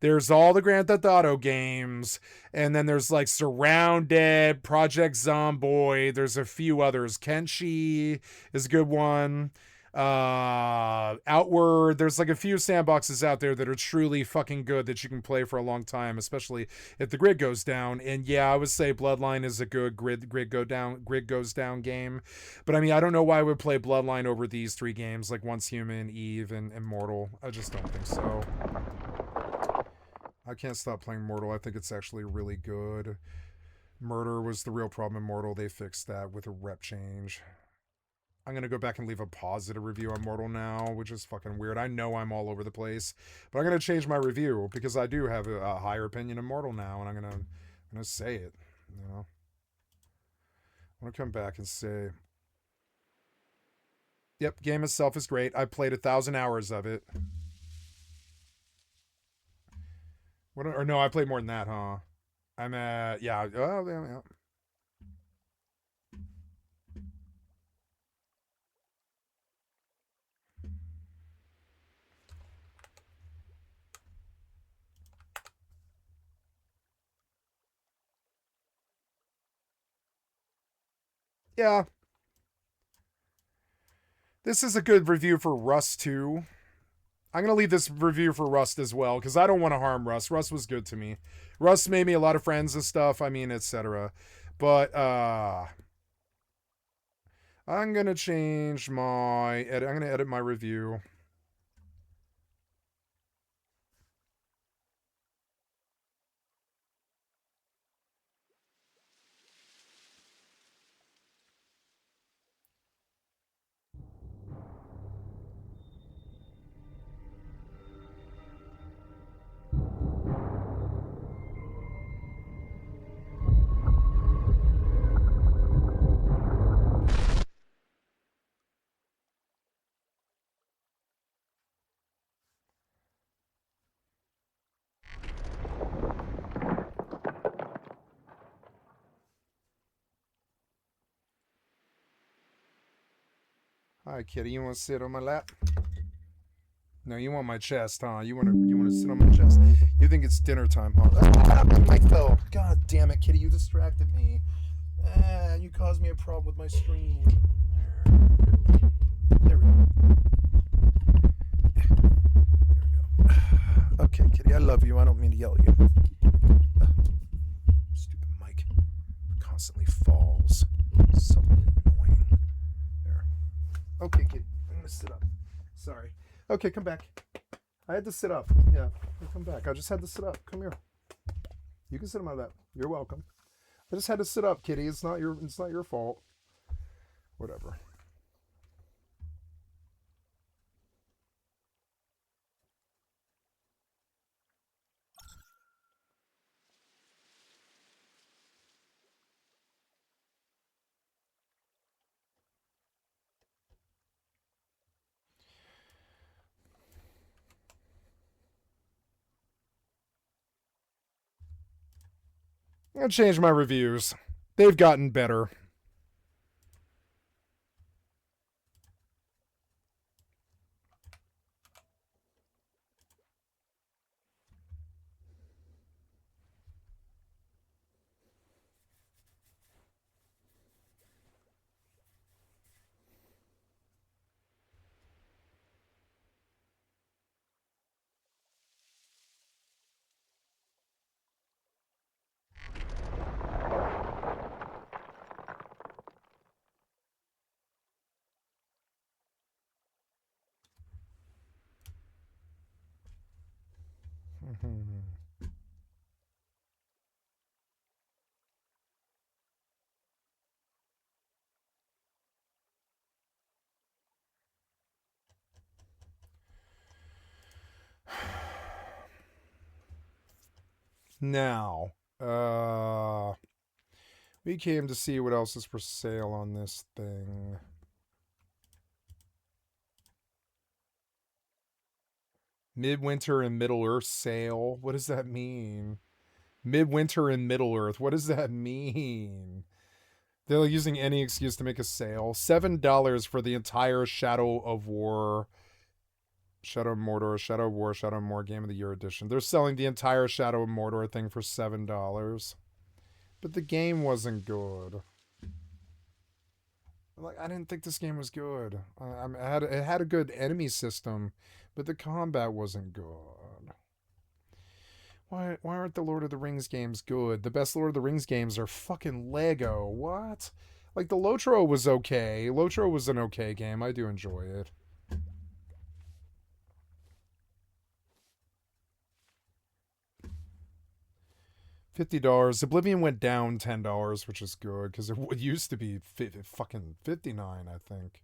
There's all the Grand Theft Auto games, and then there's like Surrounded, Project Zomboid. There's a few others. Kenshi is a good one. Outward, there's like a few sandboxes out there that are truly fucking good that you can play for a long time, especially if the grid goes down. And yeah, I would say Bloodline is a good grid goes down game. But I mean, I don't know why I would play Bloodline over these three games like Once Human, Eve, and Mortal. I just don't think so. I can't stop playing Mortal. I think it's actually really good. Murder was the real problem in Mortal. They fixed that with a rep change. I'm going to go back and leave a positive review on Mortal now, which is fucking weird. I know I'm all over the place, but I'm going to change my review because I do have a higher opinion of Mortal now, and I'm going to say it, you know. I want to come back and say, yep, game itself is great. I played 1,000 hours of it. What? Or no, I played more than that, huh? I'm at, yeah, oh, yeah. Yeah. This is a good review for Rust 2. I'm going to leave this review for Rust as well, because I don't want to harm Rust. Rust was good to me. Rust made me a lot of friends and stuff, I mean, etc. But, I'm going to change my edit. I'm going to edit my review. Hi, kitty. You want to sit on my lap? No, you want my chest, huh? You want to sit on my chest? You think it's dinner time, huh? Ah, my mic fell. God damn it, kitty! You distracted me. You caused me a problem with my stream. There we go. There we go. Okay, kitty. I love you. I don't mean to yell at you. Stupid mic. Constantly falls. So annoying. There. Okay, kitty. I'm gonna sit up. Sorry. Okay, come back. I had to sit up. Yeah, come back. I just had to sit up. Come here. You can sit on my lap. You're welcome. I just had to sit up, kitty. It's not your fault. Whatever. I'm gonna change my reviews. They've gotten better. Now, we came to see what else is for sale on this thing. Midwinter and Middle-earth sale. What does that mean? Midwinter and Middle-earth. What does that mean? They're like using any excuse to make a sale. $7 for the entire Shadow of War, Shadow of Mordor, Shadow of War, Shadow of War Game of the Year edition. They're selling the entire Shadow of Mordor thing for $7. But the game wasn't good. Like, I didn't think this game was good. It had a good enemy system, but the combat wasn't good. Why aren't the Lord of the Rings games good? The best Lord of the Rings games are fucking Lego. What? Like, the Lotro was okay. Lotro was an okay game. I do enjoy it. $50. Oblivion went down $10, which is good, because it used to be fucking $59, I think.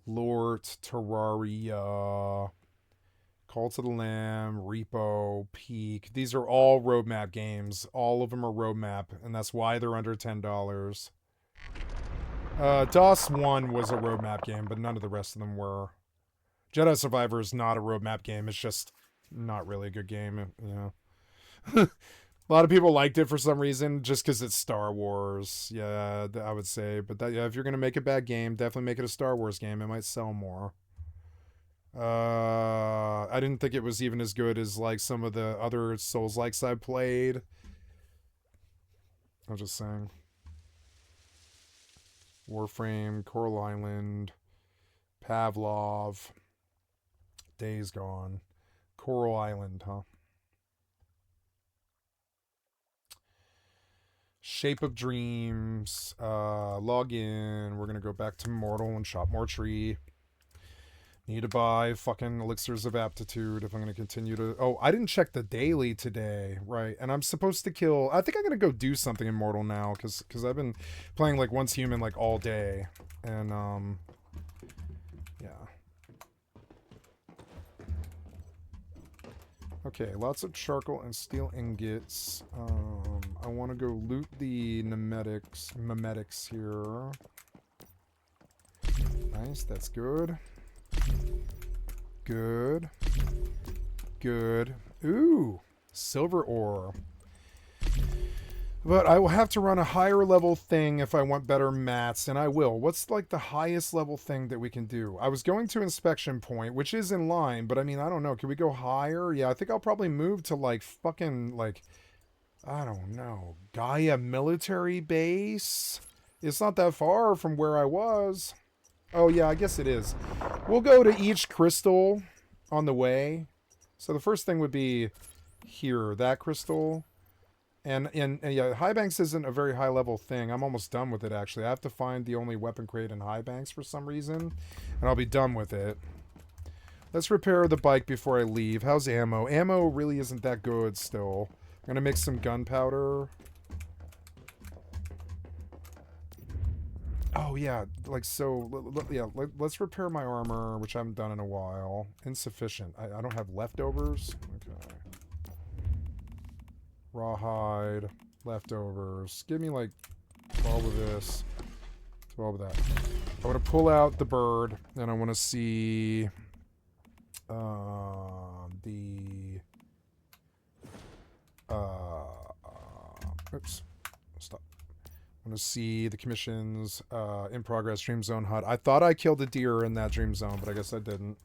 Lort, Terraria, Call to the Lamb, Repo, Peak. These are all roadmap games. All of them are roadmap, and that's why they're under $10. DOS 1 was a roadmap game, but none of the rest of them were. Jedi Survivor is not a roadmap game. It's just not really a good game, you know. A lot of people liked it for some reason, just because it's Star Wars. Yeah, I would say. But that, yeah, if you're going to make a bad game, definitely make it a Star Wars game. It might sell more. I didn't think it was even as good as like some of the other Souls-likes I played. I'm just saying. Warframe, Coral Island, Pavlov, Days Gone. Coral Island, huh? Shape of Dreams, log in. We're gonna go back to Mortal and shop more tree. Need to buy fucking elixirs of aptitude if I'm gonna continue to. Oh, I didn't check the daily today, right? And I'm supposed to kill. I think I'm gonna go do something in Mortal now, because I've been playing like Once Human like all day, and yeah. Okay, lots of charcoal and steel ingots. I want to go loot the memetics here. Nice, that's good. Good. Good. Ooh, silver ore. But I will have to run a higher level thing if I want better mats, and I will. What's like the highest level thing that we can do? I was going to Inspection Point, which is in line, but I mean, I don't know. Can we go higher? Yeah, I think I'll probably move to like fucking like, I don't know, Gaia Military Base? It's not that far from where I was. Oh yeah, I guess it is. We'll go to each crystal on the way. So the first thing would be here, that crystal. And yeah, High Banks isn't a very high level thing. I'm almost done with it, actually. I have to find the only weapon crate in High Banks for some reason, and I'll be done with it. Let's repair the bike before I leave. How's ammo? Ammo really isn't that good still. I'm gonna make some gunpowder. Oh yeah, like so. Yeah, let's repair my armor, which I haven't done in a while. Insufficient. I don't have leftovers. Okay. Rawhide, leftovers. Give me like 12 of this, 12 of that. I want to pull out the bird, and I want to see the oops, stop. I want to see the commissions in progress. Dream Zone HUD. I thought I killed a deer in that Dream Zone, but I guess I didn't.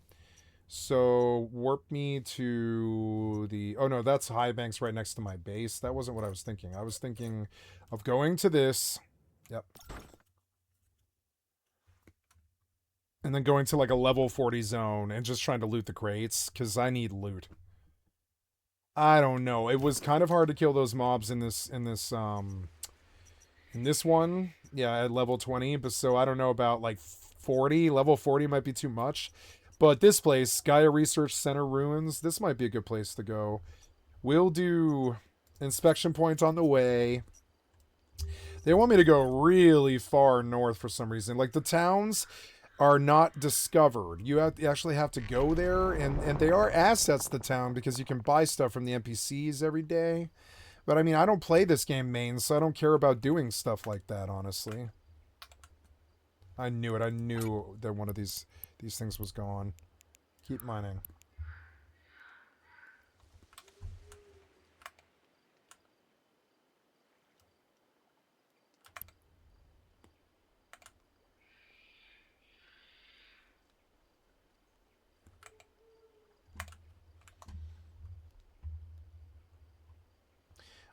So warp me to the... Oh no, that's High Banks right next to my base. That wasn't what I was thinking. I was thinking of going to this. Yep. And then going to like a level 40 zone and just trying to loot the crates, because I need loot. I don't know. It was kind of hard to kill those mobs in this one. Yeah, at level 20. But so I don't know about like 40. Level 40 might be too much. But this place, Gaia Research Center Ruins, this might be a good place to go. We'll do inspection points on the way. They want me to go really far north for some reason. Like the towns are not discovered. You actually have to go there, and they are assets to town because you can buy stuff from the NPCs every day. But I mean, I don't play this game main, so I don't care about doing stuff like that, honestly. I knew it. I knew that one of these things was gone. Keep mining.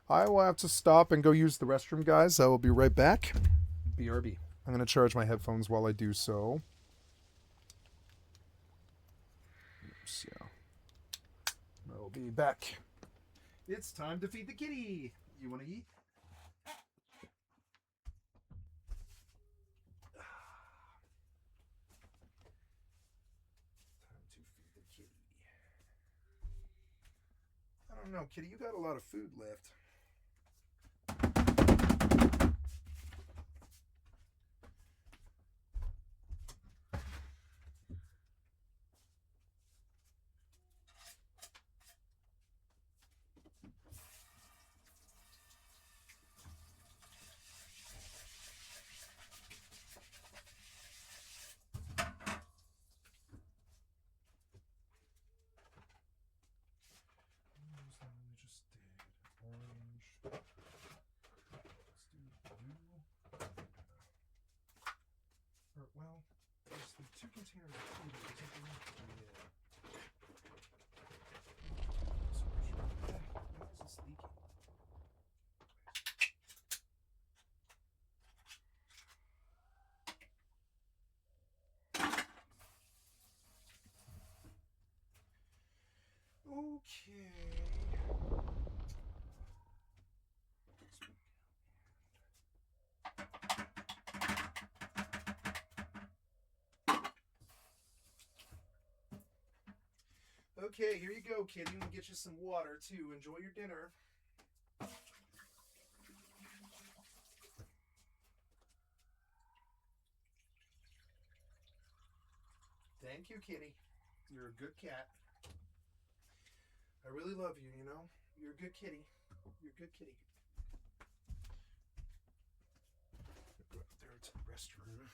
I will have to stop and go use the restroom, guys. I will be right back. BRB. I'm going to charge my headphones while I do so. Oops, yeah. I'll be back. It's time to feed the kitty. You want to eat? Time to feed the kitty. I don't know, kitty. You got a lot of food left. Well, there's the 2 containers of food. There's something left to do there. Why is this leaking? Okay. Okay, here you go, kitty. We'll get you some water, too. Enjoy your dinner. Thank you, kitty. You're a good cat. I really love you, you know? You're a good kitty. You're a good kitty. Go out there to the restroom.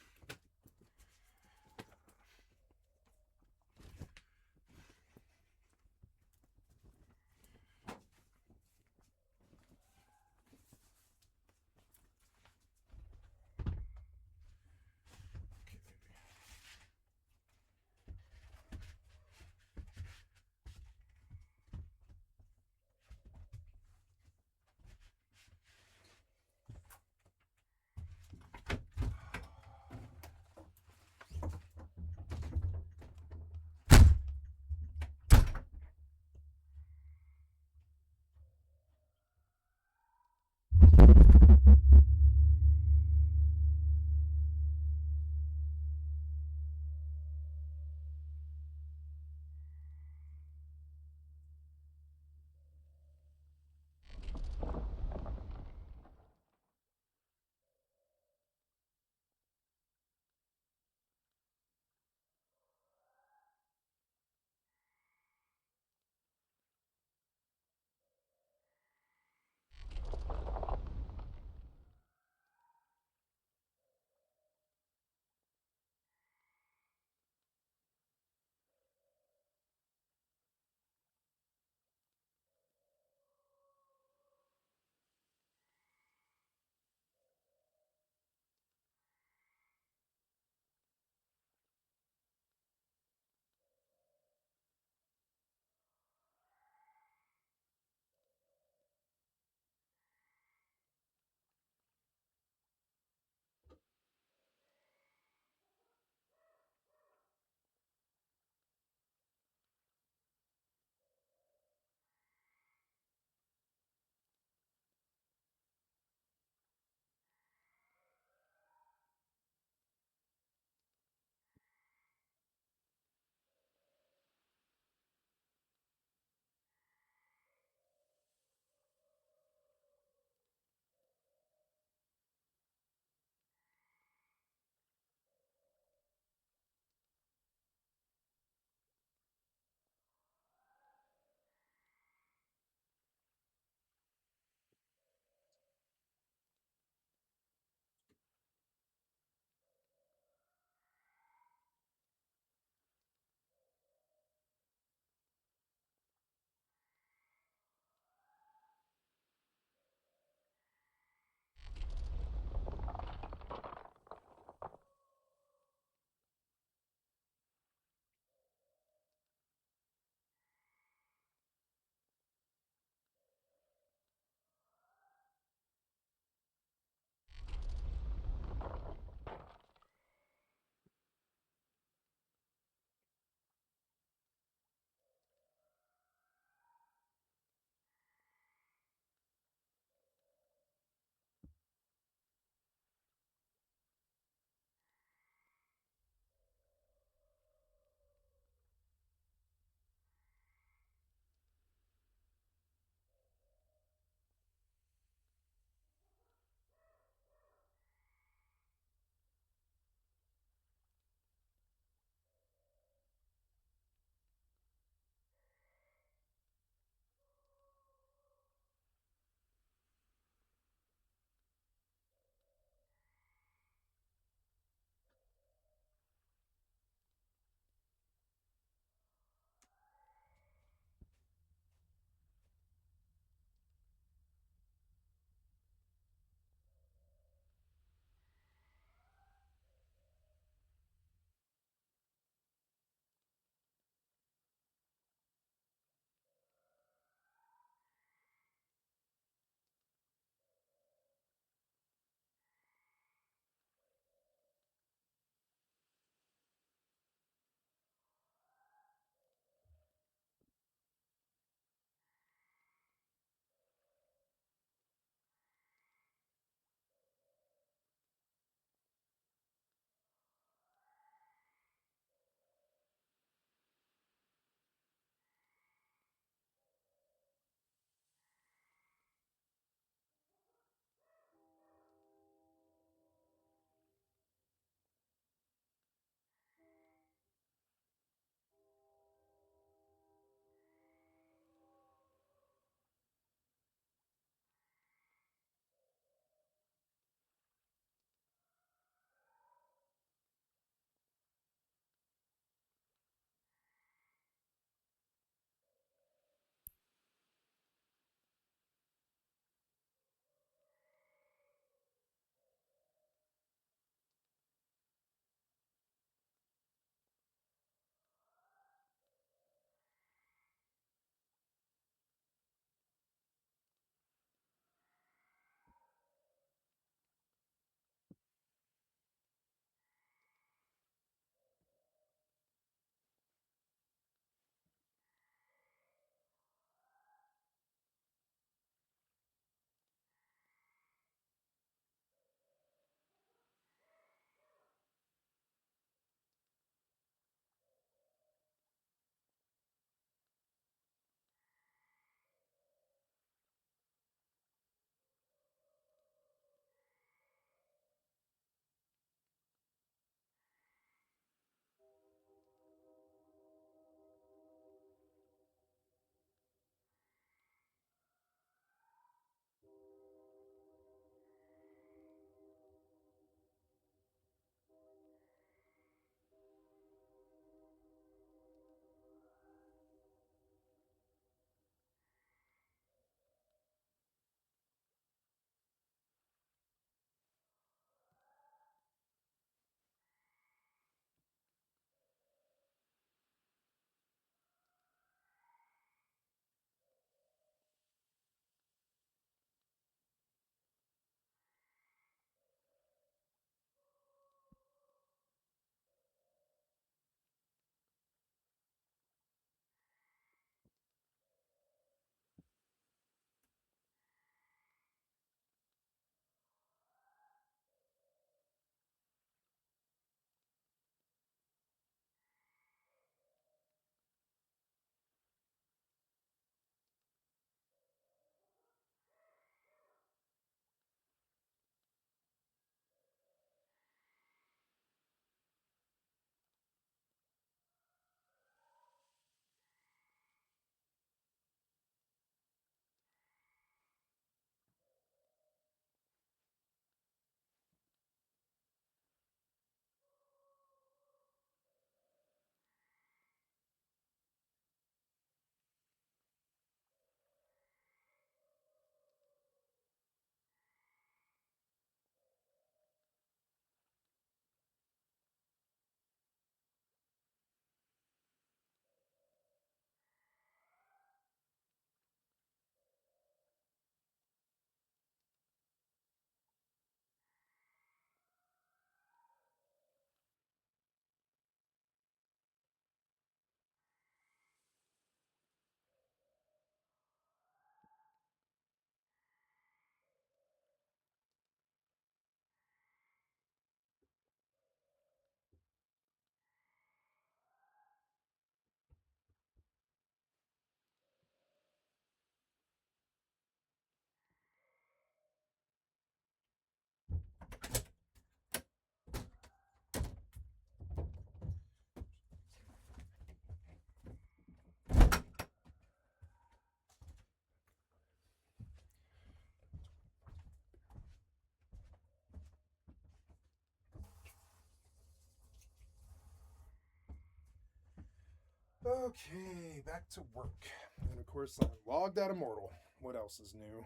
Okay, back to work. And of course, I'm logged out of Mortal. What else is new?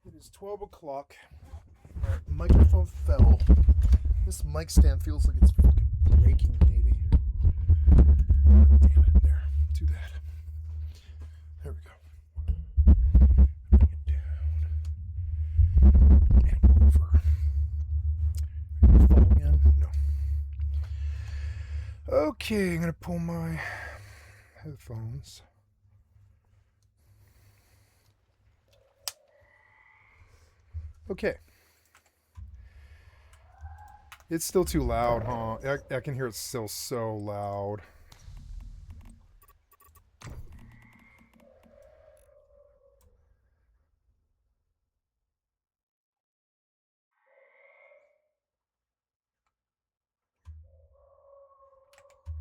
It is 12 o'clock. My microphone fell. This mic stand feels like it's fucking breaking, maybe. Damn it, there. Do that. There we go. Bring it down. And over. Are you fall again? No. Okay, I'm gonna pull my headphones. Okay. It's still too loud, huh? I can hear it still so loud.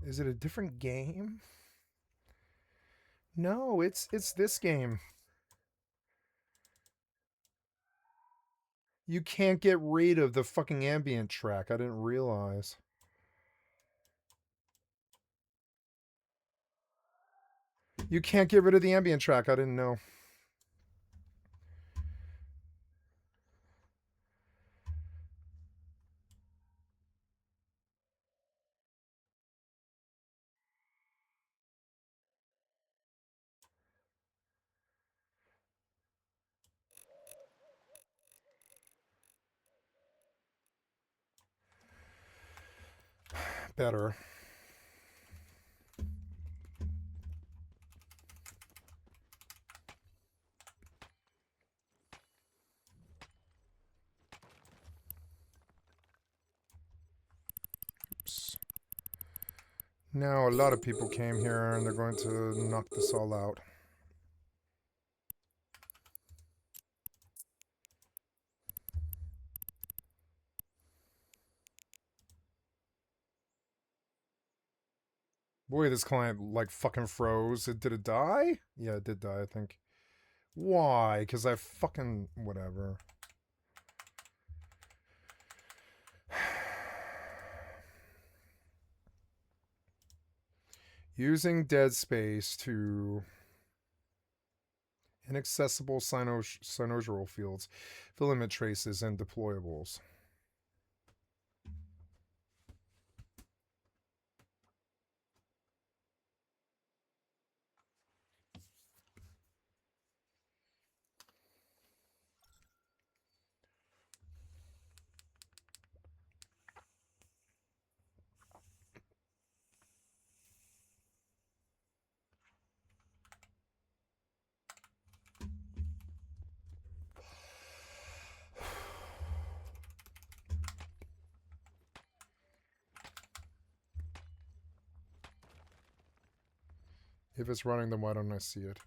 Is it a different game? No, it's this game. You can't get rid of the fucking ambient track. I didn't realize. You can't get rid of the ambient track. I didn't know. Better. Oops. Now a lot of people came here and they're going to knock this all out. Boy, this client, like, fucking froze. Did it die? Yeah, it did die, I think. Why? Because I fucking... whatever. Using dead space to... inaccessible sinusoidal fields, filament traces, and deployables. If it's running, then why don't I see it?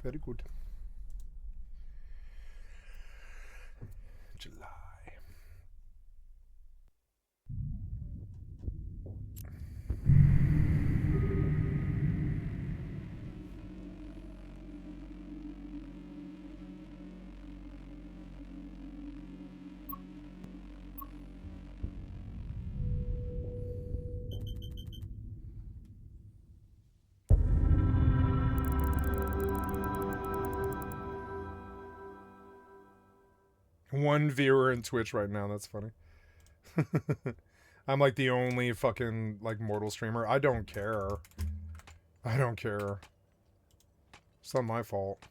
Very good. July. One viewer in Twitch right now. That's funny. I'm like the only fucking like mortal streamer. I don't care. I don't care. It's not my fault.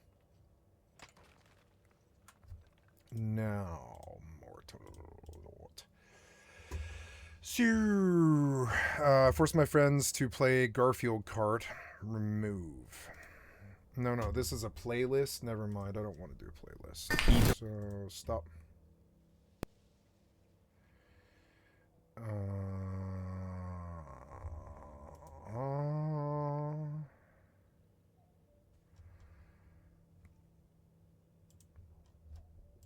Now, mortal. So, force my friends to play Garfield Kart. Remove. No, this is a playlist. Never mind. I don't want to do a playlist. So, stop.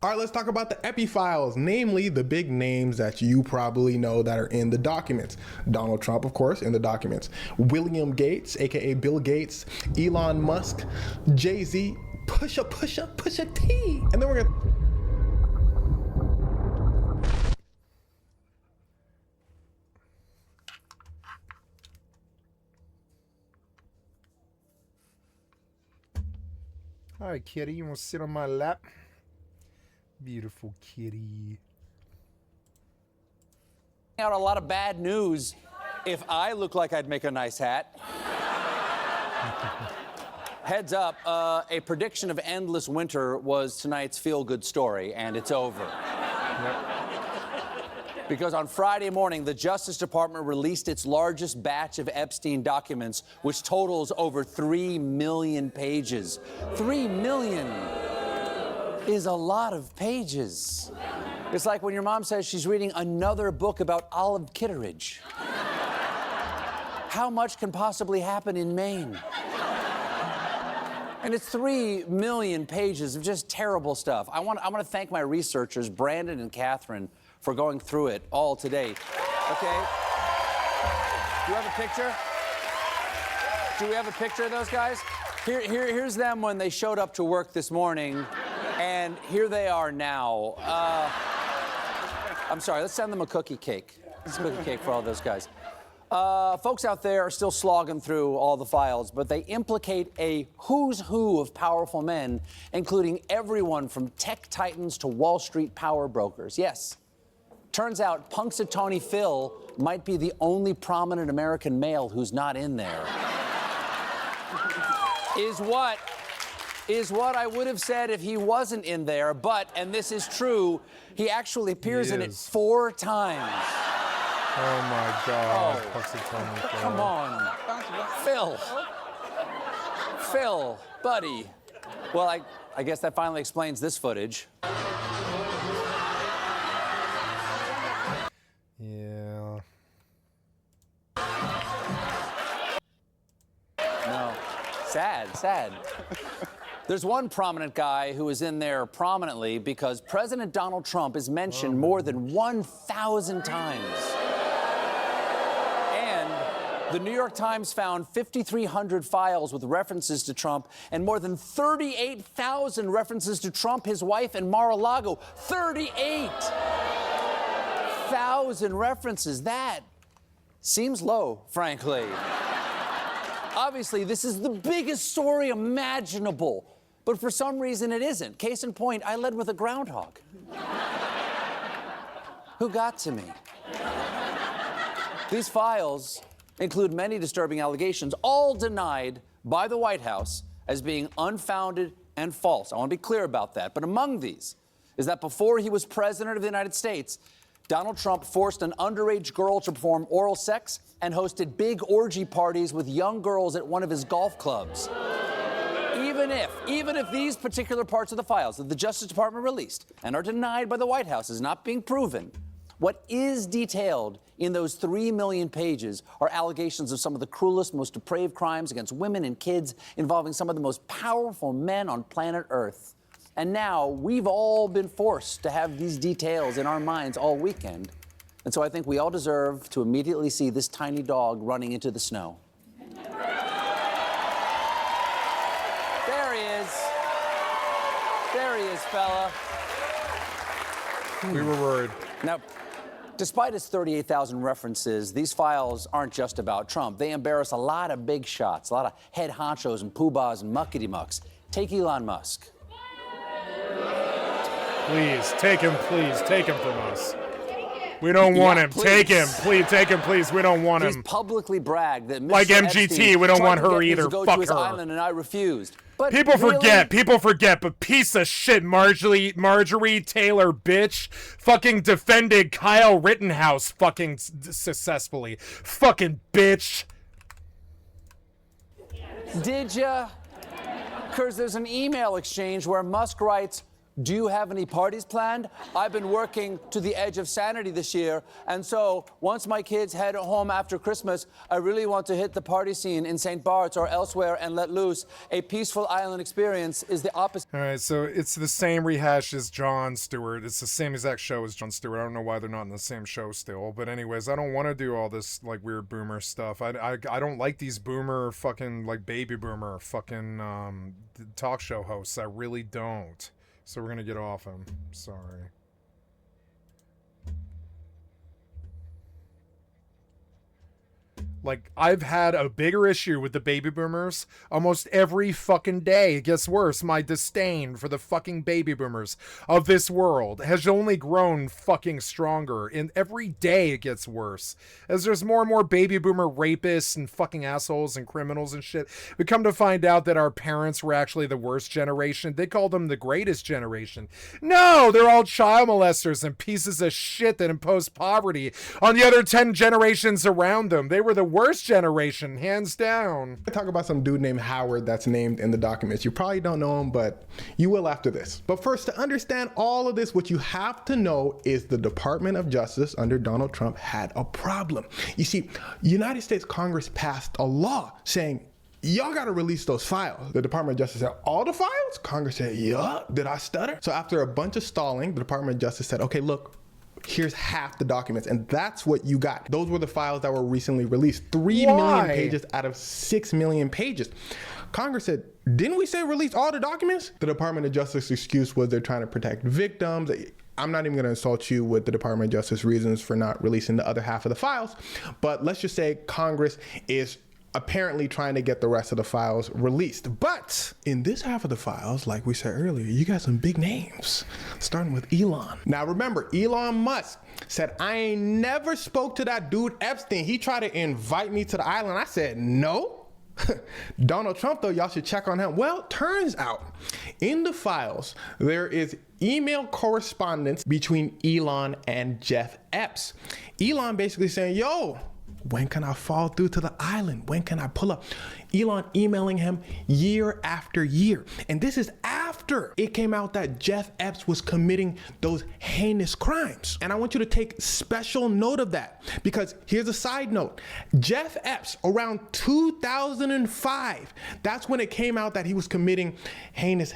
All right, let's talk about the Epi files, namely the big names that you probably know that are in the documents. Donald Trump, of course, in the documents. William Gates, aka Bill Gates, Elon Musk, Jay-Z, Pusha T. And then we're gonna... Hi, kitty. You want to sit on my lap? Beautiful kitty. Out a lot of bad news. If I look like I'd make a nice hat. Heads up, a prediction of endless winter was tonight's feel-good story, and it's over. Because on Friday morning, the Justice Department released its largest batch of Epstein documents, which totals over 3 million pages. 3 million is a lot of pages. It's like when your mom says she's reading another book about Olive Kitteridge. How much can possibly happen in Maine? And it's 3 million pages of just terrible stuff. I want to thank my researchers, Brandon and Catherine, for going through it all today. Okay? Do you have a picture? Do we have a picture of those guys? Here's them when they showed up to work this morning, and here they are now. I'm sorry, let's send them a cookie cake. It's a cookie cake for all those guys. Folks out there are still slogging through all the files, but they implicate a who's who of powerful men, including everyone from tech titans to Wall Street power brokers. Yes, turns out Punxsutawney Phil might be the only prominent American male who's not in there. Is what I would have said if he wasn't in there, but, and this is true, he actually appears in it 4 times. Oh my God. Oh, come on. Phil, buddy. Well, I guess that finally explains this footage. Yeah. No. Sad. There's one prominent guy who is in there prominently because President Donald Trump is mentioned more than 1,000 times. The New York Times found 5,300 files with references to Trump and more than 38,000 references to Trump, his wife, and Mar-a-Lago. 38,000 references. That seems low, frankly. Obviously, this is the biggest story imaginable, but for some reason it isn't. Case in point, I led with a groundhog. Who got to me? These files include many disturbing allegations, all denied by the White House as being unfounded and false. I want to be clear about that. But among these is that before he was president of the United States, Donald Trump forced an underage girl to perform oral sex and hosted big orgy parties with young girls at one of his golf clubs. Even if these particular parts of the files that the Justice Department released and are denied by the White House is not being proven, what is detailed in those 3 million pages are allegations of some of the cruelest, most depraved crimes against women and kids involving some of the most powerful men on planet Earth. And now we've all been forced to have these details in our minds all weekend. And so I think we all deserve to immediately see this tiny dog running into the snow. There he is. There he is, fella. We were worried. Now, despite its 38,000 references, these files aren't just about Trump. They embarrass a lot of big shots, a lot of head honchos and poobahs and muckety-mucks. Take Elon Musk. Please, take him from us. We don't want him. Please. Take him, please. We don't want him. He's publicly bragged that Mr. Like MGT, Epstein we don't want tried to her get me either. to go Fuck to his her. island and I refused. But People really? forget, but piece of shit Marjorie Taylor bitch fucking defended Kyle Rittenhouse fucking successfully. Fucking bitch. Did ya? Because there's an email exchange where Musk writes, Do you have any parties planned? I've been working to the edge of sanity this year, and so once my kids head home after Christmas, I really want to hit the party scene in St. Bart's or elsewhere and let loose. A peaceful island experience is the opposite. All right, so it's the same rehash as Jon Stewart. It's the same exact show as Jon Stewart. I don't know why they're not in the same show still, but anyways, I don't want to do all this like weird boomer stuff. I don't like these boomer fucking like baby boomer fucking talk show hosts. I really don't. So we're gonna get off him. Sorry. Like, I've had a bigger issue with the baby boomers almost every fucking day. It gets worse. My disdain for the fucking baby boomers of this world has only grown fucking stronger. And every day it gets worse. As there's more and more baby boomer rapists and fucking assholes and criminals and shit. We come to find out that our parents were actually the worst generation. They called them the greatest generation. No, they're all child molesters and pieces of shit that impose poverty on the other 10 generations around them. They were the worst generation, hands down. I talk about some dude named Howard that's named in the documents. You probably don't know him, but you will after this. But first, to understand all of this, what you have to know is the Department of Justice under Donald Trump had a problem. You see, United States Congress passed a law saying, y'all gotta release those files. The Department of Justice said, all the files? Congress said, yeah. Did I stutter? So after a bunch of stalling, the Department of Justice said, okay, look, here's half the documents, and that's what you got. Those were the files that were recently released. 3 million pages out of 6 million pages. Congress said, didn't we say release all the documents? The Department of Justice excuse was they're trying to protect victims. I'm not even gonna insult you with the Department of Justice reasons for not releasing the other half of the files, but let's just say Congress is apparently trying to get the rest of the files released. But in this half of the files, like we said earlier, you got some big names, starting with Elon. Now remember, Elon Musk said, I ain't never spoke to that dude Epstein. He tried to invite me to the island. I said, no. Donald Trump, though, y'all should check on him. Well, turns out in the files, there is email correspondence between Elon and Jeff Epps. Elon basically saying, yo, when can I fall through to the island? When can I pull up? Elon emailing him year after year. And this is after it came out that Jeff Epps was committing those heinous crimes. And I want you to take special note of that, because here's a side note. Jeff Epps, around 2005, that's when it came out that he was committing heinous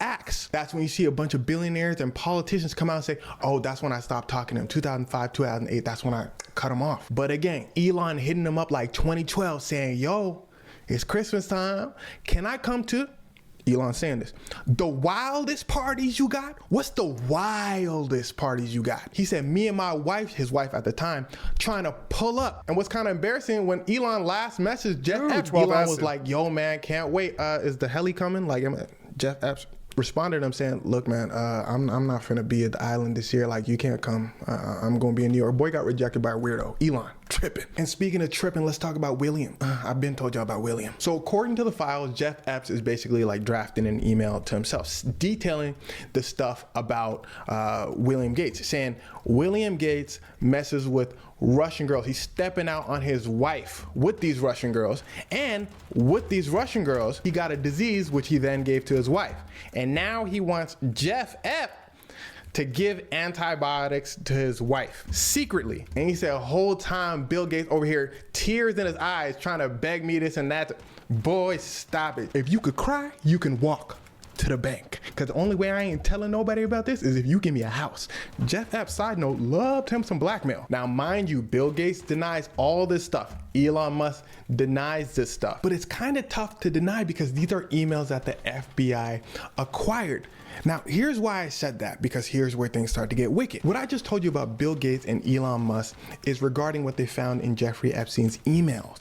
acts. That's when you see a bunch of billionaires and politicians come out and say, oh, that's when I stopped talking to him. 2005, 2008, that's when I cut him off. But again, Elon hitting him up like 2012 saying, yo, it's Christmas time. Can I come to, Elon saying this, the wildest parties you got? What's the wildest parties you got? He said, me and my wife, his wife at the time, trying to pull up. And what's kind of embarrassing, when Elon last messaged Jeff Epps, Elon was like, yo, man, can't wait. Is the heli coming? Like, Jeff Epps responded to him saying, look, man, I'm not finna be at the island this year. Like, you can't come. I'm gonna be in New York. Boy got rejected by a weirdo. Elon, tripping. And speaking of tripping, let's talk about William. I've been told y'all about William. So according to the files, Jeff Epps is basically like drafting an email to himself, detailing the stuff about William Gates, saying William Gates messes with Russian girls. He's stepping out on his wife with these Russian girls. And with these Russian girls, he got a disease, which he then gave to his wife. And now he wants Jeff Epps to give antibiotics to his wife secretly. And he said, whole time Bill Gates over here, tears in his eyes, trying to beg me this and that. Boy, stop it. If you could cry, you can walk to the bank. Because the only way I ain't telling nobody about this is if you give me a house. Jeff Epps, side note, loved him some blackmail. Now, mind you, Bill Gates denies all this stuff. Elon Musk denies this stuff. But it's kind of tough to deny because these are emails that the FBI acquired. Now, here's why I said that, because here's where things start to get wicked. What I just told you about Bill Gates and Elon Musk is regarding what they found in Jeffrey Epstein's emails.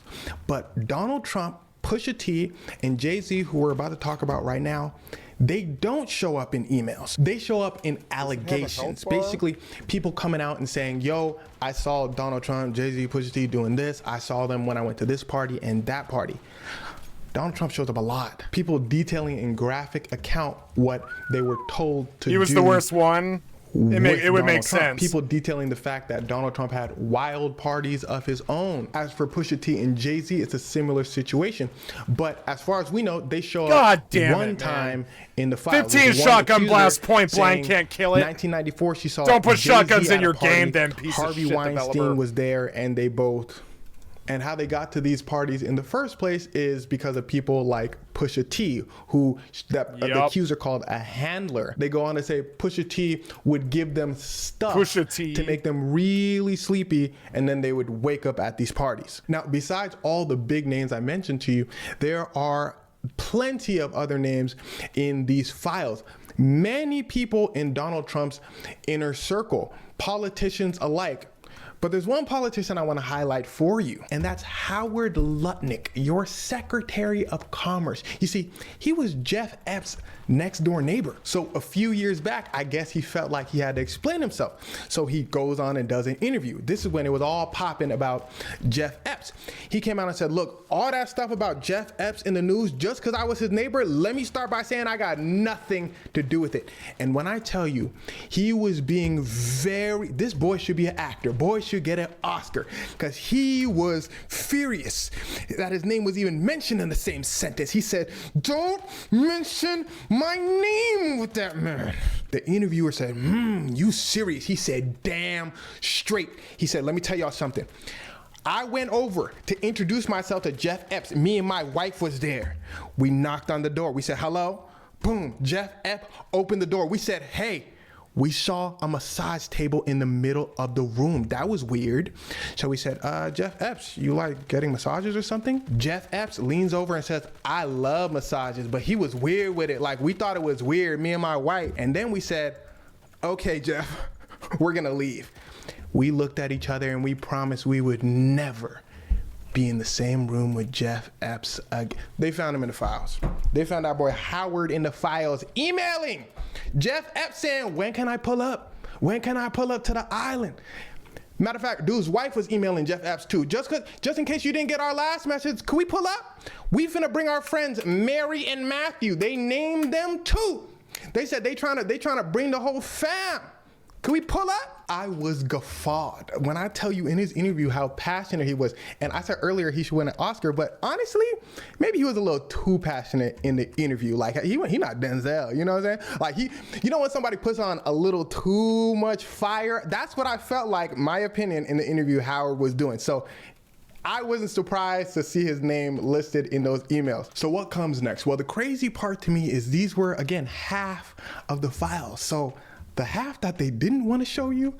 But Donald Trump, Pusha T, and Jay-Z, who we're about to talk about right now, they don't show up in emails. They show up in allegations. Basically, people coming out and saying, yo, I saw Donald Trump, Jay-Z, Pusha T doing this. I saw them when I went to this party and that party. Donald Trump shows up a lot. People detailing in graphic account what they were told to do. He was the worst one. It would make sense. People detailing the fact that Donald Trump had wild parties of his own. As for Pusha T and Jay-Z, it's a similar situation. But as far as we know, they show up one time in the file. 15 shotgun blasts point blank can't kill it. 1994, she saw Don't put Jay-Z shotguns in at a your party. game, then, piece Harvey of shit Weinstein developer. was there, and they both... And how they got to these parties in the first place is because of people like Pusha T, who the accuser called a handler. They go on to say Pusha T would give them stuff to make them really sleepy, and then they would wake up at these parties. Now, besides all the big names I mentioned to you, there are plenty of other names in these files. Many people in Donald Trump's inner circle, politicians alike. But there's one politician I want to highlight for you, and that's Howard Lutnick, your Secretary of Commerce. You see, he was Jeff Epps' next door neighbor. So a few years back, I guess he felt like he had to explain himself. So he goes on and does an interview. This is when it was all popping about Jeff Epps. He came out and said, look, all that stuff about Jeff Epps in the news, just because I was his neighbor, let me start by saying I got nothing to do with it. And when I tell you, he was being this boy should be an actor. Boy should get an Oscar, because he was furious that his name was even mentioned in the same sentence. He said, don't mention my name with that man. The interviewer said, you serious? He said, damn straight. He said, let me tell y'all something. I went over to introduce myself to Jeff Epps. Me and my wife was there. We knocked on the door. We said, hello. Boom. Jeff Epps opened the door. We said, hey. We saw a massage table in the middle of the room. That was weird. So we said, Jeff Epps, you like getting massages or something? Jeff Epps leans over and says, I love massages, but he was weird with it. Like, we thought it was weird, me and my wife. And then we said, okay, Jeff, we're gonna leave. We looked at each other and we promised we would never be in the same room with Jeff Epps again. They found him in the files. They found our boy Howard in the files emailing Jeff Epps saying, when can I pull up? When can I pull up to the island? Matter of fact, dude's wife was emailing Jeff Epps too. Just in case you didn't get our last message, can we pull up? We finna bring our friends Mary and Matthew. They named them too. They said they trying to bring the whole fam. Can we pull up? I was guffawed when I tell you in his interview how passionate he was. And I said earlier he should win an Oscar, but honestly, maybe he was a little too passionate in the interview. Like he not Denzel, you know what I'm saying? Like you know when somebody puts on a little too much fire? That's what I felt like, my opinion, in the interview Howard was doing. So I wasn't surprised to see his name listed in those emails. So what comes next? Well, the crazy part to me is these were, again, half of the files. So the half that they didn't want to show you,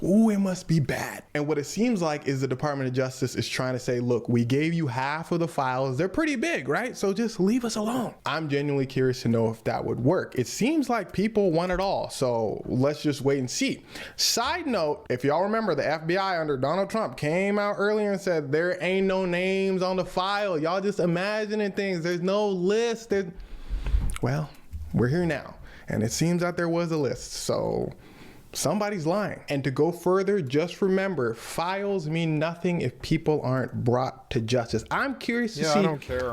ooh, it must be bad. And what it seems like is the Department of Justice is trying to say, look, we gave you half of the files. They're pretty big, right? So just leave us alone. I'm genuinely curious to know if that would work. It seems like people want it all. So let's just wait and see. Side note, if y'all remember, the FBI under Donald Trump came out earlier and said there ain't no names on the file. Y'all just imagining things. There's no list. Well, we're here now. And it seems that there was a list, so somebody's lying. And to go further, just remember, files mean nothing if people aren't brought to justice. I'm curious to see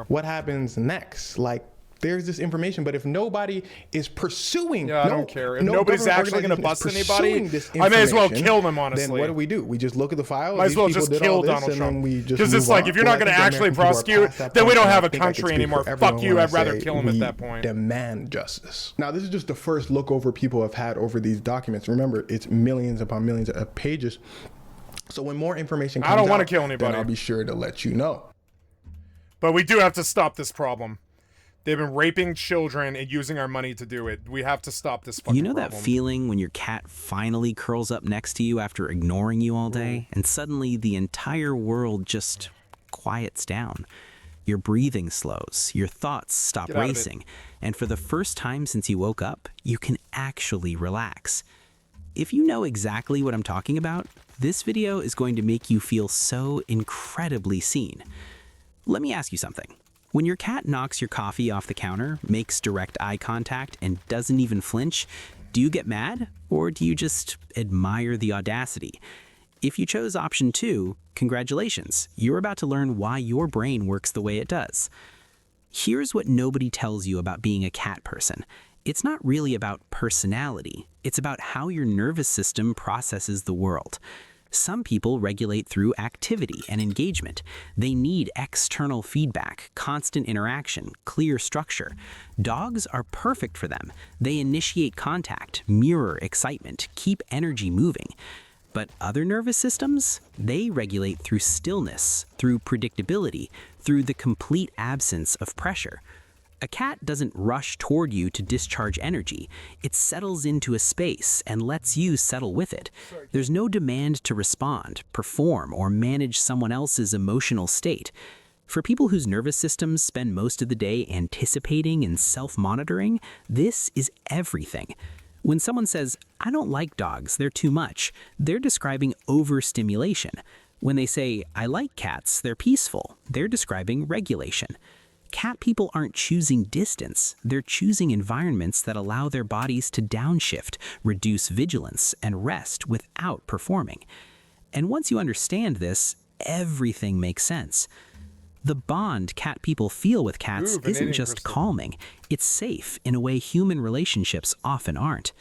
what happens next. Like, there's this information, but if nobody is pursuing, I don't care. If nobody's actually going to bust anybody, I may as well kill them, honestly. Then what do? We just look at the file. Might as well just kill Donald Trump. Because it's like, if you're not going to actually prosecute, then we don't have a country anymore. Fuck you, I'd rather kill him at that point. Demand justice. Now, this is just the first look over people have had over these documents. Remember, it's millions upon millions of pages. So when more information comes out, I don't want to kill anybody. Then I'll be sure to let you know. But we do have to stop this problem. They've been raping children and using our money to do it. We have to stop this fucking problem. That feeling when your cat finally curls up next to you after ignoring you all day, and suddenly the entire world just quiets down? Your breathing slows, your thoughts stop racing, and for the first time since you woke up, you can actually relax. If you know exactly what I'm talking about, this video is going to make you feel so incredibly seen. Let me ask you something. When your cat knocks your coffee off the counter, makes direct eye contact, and doesn't even flinch, do you get mad, or do you just admire the audacity? If you chose option 2, congratulations, you're about to learn why your brain works the way it does. Here's what nobody tells you about being a cat person. It's not really about personality. It's about how your nervous system processes the world. Some people regulate through activity and engagement. They need external feedback, constant interaction, clear structure. Dogs are perfect for them. They initiate contact, mirror excitement, keep energy moving. But other nervous systems, they regulate through stillness, through predictability, through the complete absence of pressure. A cat doesn't rush toward you to discharge energy. It settles into a space and lets you settle with it. There's no demand to respond, perform, or manage someone else's emotional state. For people whose nervous systems spend most of the day anticipating and self-monitoring, this is everything. When someone says, "I don't like dogs, they're too much," they're describing overstimulation. When they say, "I like cats, they're peaceful," they're describing regulation. Cat people aren't choosing distance, they're choosing environments that allow their bodies to downshift, reduce vigilance, and rest without performing. And once you understand this, everything makes sense. The bond cat people feel with cats isn't just calming, it's safe in a way human relationships often aren't.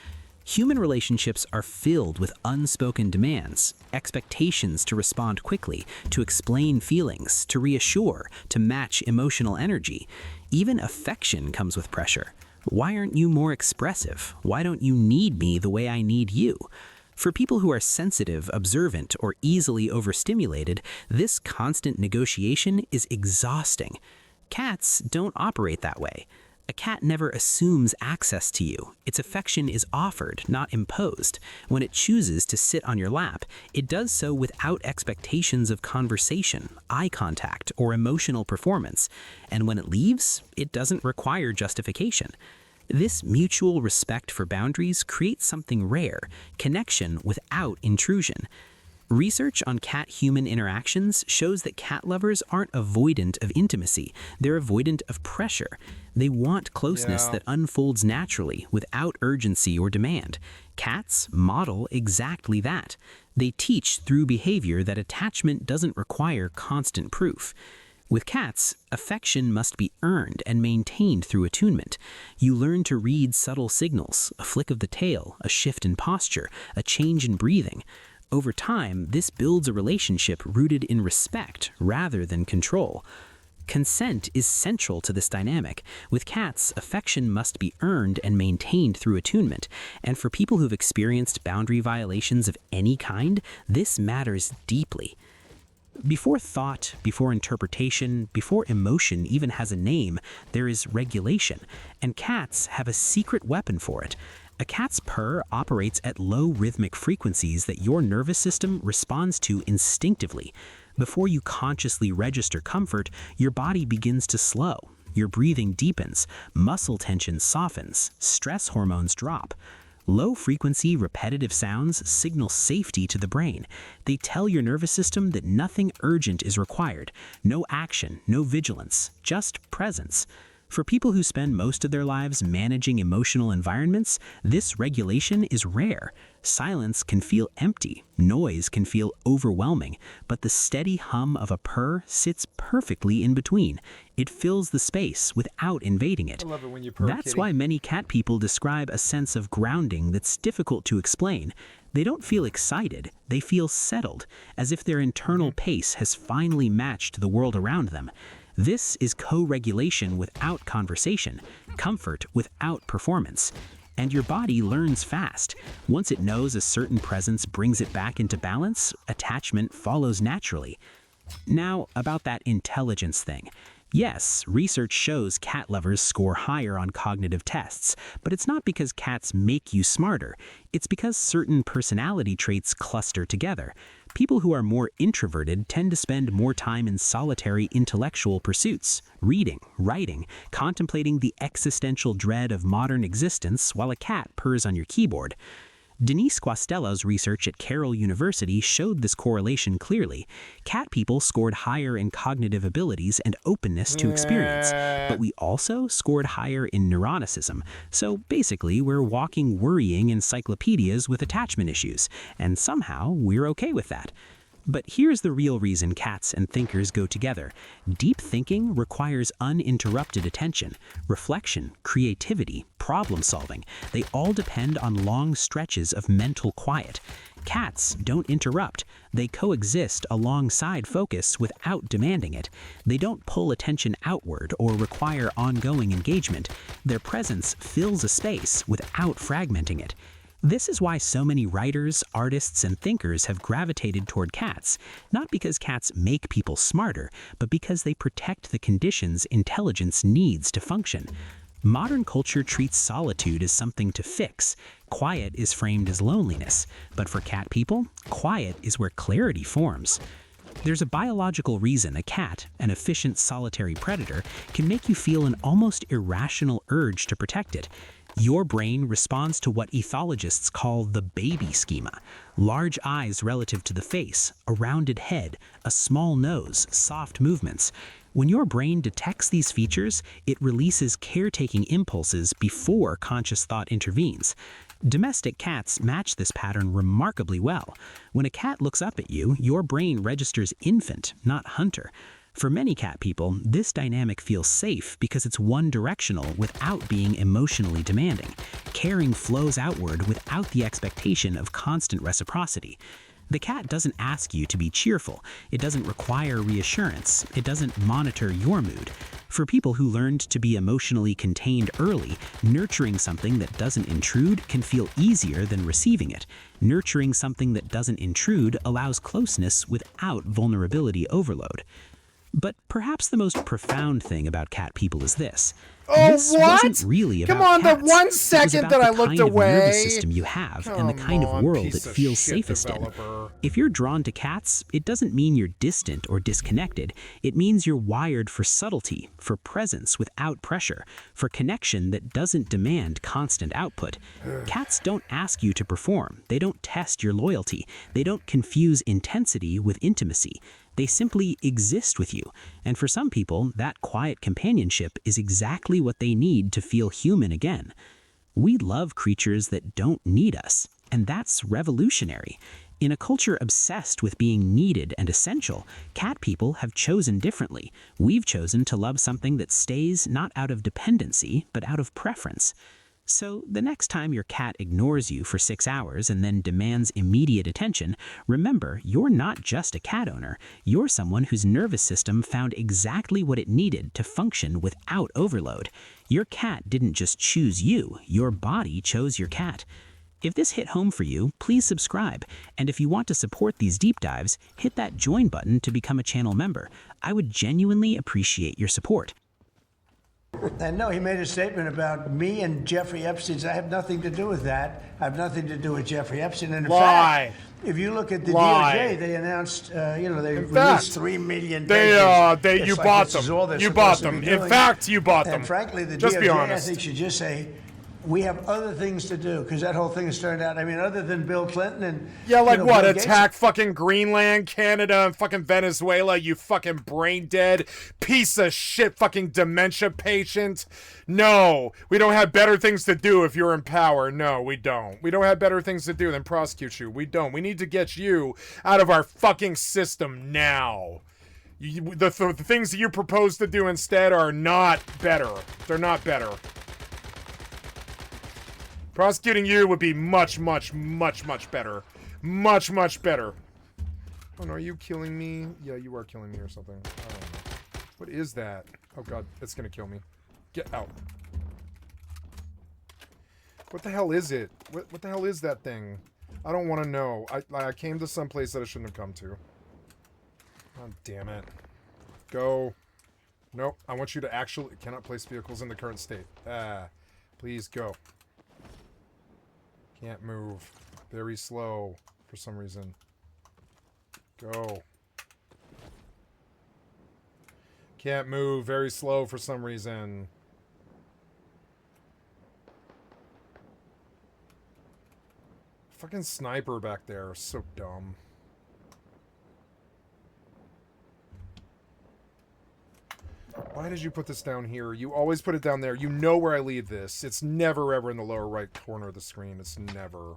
Human relationships are filled with unspoken demands, expectations to respond quickly, to explain feelings, to reassure, to match emotional energy. Even affection comes with pressure. Why aren't you more expressive? Why don't you need me the way I need you? For people who are sensitive, observant, or easily overstimulated, this constant negotiation is exhausting. Cats don't operate that way. A cat never assumes access to you. Its affection is offered, not imposed. When it chooses to sit on your lap, it does so without expectations of conversation, eye contact, or emotional performance. And when it leaves, it doesn't require justification. This mutual respect for boundaries creates something rare, connection without intrusion. Research on cat-human interactions shows that cat lovers aren't avoidant of intimacy, they're avoidant of pressure. They want closeness that unfolds naturally, without urgency or demand. Cats model exactly that. They teach through behavior that attachment doesn't require constant proof. With cats, affection must be earned and maintained through attunement. You learn to read subtle signals, a flick of the tail, a shift in posture, a change in breathing. Over time, this builds a relationship rooted in respect rather than control. Consent is central to this dynamic. With cats, affection must be earned and maintained through attunement. And for people who've experienced boundary violations of any kind, this matters deeply. Before thought, before interpretation, before emotion even has a name, there is regulation. And cats have a secret weapon for it. A cat's purr operates at low rhythmic frequencies that your nervous system responds to instinctively. Before you consciously register comfort, your body begins to slow. Your breathing deepens, muscle tension softens, stress hormones drop. Low-frequency, repetitive sounds signal safety to the brain. They tell your nervous system that nothing urgent is required. No action, no vigilance, just presence. For people who spend most of their lives managing emotional environments, this regulation is rare. Silence can feel empty, noise can feel overwhelming, but the steady hum of a purr sits perfectly in between. It fills the space without invading it. I love it when you purr, That's kitty. why many cat people describe a sense of grounding that's difficult to explain. They don't feel excited, they feel settled, as if their internal pace has finally matched the world around them. This is co-regulation without conversation, comfort without performance. And your body learns fast. Once it knows a certain presence brings it back into balance, attachment follows naturally. Now, about that intelligence thing. Yes, research shows cat lovers score higher on cognitive tests, but it's not because cats make you smarter. It's because certain personality traits cluster together. People who are more introverted tend to spend more time in solitary intellectual pursuits, reading, writing, contemplating the existential dread of modern existence while a cat purrs on your keyboard. Denise Costello's research at Carroll University showed this correlation clearly. Cat people scored higher in cognitive abilities and openness to experience, but we also scored higher in neuroticism. So basically, we're walking worrying encyclopedias with attachment issues, and somehow we're okay with that. But here's the real reason cats and thinkers go together. Deep thinking requires uninterrupted attention. Reflection, creativity, problem solving, they all depend on long stretches of mental quiet. Cats don't interrupt. They coexist alongside focus without demanding it. They don't pull attention outward or require ongoing engagement. Their presence fills a space without fragmenting it. This is why so many writers, artists, and thinkers have gravitated toward cats, not because cats make people smarter, but because they protect the conditions intelligence needs to function. Modern culture treats solitude as something to fix. Quiet is framed as loneliness, but for cat people, quiet is where clarity forms. There's a biological reason a cat, an efficient solitary predator, can make you feel an almost irrational urge to protect it. Your brain responds to what ethologists call the baby schema. Large eyes relative to the face, a rounded head, a small nose, soft movements. When your brain detects these features, it releases caretaking impulses before conscious thought intervenes. Domestic cats match this pattern remarkably well. When a cat looks up at you, your brain registers infant, not hunter. For many cat people, this dynamic feels safe because it's one-directional without being emotionally demanding. Caring flows outward without the expectation of constant reciprocity. The cat doesn't ask you to be cheerful. It doesn't require reassurance. It doesn't monitor your mood. For people who learned to be emotionally contained early, nurturing something that doesn't intrude can feel easier than receiving it. Nurturing something that doesn't intrude allows closeness without vulnerability overload. But perhaps the most profound thing about cat people is this. Oh, this what? wasn't really about Come on, cats. the 1 It was second about that the I looked kind of away. nervous system you have and the kind of world it piece of feels shit safest developer. in. If you're drawn to cats, it doesn't mean you're distant or disconnected. It means you're wired for subtlety, for presence without pressure, for connection that doesn't demand constant output. Cats don't ask you to perform. They don't test your loyalty. They don't confuse intensity with intimacy. They simply exist with you, and for some people, that quiet companionship is exactly what they need to feel human again. We love creatures that don't need us, and that's revolutionary. In a culture obsessed with being needed and essential, cat people have chosen differently. We've chosen to love something that stays not out of dependency, but out of preference. So the next time your cat ignores you for 6 hours and then demands immediate attention, remember, you're not just a cat owner. You're someone whose nervous system found exactly what it needed to function without overload. Your cat didn't just choose you, your body chose your cat. If this hit home for you, please subscribe. And if you want to support these deep dives, hit that join button to become a channel member. I would genuinely appreciate your support. And no, he made a statement about me and Jeffrey Epstein. I have nothing to do with that. I have nothing to do with Jeffrey Epstein. And in fact, if you look at the DOJ, they announced, they released 3 million pages. You bought them. You bought them. In fact, you bought them. And frankly, the just DOJ, be honest. I think, should just say, we have other things to do, because that whole thing has turned out, I mean, other than Bill Clinton and... Yeah, like what? Bill Gates. Attack fucking Greenland, Canada, and fucking Venezuela, you fucking brain dead piece of shit fucking dementia patient. No, we don't have better things to do if you're in power. No, we don't. We don't have better things to do than prosecute you. We don't. We need to get you out of our fucking system now. The things that you propose to do instead are not better. They're not better. Prosecuting you would be much, much, much, much better. Much, much better. Oh no, are you killing me? Yeah, you are killing me or something. I don't know. What is that? Oh god, it's gonna kill me. Get out. What the hell is it? What the hell is that thing? I don't want to know. I came to some place that I shouldn't have come to. Oh, damn it. Go. Nope, I want you to actually... Cannot place vehicles in the current state. Please go. Can't move. Very slow for some reason. Go. Can't move. Very slow for some reason. Fucking sniper back there. So dumb. Why did you put this down here? You always put it down there. You know where I leave this. It's never ever in the lower right corner of the screen. It's never.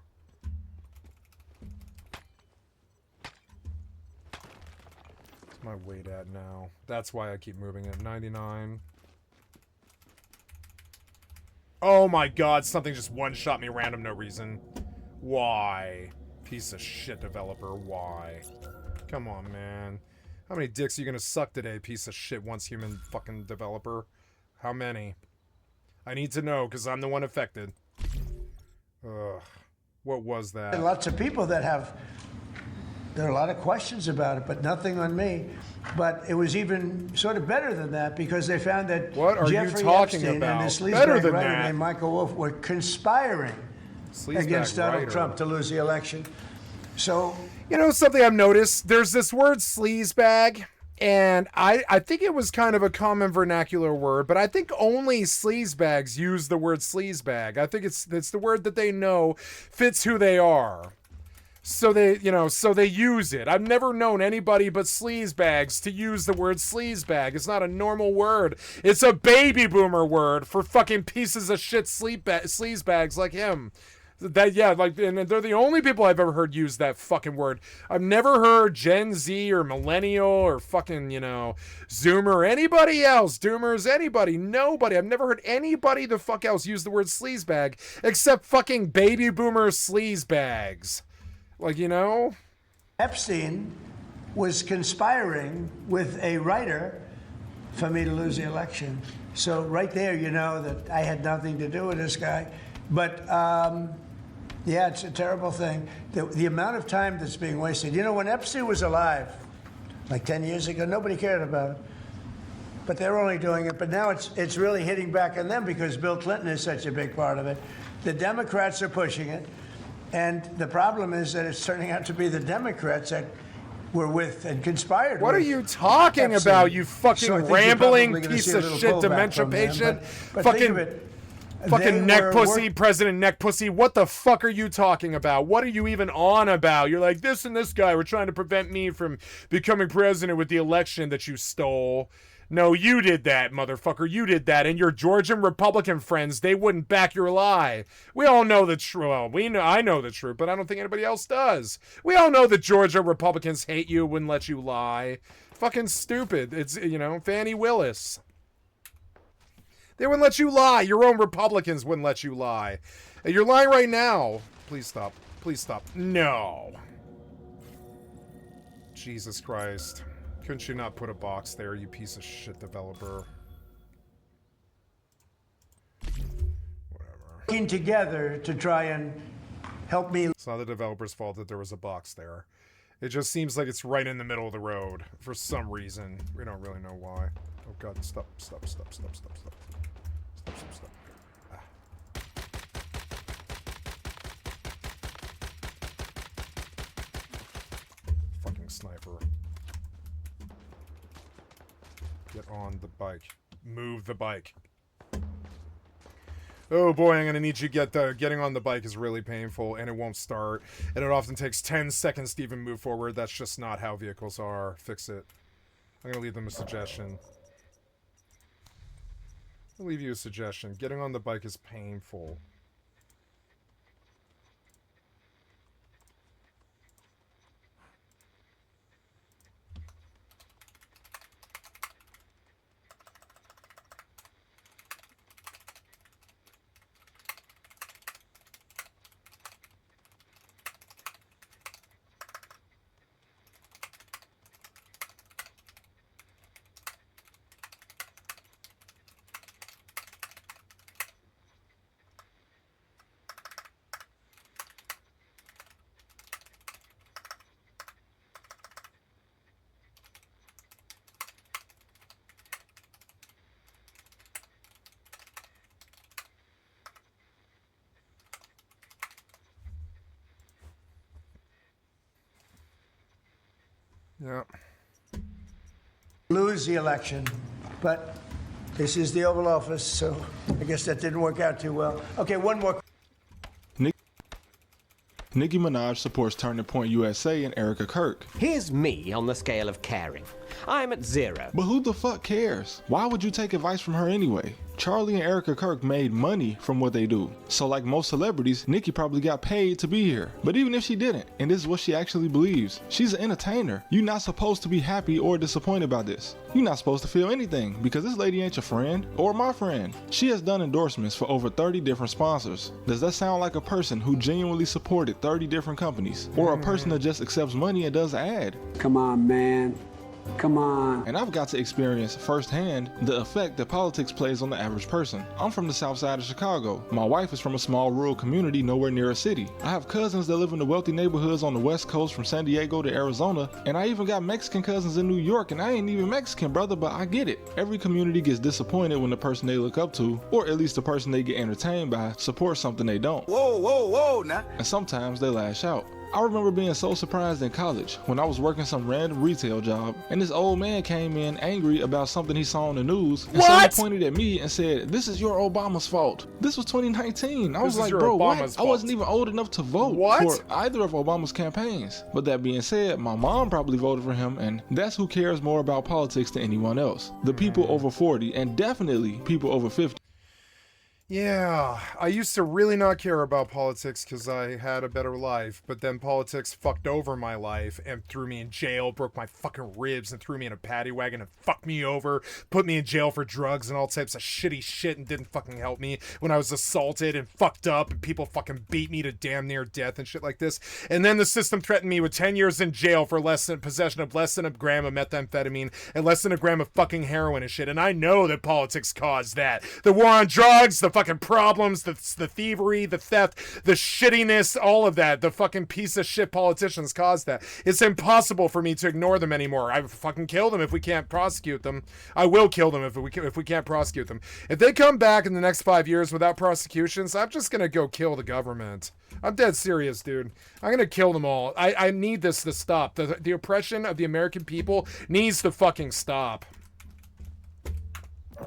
my weight at now? That's why I keep moving it. 99. Oh my god, something just one-shot me random, no reason. Why? Piece of shit developer, why? Come on, man. How many dicks are you gonna suck today, piece of shit once human fucking developer? How many? I need to know, because I'm the one affected. Ugh. What was that? And lots of people that have, there are a lot of questions about it, but nothing on me. But it was even sort of better than that because they found that what are Jeffrey you talking Epstein about? and this Better sleazebag than writer that. named Michael Wolff were conspiring against Donald writer. Trump to lose the election. So, you know something I've noticed? There's this word sleazebag, and I think it was kind of a common vernacular word, but I think only sleazebags use the word sleazebag. I think it's the word that they know fits who they are. So they use it. I've never known anybody but sleazebags to use the word sleazebag. It's not a normal word. It's a baby boomer word for fucking pieces of shit sleazebags like him. And they're the only people I've ever heard use that fucking word. I've never heard Gen Z or millennial or fucking, Zoomer or anybody else. Doomers, anybody, nobody. I've never heard anybody the fuck else use the word sleazebag except fucking baby boomer sleazebags. Epstein was conspiring with a writer for me to lose the election. So right there, you know that I had nothing to do with this guy. But yeah, it's a terrible thing. The amount of time that's being wasted. You know, when Epstein was alive, like 10 years ago, nobody cared about it. But they're only doing it. But now it's really hitting back on them because Bill Clinton is such a big part of it. The Democrats are pushing it. And the problem is that it's turning out to be the Democrats that were with and conspired What with are you talking Epstein. about, you fucking So I think you're rambling probably gonna piece see a of little shit pullback dementia from them, patient? but Fucking think of it. Fucking neck pussy, President neck pussy. What the fuck are you talking about? What are you even on about? You're like, this and this guy were trying to prevent me from becoming president with the election that you stole. No, you did that, motherfucker. You did that. And your Georgian Republican friends, they wouldn't back your lie. We all know the truth. Well, I know the truth, but I don't think anybody else does. We all know that Georgia Republicans hate you, wouldn't let you lie. Fucking stupid. It's, Fannie Willis. They wouldn't let you lie. Your own Republicans wouldn't let you lie. You're lying right now. Please stop. Please stop. No. Jesus Christ. Couldn't you not put a box there, you piece of shit developer? Working together to try and help me. It's not the developer's fault that there was a box there. It just seems like it's right in the middle of the road for some reason. We don't really know why. Oh god, stop. Ah. Fucking sniper. Get on the bike. Move the bike. Oh boy, I'm gonna need you to getting on the bike is really painful and it won't start. And it often takes 10 seconds to even move forward. That's just not how vehicles are. Fix it. I'm gonna leave them a suggestion. I'll leave you a suggestion. Getting on the bike is painful. Yeah. Lose the election, but this is the Oval Office, so I guess that didn't work out too well. Okay, one more. Nicki Minaj supports Turning Point USA and Erica Kirk. Here's me on the scale of caring. I'm at 0. But who the fuck cares? Why would you take advice from her anyway? Charlie and Erica Kirk made money from what they do. So like most celebrities, Nicki probably got paid to be here. But even if she didn't, and this is what she actually believes, she's an entertainer. You're not supposed to be happy or disappointed about this. You're not supposed to feel anything because this lady ain't your friend or my friend. She has done endorsements for over 30 different sponsors. Does that sound like a person who genuinely supported 30 different companies, or a person that just accepts money and does an ad? Come on, man. Come on. And I've got to experience firsthand the effect that politics plays on the average person. I'm from the south side of Chicago. My wife is from a small rural community nowhere near a city. I have cousins that live in the wealthy neighborhoods on the west coast from San Diego to Arizona, and I even got Mexican cousins in New York, and I ain't even Mexican, brother, but I get it. Every community gets disappointed when the person they look up to, or at least the person they get entertained by, supports something they don't. Whoa, whoa, whoa, now. And sometimes they lash out. I remember being so surprised in college when I was working some random retail job, and this old man came in angry about something he saw on the news, and so he pointed at me and said, "This is your Obama's fault." This was 2019. I was like, bro, what? I wasn't even old enough to vote for either of Obama's campaigns. But that being said, my mom probably voted for him, and that's who cares more about politics than anyone else. The people over 40, and definitely people over 50. Yeah, I used to really not care about politics because I had a better life, but then politics fucked over my life and threw me in jail, broke my fucking ribs and threw me in a paddy wagon and fucked me over, put me in jail for drugs and all types of shitty shit and didn't fucking help me when I was assaulted and fucked up and people fucking beat me to damn near death and shit like this. And then the system threatened me with 10 years in jail for possession of less than a gram of methamphetamine and less than a gram of fucking heroin and shit. And I know that politics caused that. The war on drugs, the fucking problems, the thievery, the theft, the shittiness, all of that. The fucking piece of shit politicians caused that. It's impossible for me to ignore them anymore. I fucking kill them if we can't prosecute them. I will kill them if we can't prosecute them. If they come back in the next 5 years without prosecutions, I'm just gonna go kill the government. I'm dead serious, dude. I'm gonna kill them all. I need this to stop. The oppression of the American people needs to fucking stop.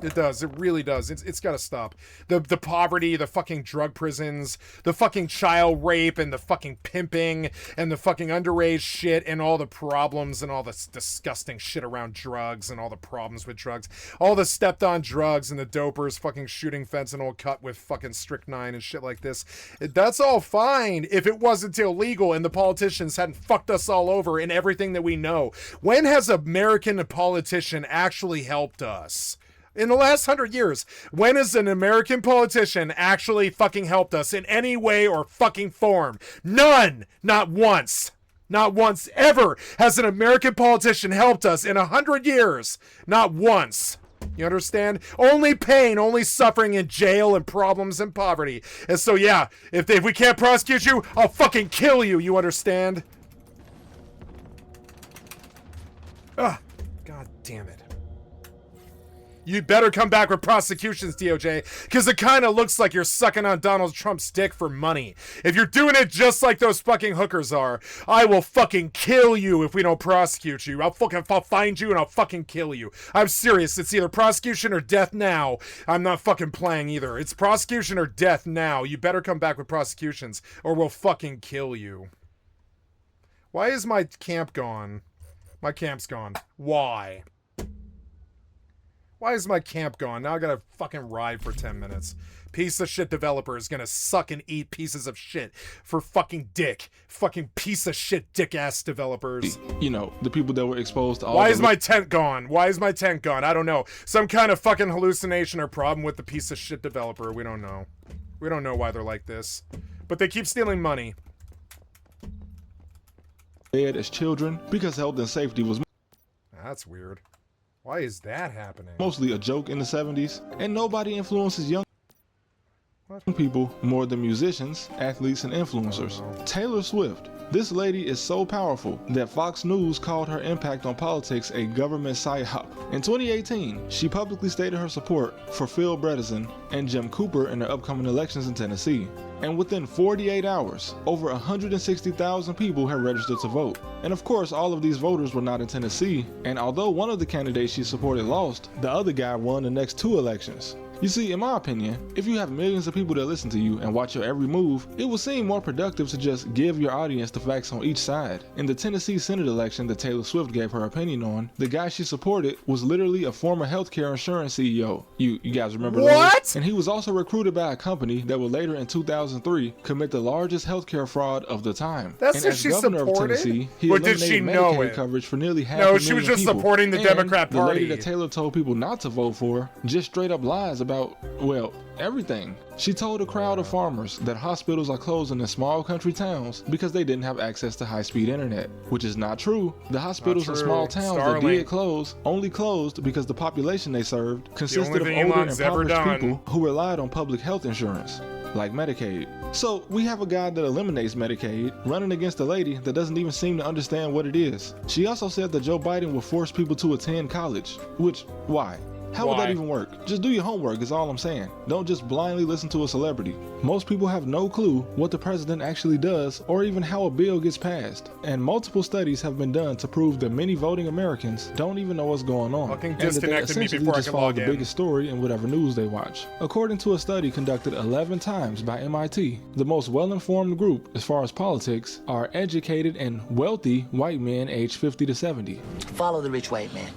It does. It really does. It's got to stop. The poverty, the fucking drug prisons, the fucking child rape and the fucking pimping and the fucking underage shit and all the problems and all the disgusting shit around drugs and all the problems with drugs. All the stepped on drugs and the dopers fucking shooting fentanyl cut with fucking strychnine and shit like this. That's all fine if it wasn't illegal and the politicians hadn't fucked us all over in everything that we know. When has an American politician actually helped us? In the last 100 years, when has an American politician actually fucking helped us in any way or fucking form? None! Not once. Not once ever has an American politician helped us in 100 years. Not once. You understand? Only pain, only suffering in jail and problems and poverty. And so yeah, if we can't prosecute you, I'll fucking kill you. You understand? Ugh. God damn it. You better come back with prosecutions, DOJ, because it kind of looks like you're sucking on Donald Trump's dick for money. If you're doing it just like those fucking hookers are, I will fucking kill you if we don't prosecute you. I'll find you and I'll fucking kill you. I'm serious. It's either prosecution or death now. I'm not fucking playing either. It's prosecution or death now. You better come back with prosecutions or we'll fucking kill you. Why is my camp gone? My camp's gone. Why? Why is my camp gone? Now I gotta fucking ride for 10 minutes. Piece of shit developer is gonna suck and eat pieces of shit for fucking dick. Fucking piece of shit dick ass developers. You know, the people that were exposed to all Why is my tent gone? Why is my tent gone? I don't know. Some kind of fucking hallucination or problem with the piece of shit developer. We don't know. We don't know why they're like this. But they keep stealing money. As children because health and safety was That's weird. Why is that happening? Mostly a joke in the 70s, and nobody influences young people more than musicians, athletes, and influencers. Taylor Swift. This lady is so powerful that Fox News called her impact on politics a government psyop. In 2018, she publicly stated her support for Phil Bredesen and Jim Cooper in the upcoming elections in Tennessee. And within 48 hours, over 160,000 people had registered to vote. And of course, all of these voters were not in Tennessee, and although one of the candidates she supported lost, the other guy won the next 2 elections. You see, in my opinion, if you have millions of people that listen to you and watch your every move, it will seem more productive to just give your audience the facts on each side. In the Tennessee Senate election that Taylor Swift gave her opinion on, the guy she supported was literally a former healthcare insurance CEO. You guys remember what? Those? And he was also recruited by a company that would later in 2003 commit the largest healthcare fraud of the time. That's and as she governor supported? of Tennessee, he Or did she eliminated know Medicaid it? coverage for nearly half No, a she was million just people. supporting the And Democrat the Party. lady that Taylor told people not to vote for just straight up lies about, well, everything. She told a crowd of farmers that hospitals are closing in small country towns because they didn't have access to high-speed internet, which is not true. The hospitals in small towns that did close only closed because the population they served consisted of thing older, Elon's ever impoverished done. people who relied on public health insurance, like Medicaid. So we have a guy that eliminates Medicaid running against a lady that doesn't even seem to understand what it is. She also said that Joe Biden will force people to attend college, which, why? How would that even work? Just do your homework is all I'm saying. Don't just blindly listen to a celebrity. Most people have no clue what the president actually does or even how a bill gets passed. And multiple studies have been done to prove that many voting Americans don't even know what's going on. Fucking And that they disconnected me essentially before I just could follow log the in. biggest story in whatever news they watch. According to a study conducted 11 times by MIT, the most well-informed group as far as politics are educated and wealthy white men aged 50 to 70. Follow the rich white man.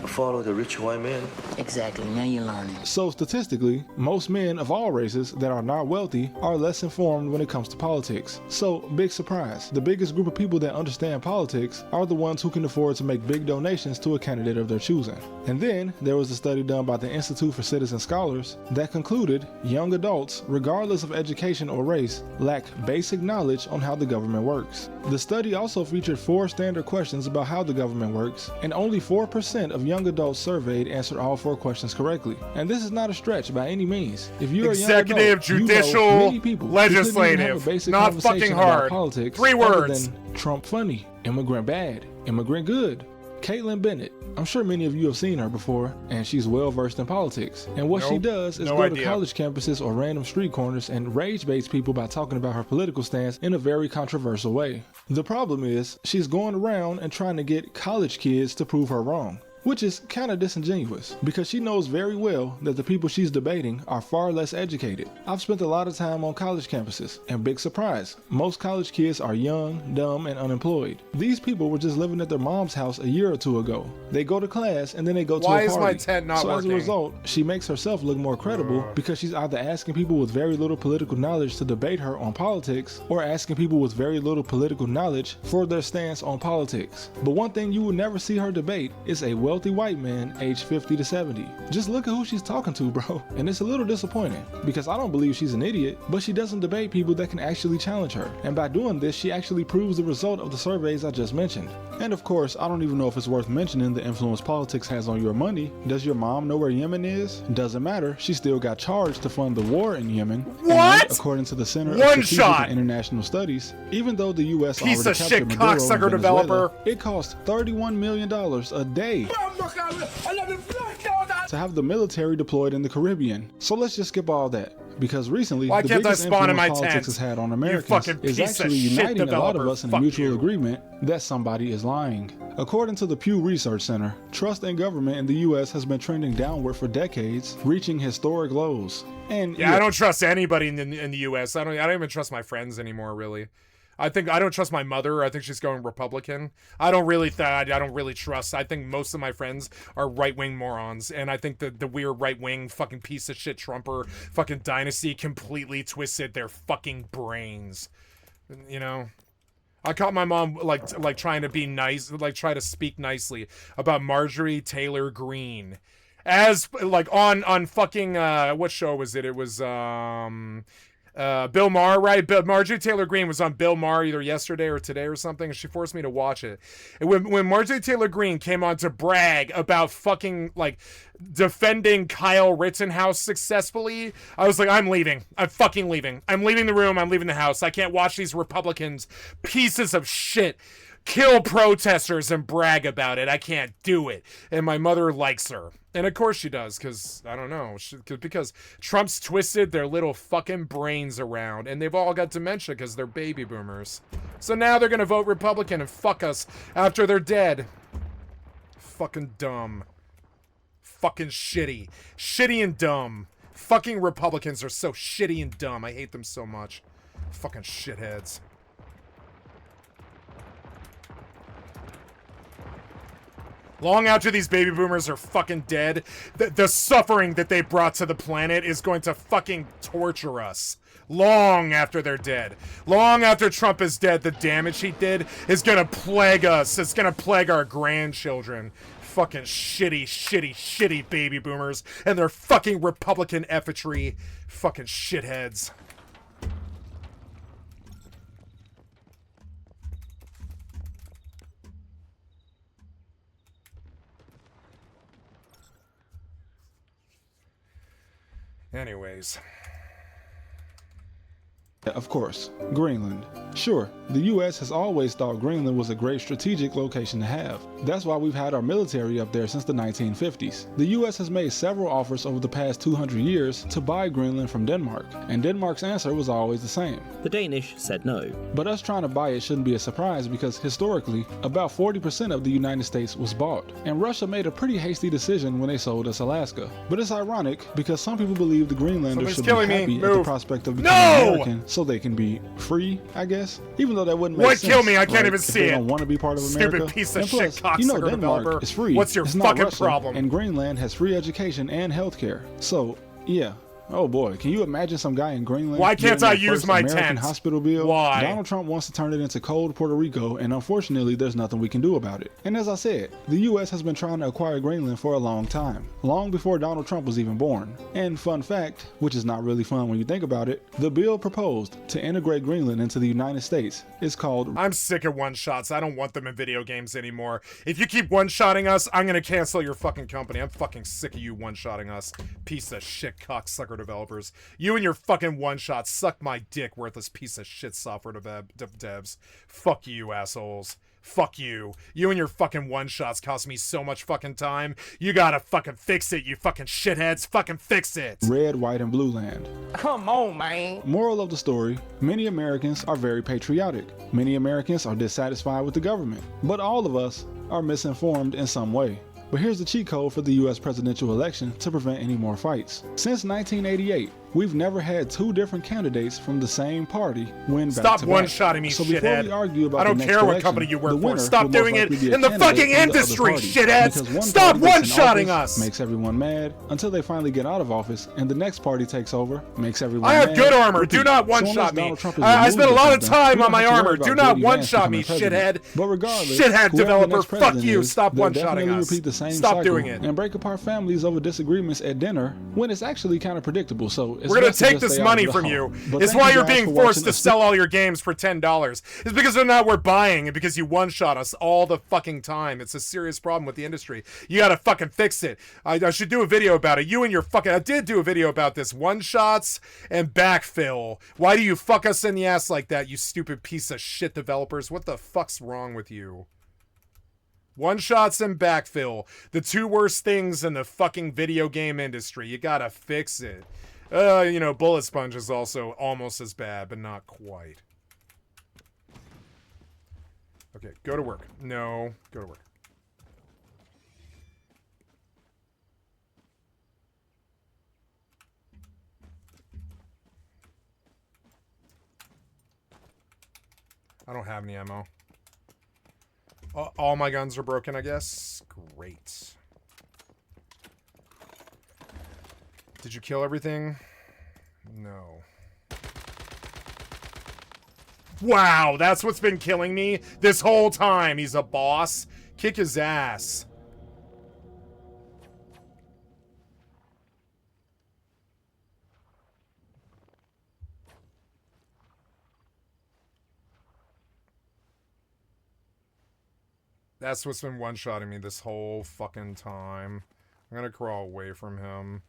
Follow the rich white man? Exactly, now you're learning. So statistically, most men of all races that are not wealthy are less informed when it comes to politics. So, big surprise, the biggest group of people that understand politics are the ones who can afford to make big donations to a candidate of their choosing. And then, there was a study done by the Institute for Citizen Scholars that concluded young adults, regardless of education or race, lack basic knowledge on how the government works. The study also featured 4 standard questions about how the government works, and only 4% of young adults surveyed answered all 4 questions correctly. And this is not a stretch by any means. If you're Executive, a young adult, judicial, you know many people who couldn't even have legislative. a basic Not conversation fucking about hard. politics 3 other words. than Trump funny, immigrant bad, immigrant good. Caitlin Bennett. I'm sure many of you have seen her before, and she's well versed in politics. And what she does is go to college campuses or random street corners and rage baits people by talking about her political stance in a very controversial way. The problem is, she's going around and trying to get college kids to prove her wrong, which is kind of disingenuous because she knows very well that the people she's debating are far less educated. I've spent a lot of time on college campuses, and big surprise, most college kids are young, dumb, and unemployed. These people were just living at their mom's house a year or 2 ago. They go to class and then they go to Why a is party. my tent not so working? as a result, she makes herself look more credible because she's either asking people with very little political knowledge to debate her on politics or asking people with very little political knowledge for their stance on politics. But one thing you will never see her debate is a wealthy white man aged 50 to 70. Just look at who she's talking to, bro. And it's a little disappointing because I don't believe she's an idiot, but she doesn't debate people that can actually challenge her. And by doing this, she actually proves the result of the surveys I just mentioned. And of course, I don't even know if it's worth mentioning the influence politics has on your money. Does your mom know where Yemen is? Doesn't matter. She still got charged to fund the war in Yemen. What? And according to the Center One of Strategic shot. and International Studies, even though the U.S. Piece already of captured shit Maduro in cocksucker Venezuela, developer. it costs $31 million a day to have the military deployed in the Caribbean. So let's just skip all that. Because recently, Why the can't I biggest spawn in influence my politics tent? has had on You Americans fucking is piece of actually shit uniting a lot of developer. us in a Fuck mutual you. agreement that somebody is lying. According to the Pew Research Center, trust in government in the U.S. has been trending downward for decades, reaching historic lows. And Yeah, I don't trust anybody in the U.S. I don't even trust my friends anymore, really. I don't trust my mother. I think she's going Republican. I don't really trust. I think most of my friends are right-wing morons, and I think the weird right-wing fucking piece of shit Trumper fucking dynasty completely twisted their fucking brains. You know? I caught my mom like trying to be nice, like try to speak nicely about Marjorie Taylor Greene. As like on fucking what show was it? It was Bill Maher, right? Marjorie Taylor Greene was on Bill Maher either yesterday or today or something, and she forced me to watch it. And when Marjorie Taylor Greene came on to brag about fucking like defending Kyle Rittenhouse successfully, I was like, I'm leaving. I'm fucking leaving. I'm leaving the room. I'm leaving the house. I can't watch these Republicans, pieces of shit, kill protesters and brag about it. I can't do it. And my mother likes her. And of course she does, because, I don't know, because Trump's twisted their little fucking brains around, and they've all got dementia because they're baby boomers. So now they're going to vote Republican and fuck us after they're dead. Fucking dumb. Fucking shitty. Shitty and dumb. Fucking Republicans are so shitty and dumb. I hate them so much. Fucking shitheads. Long after these baby boomers are fucking dead, the suffering that they brought to the planet is going to fucking torture us. Long after they're dead. Long after Trump is dead, the damage he did is gonna plague us. It's gonna plague our grandchildren. Fucking shitty, shitty, shitty baby boomers and their fucking Republican effatry. Fucking shitheads. Anyways. Of course, Greenland. Sure, the US has always thought Greenland was a great strategic location to have. That's why we've had our military up there since the 1950s. The US has made several offers over the past 200 years to buy Greenland from Denmark, and Denmark's answer was always the same. The Danish said no. But us trying to buy it shouldn't be a surprise because historically, about 40% of the United States was bought, and Russia made a pretty hasty decision when they sold us Alaska. But it's ironic because some people believe the Greenlanders should be happy at the prospect of becoming American so they can be free, I guess. Even though that wouldn't make sense. What? Kill me, I can't right? even see they it. don't want to be part of America. Stupid piece of and plus, shit cocksucker you know Denmark developer. is free. What's your it's not fucking Russia, problem? And Greenland has free education and healthcare. So, yeah. Oh boy, can you imagine some guy in Greenland? Why can't I use my American tent? hospital bill? Why? Donald Trump wants to turn it into cold Puerto Rico, and unfortunately, there's nothing we can do about it. And as I said, the U.S. has been trying to acquire Greenland for a long time, long before Donald Trump was even born. And fun fact, which is not really fun when you think about it, the bill proposed to integrate Greenland into the United States is called... I'm sick of one-shots. I don't want them in video games anymore. If you keep one-shotting us, I'm gonna cancel your fucking company. I'm fucking sick of you one-shotting us. Piece of shit cocksucker developers. You and your fucking one-shots suck my dick, worthless piece of shit software devs. Fuck you, assholes. Fuck you. You and your fucking one-shots cost me so much fucking time. You gotta fucking fix it, you fucking shitheads. Fucking fix it. Red, white, and blue land. Come on, man. Moral of the story, many Americans are very patriotic. Many Americans are dissatisfied with the government. But all of us are misinformed in some way. But here's the cheat code for the US presidential election to prevent any more fights. Since 1988, we've never had two different candidates from the same party win back-to-back. Stop one-shotting me, so before shithead. we argue about I don't the next care what election, company you work the for. winner Stop will most doing it likely be a in the candidate fucking from the other industry, party. shitheads. Because one Stop party gets in one-shotting office, us. Makes everyone mad until they finally get out of office, and the next party takes over, makes everyone I mad. have good armor. Repeat. Do not So one-shot unless me. Donald Trump is I removed spent a or lot of something, time we on don't my have to worry armor. about Do not JD Vance one-shot me, becoming president. shithead. But regardless, Shithead whoever the developer, next fuck president you. is, Stop they'll one-shotting definitely us. repeat the same Stop cycle doing it. and break apart families over disagreements at dinner when it's actually kind of predictable. So it's We're gonna best to take just this stay out money of the from hall. you. But It's thank why you you're guys being for forced watching to us. sell all your games for $10. It's because they're not worth buying and because you one-shot us all the fucking time. It's a serious problem with the industry. You gotta fucking fix it. I should do a video about it. You and your fucking... I did do a video about this. One-shots and backfill. Why do you fuck us in the ass like that, you stupid piece of shit developers? What the fuck's wrong with you? One-shots and backfill. The two worst things in the fucking video game industry. You gotta fix it. You know, Bullet Sponge is also almost as bad, but not quite. Okay, go to work. No, go to work. I don't have any ammo. All my guns are broken, I guess. Great. Did you kill everything? No. Wow, that's what's been killing me this whole time. He's a boss. Kick his ass. That's what's been one-shotting me this whole fucking time. I'm gonna crawl away from him.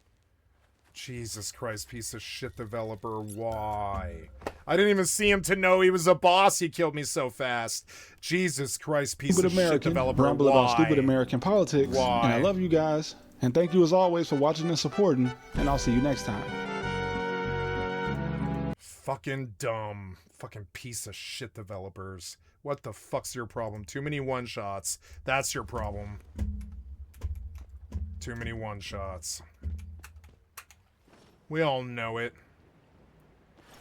Jesus Christ, piece of shit developer, why? I didn't even see him to know he was a boss. He killed me so fast. Jesus Christ, piece Stupid of shit American, developer, ramble why? about stupid American politics. Why? And I love you guys. And thank you as always for watching and supporting. And I'll see you next time. Fucking dumb. Fucking piece of shit developers. What the fuck's your problem? Too many one-shots. That's your problem. Too many one-shots. We all know it.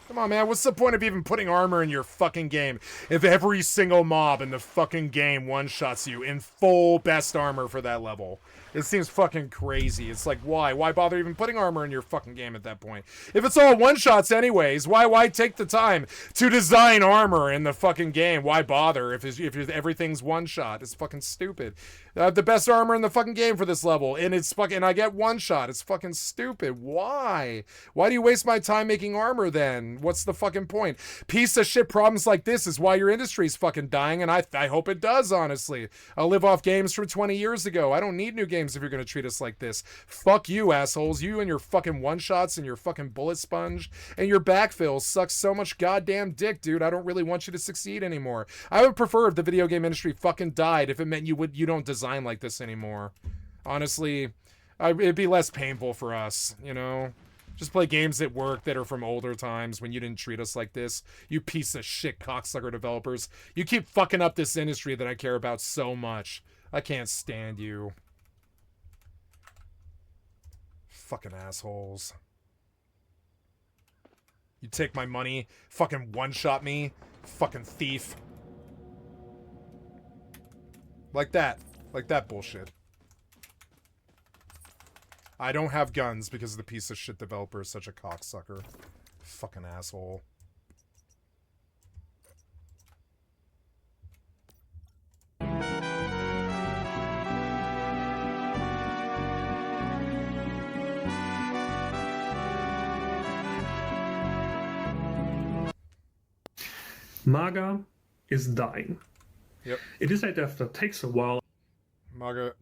Come on, man. What's the point of even putting armor in your fucking game if every single mob in the fucking game one-shots you in full best armor for that level? It seems fucking crazy. It's like, why? Why bother even putting armor in your fucking game at that point? If it's all one-shots anyways, why take the time to design armor in the fucking game? Why bother if everything's one-shot? It's fucking stupid. I have the best armor in the fucking game for this level, and it's fucking, I get one-shot. It's fucking stupid. Why? Why do you waste my time making armor then? What's the fucking point? Piece of shit problems like this is why your industry's fucking dying, and I hope it does, honestly. I'll live off games from 20 years ago. I don't need new games if you're gonna treat us like this. Fuck you, assholes. You and your fucking one-shots and your fucking bullet sponge and your backfill sucks so much goddamn dick, dude. I don't really want you to succeed anymore. I would prefer if the video game industry fucking died if it meant you don't design like this anymore. Honestly, it'd be less painful for us, you know? Just play games that work that are from older times when you didn't treat us like this. You piece of shit cocksucker developers. You keep fucking up this industry that I care about so much. I can't stand you. Fucking assholes. You take my money, fucking one-shot me, fucking thief. Like that bullshit. I don't have guns because the piece of shit developer is such a cocksucker. Fucking asshole. MAGA is dying. Yep. It is like that takes a while. MAGA.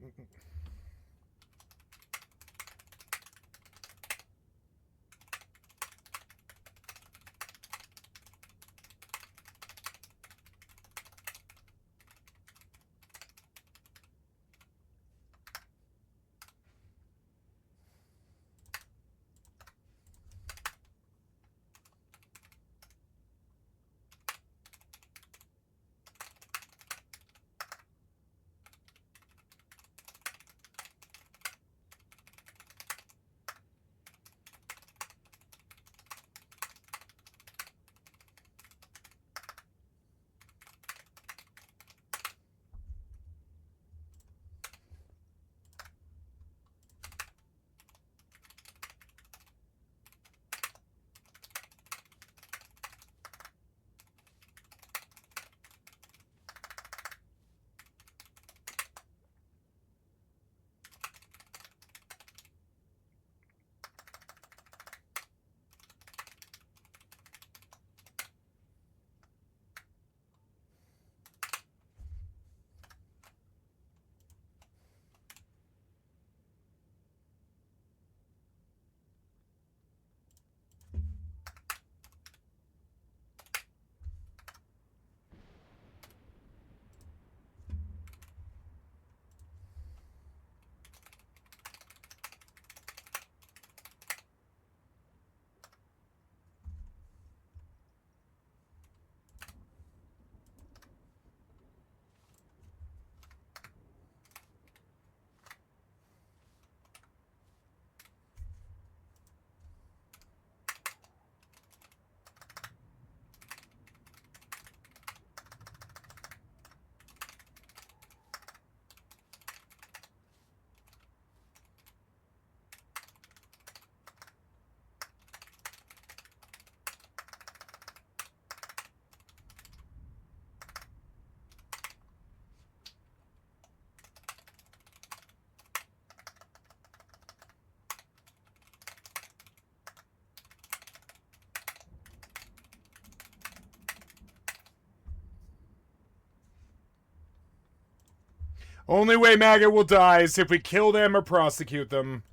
Only way MAGA will die is if we kill them or prosecute them.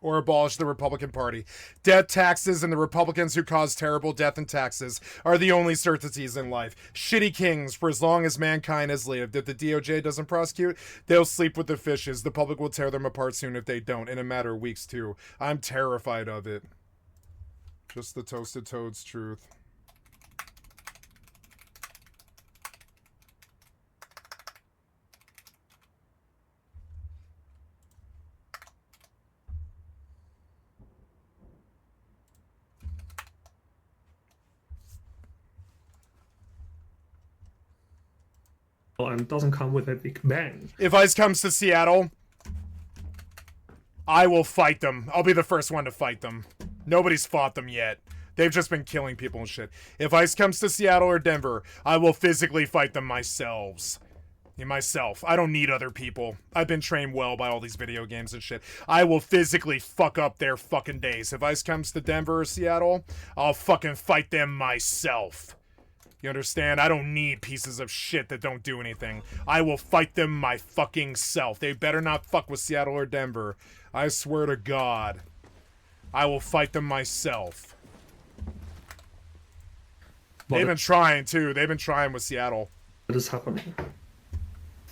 Or abolish the Republican Party. Death, taxes, and the Republicans who cause terrible death and taxes are the only certainties in life. Shitty kings for as long as mankind has lived. If the DOJ doesn't prosecute, they'll sleep with the fishes. The public will tear them apart soon if they don't, in a matter of weeks too. I'm terrified of it. Just the toasted toad's truth. and doesn't come with a big bang. If ICE comes to Seattle, I will fight them. I'll be the first one to fight them. Nobody's fought them yet. They've just been killing people and shit. If ICE comes to Seattle or Denver, I will physically fight them myself. I don't need other people. I've been trained well by all these video games and shit. I will physically fuck up their fucking days. If ICE comes to Denver or Seattle, I'll fucking fight them myself. You understand? I don't need pieces of shit that don't do anything. I will fight them my fucking self. They better not fuck with Seattle or Denver. I swear to God. I will fight them myself. They've been trying too. They've been trying with Seattle. It is happening.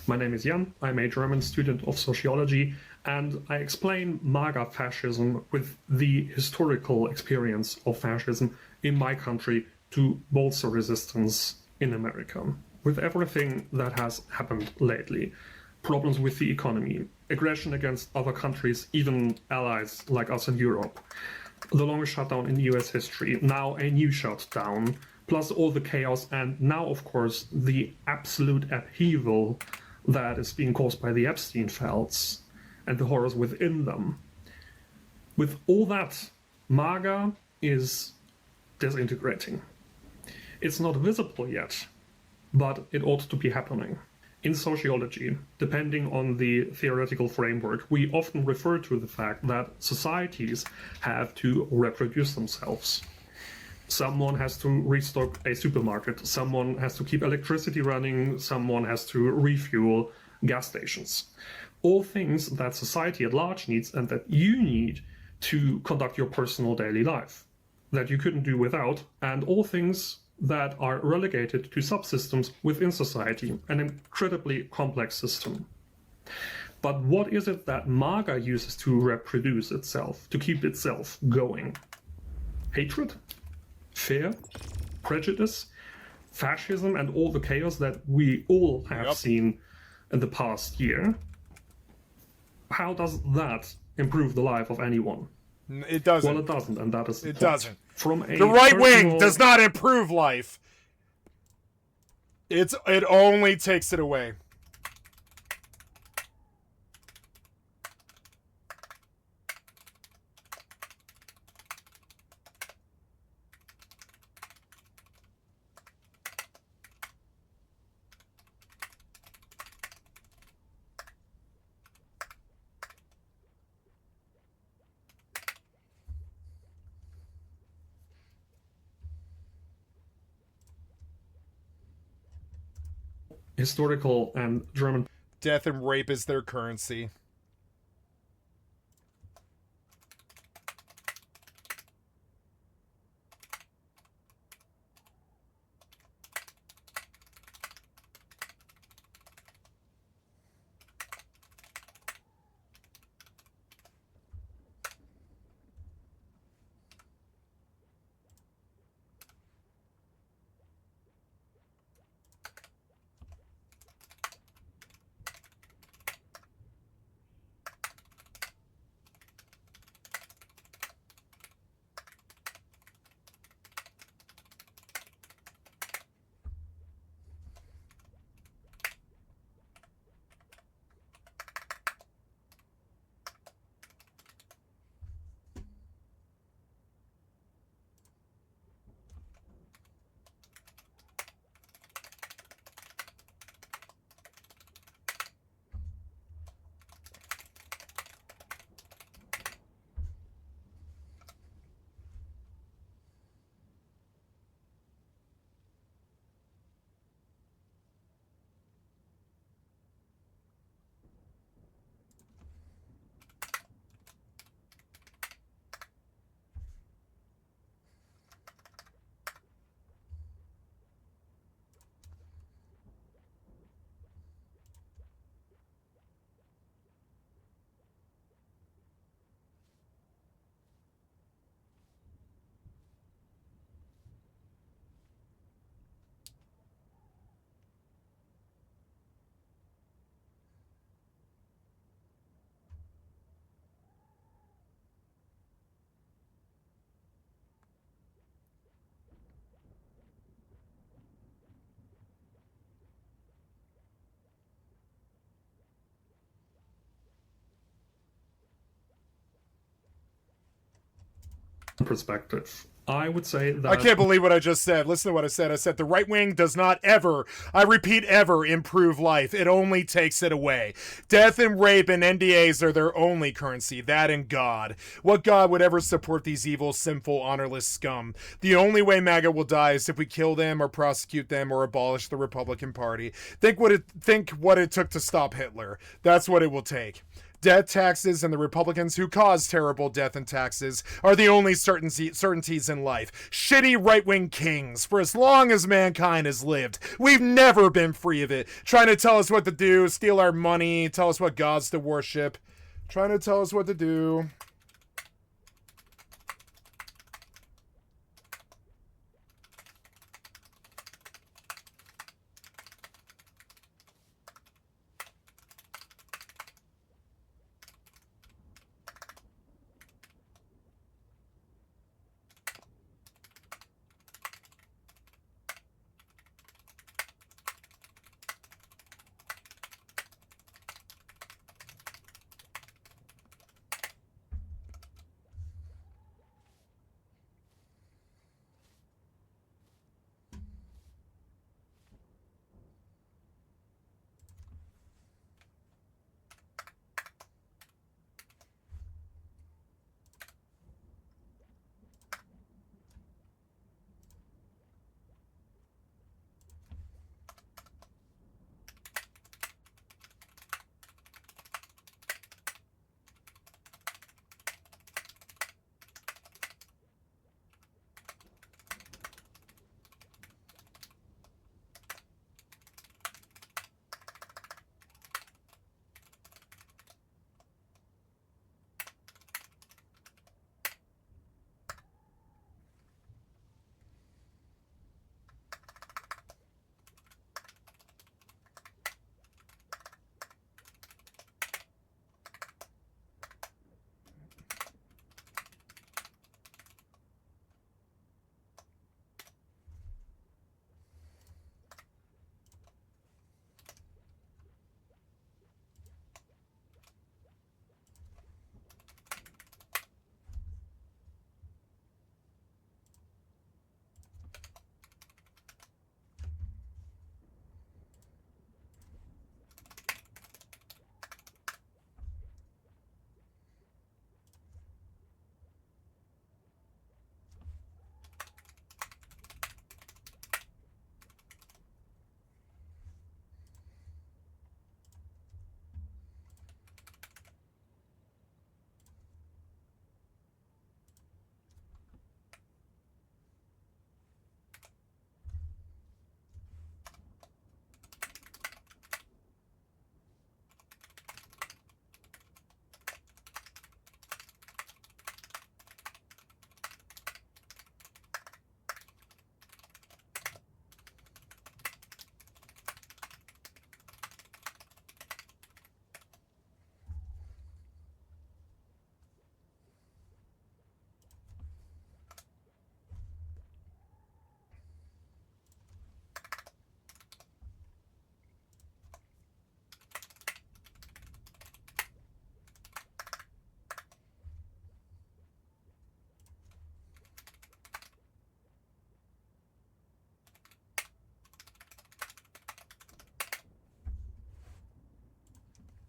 My name is Jan. I'm a German student of sociology, and I explain MAGA fascism with the historical experience of fascism in my country to bolster resistance in America. With everything that has happened lately, problems with the economy, aggression against other countries, even allies like us in Europe, the longest shutdown in US history, now a new shutdown, plus all the chaos, and now, of course, the absolute upheaval that is being caused by the Epstein files and the horrors within them. With all that, MAGA is disintegrating. It's not visible yet, but it ought to be happening. In sociology, depending on the theoretical framework, we often refer to the fact that societies have to reproduce themselves. Someone has to restock a supermarket, someone has to keep electricity running, someone has to refuel gas stations. All things that society at large needs and that you need to conduct your personal daily life, that you couldn't do without, and all things that are relegated to subsystems within society, an incredibly complex system. But what is it that MAGA uses to reproduce itself, to keep itself going? Hatred? Fear, prejudice, fascism, and all the chaos that we all have seen in the past year. How does that improve the life of anyone? It doesn't. Well, it doesn't, and that is the It point. doesn't. From a The right wing personal- does not improve life. It only takes it away. historical and German. Death and rape is their currency. perspective. I would say that... I can't believe what I just said. Listen to what I said. I said the right wing does not ever, I repeat ever, improve life. It only takes it away. Death and rape and NDAs are their only currency. That and God. What God would ever support these evil, sinful, honorless scum? The only way MAGA will die is if we kill them or prosecute them or abolish the Republican Party. Think what it took to stop Hitler. That's what it will take. Death, taxes, and the Republicans who cause terrible death and taxes are the only certainties in life. Shitty right-wing kings. For as long as mankind has lived, we've never been free of it. Trying to tell us what to do, steal our money, tell us what gods to worship. Trying to tell us what to do.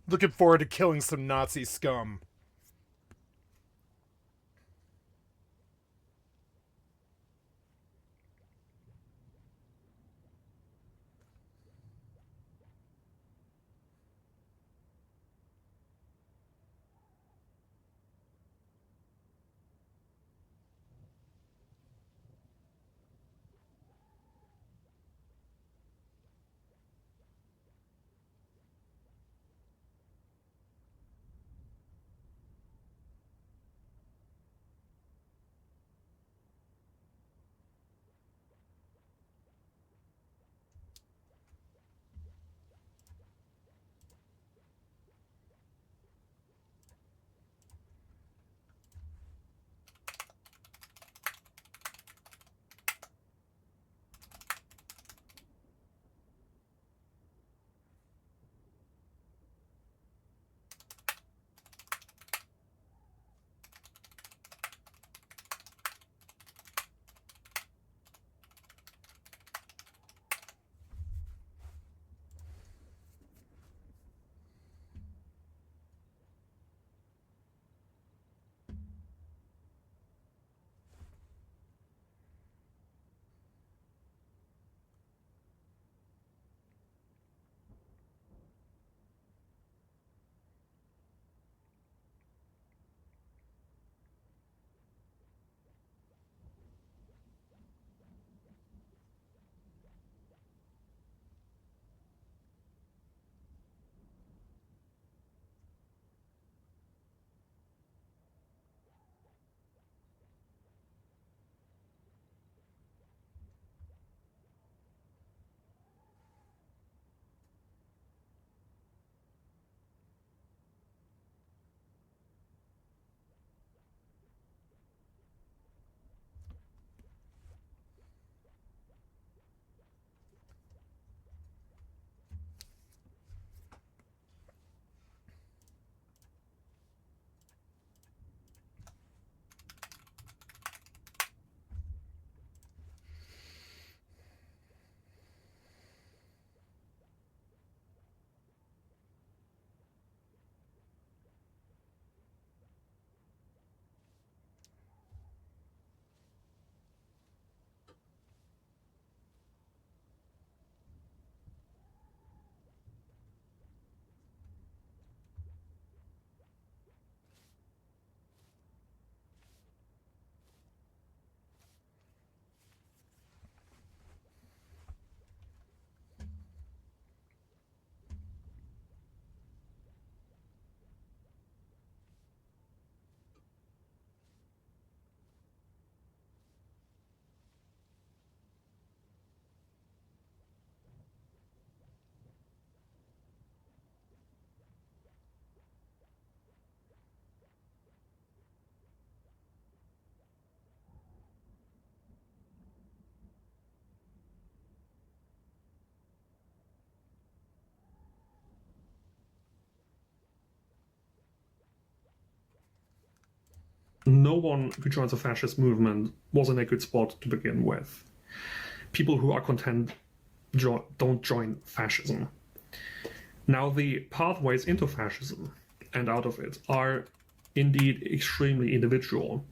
Looking forward to killing some Nazi scum. no one who joins a fascist movement was in a good spot to begin with. People who are content don't join fascism. Now, the pathways into fascism and out of it are indeed extremely individual.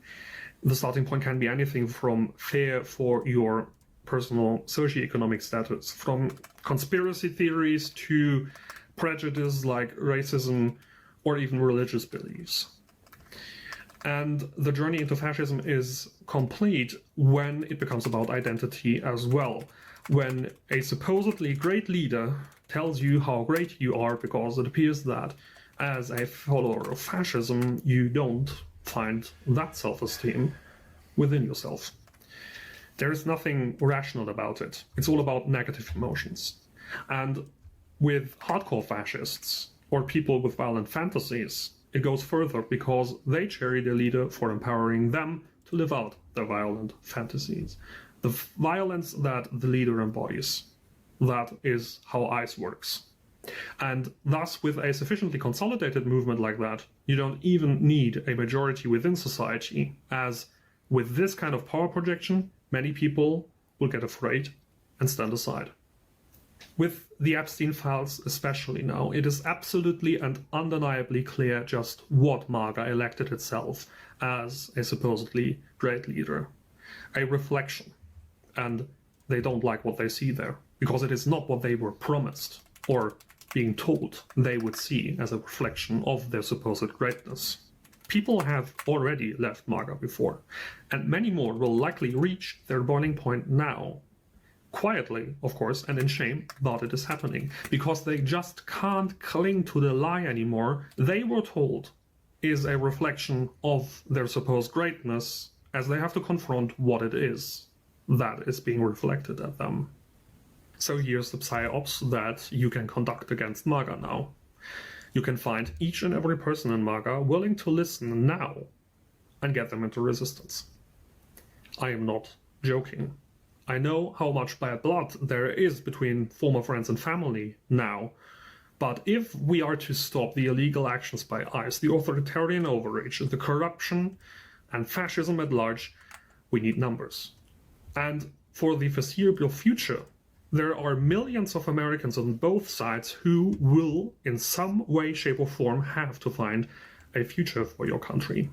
The starting point can be anything from fear for your personal socioeconomic status, from conspiracy theories to prejudice like racism or even religious beliefs. And the journey into fascism is complete when it becomes about identity as well. When a supposedly great leader tells you how great you are because it appears that as a follower of fascism, you don't find that self-esteem within yourself. There is nothing rational about it. It's all about negative emotions. And with hardcore fascists or people with violent fantasies, it goes further because they cherry their leader for empowering them to live out their violent fantasies. The violence that the leader embodies, that is how ICE works. And thus, with a sufficiently consolidated movement like that, you don't even need a majority within society, as with this kind of power projection, many people will get afraid and stand aside. With the Epstein files especially now, it is absolutely and undeniably clear just what MAGA elected itself as a supposedly great leader. A reflection. And they don't like what they see there, because it is not what they were promised or being told they would see as a reflection of their supposed greatness. People have already left MAGA before, and many more will likely reach their boiling point now. Quietly, of course, and in shame that it is happening, because they just can't cling to the lie anymore they were told is a reflection of their supposed greatness, as they have to confront what it is that is being reflected at them. So here's the psyops that you can conduct against MAGA now. You can find each and every person in MAGA willing to listen now and get them into resistance. I am not joking. I know how much bad blood there is between former friends and family now, but if we are to stop the illegal actions by ICE, the authoritarian overreach, the corruption, and fascism at large, we need numbers. And for the foreseeable future, there are millions of Americans on both sides who will, in some way, shape, or form, have to find a future for your country.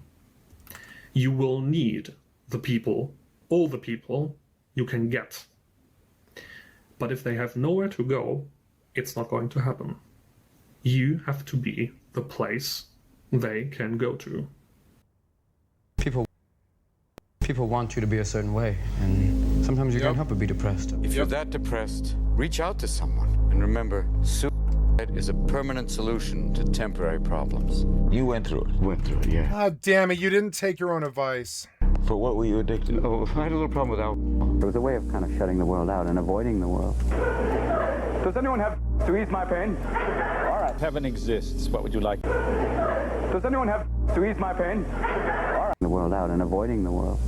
You will need the people, all the people, you can get. But if they have nowhere to go, it's not going to happen. You have to be the place they can go to. People want you to be a certain way, and sometimes you can't help but be depressed. If you're that depressed, reach out to someone. And remember, suicide is a permanent solution to temporary problems. You went through it. Went through it, yeah. God damn it, you didn't take your own advice. For what were you addicted to? Oh, I had a little problem with alcohol. It was a way of kind of shutting the world out and avoiding the world. Does anyone have to ease my pain? All right. Heaven exists. What would you like? Does anyone have to ease my pain? All right. The world out and avoiding the world.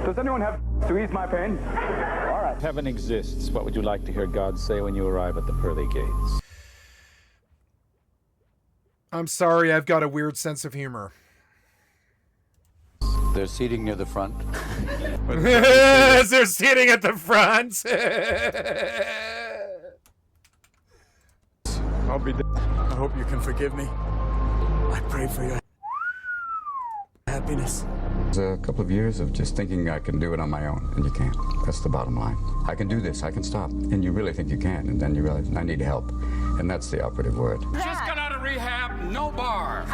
Does anyone have to ease my pain? All right. Heaven exists. What would you like to hear God say when you arrive at the pearly gates? I'm sorry, I've got a weird sense of humor. They're seating near the front. They're sitting at the front. I'll be dead. I hope you can forgive me. I pray for your happiness. It's a couple of years of just thinking I can do it on my own, and you can't. That's the bottom line. I can do this, I can stop. And you really think you can, and then you realize I need help. And that's the operative word. Just got out of rehab, no bar.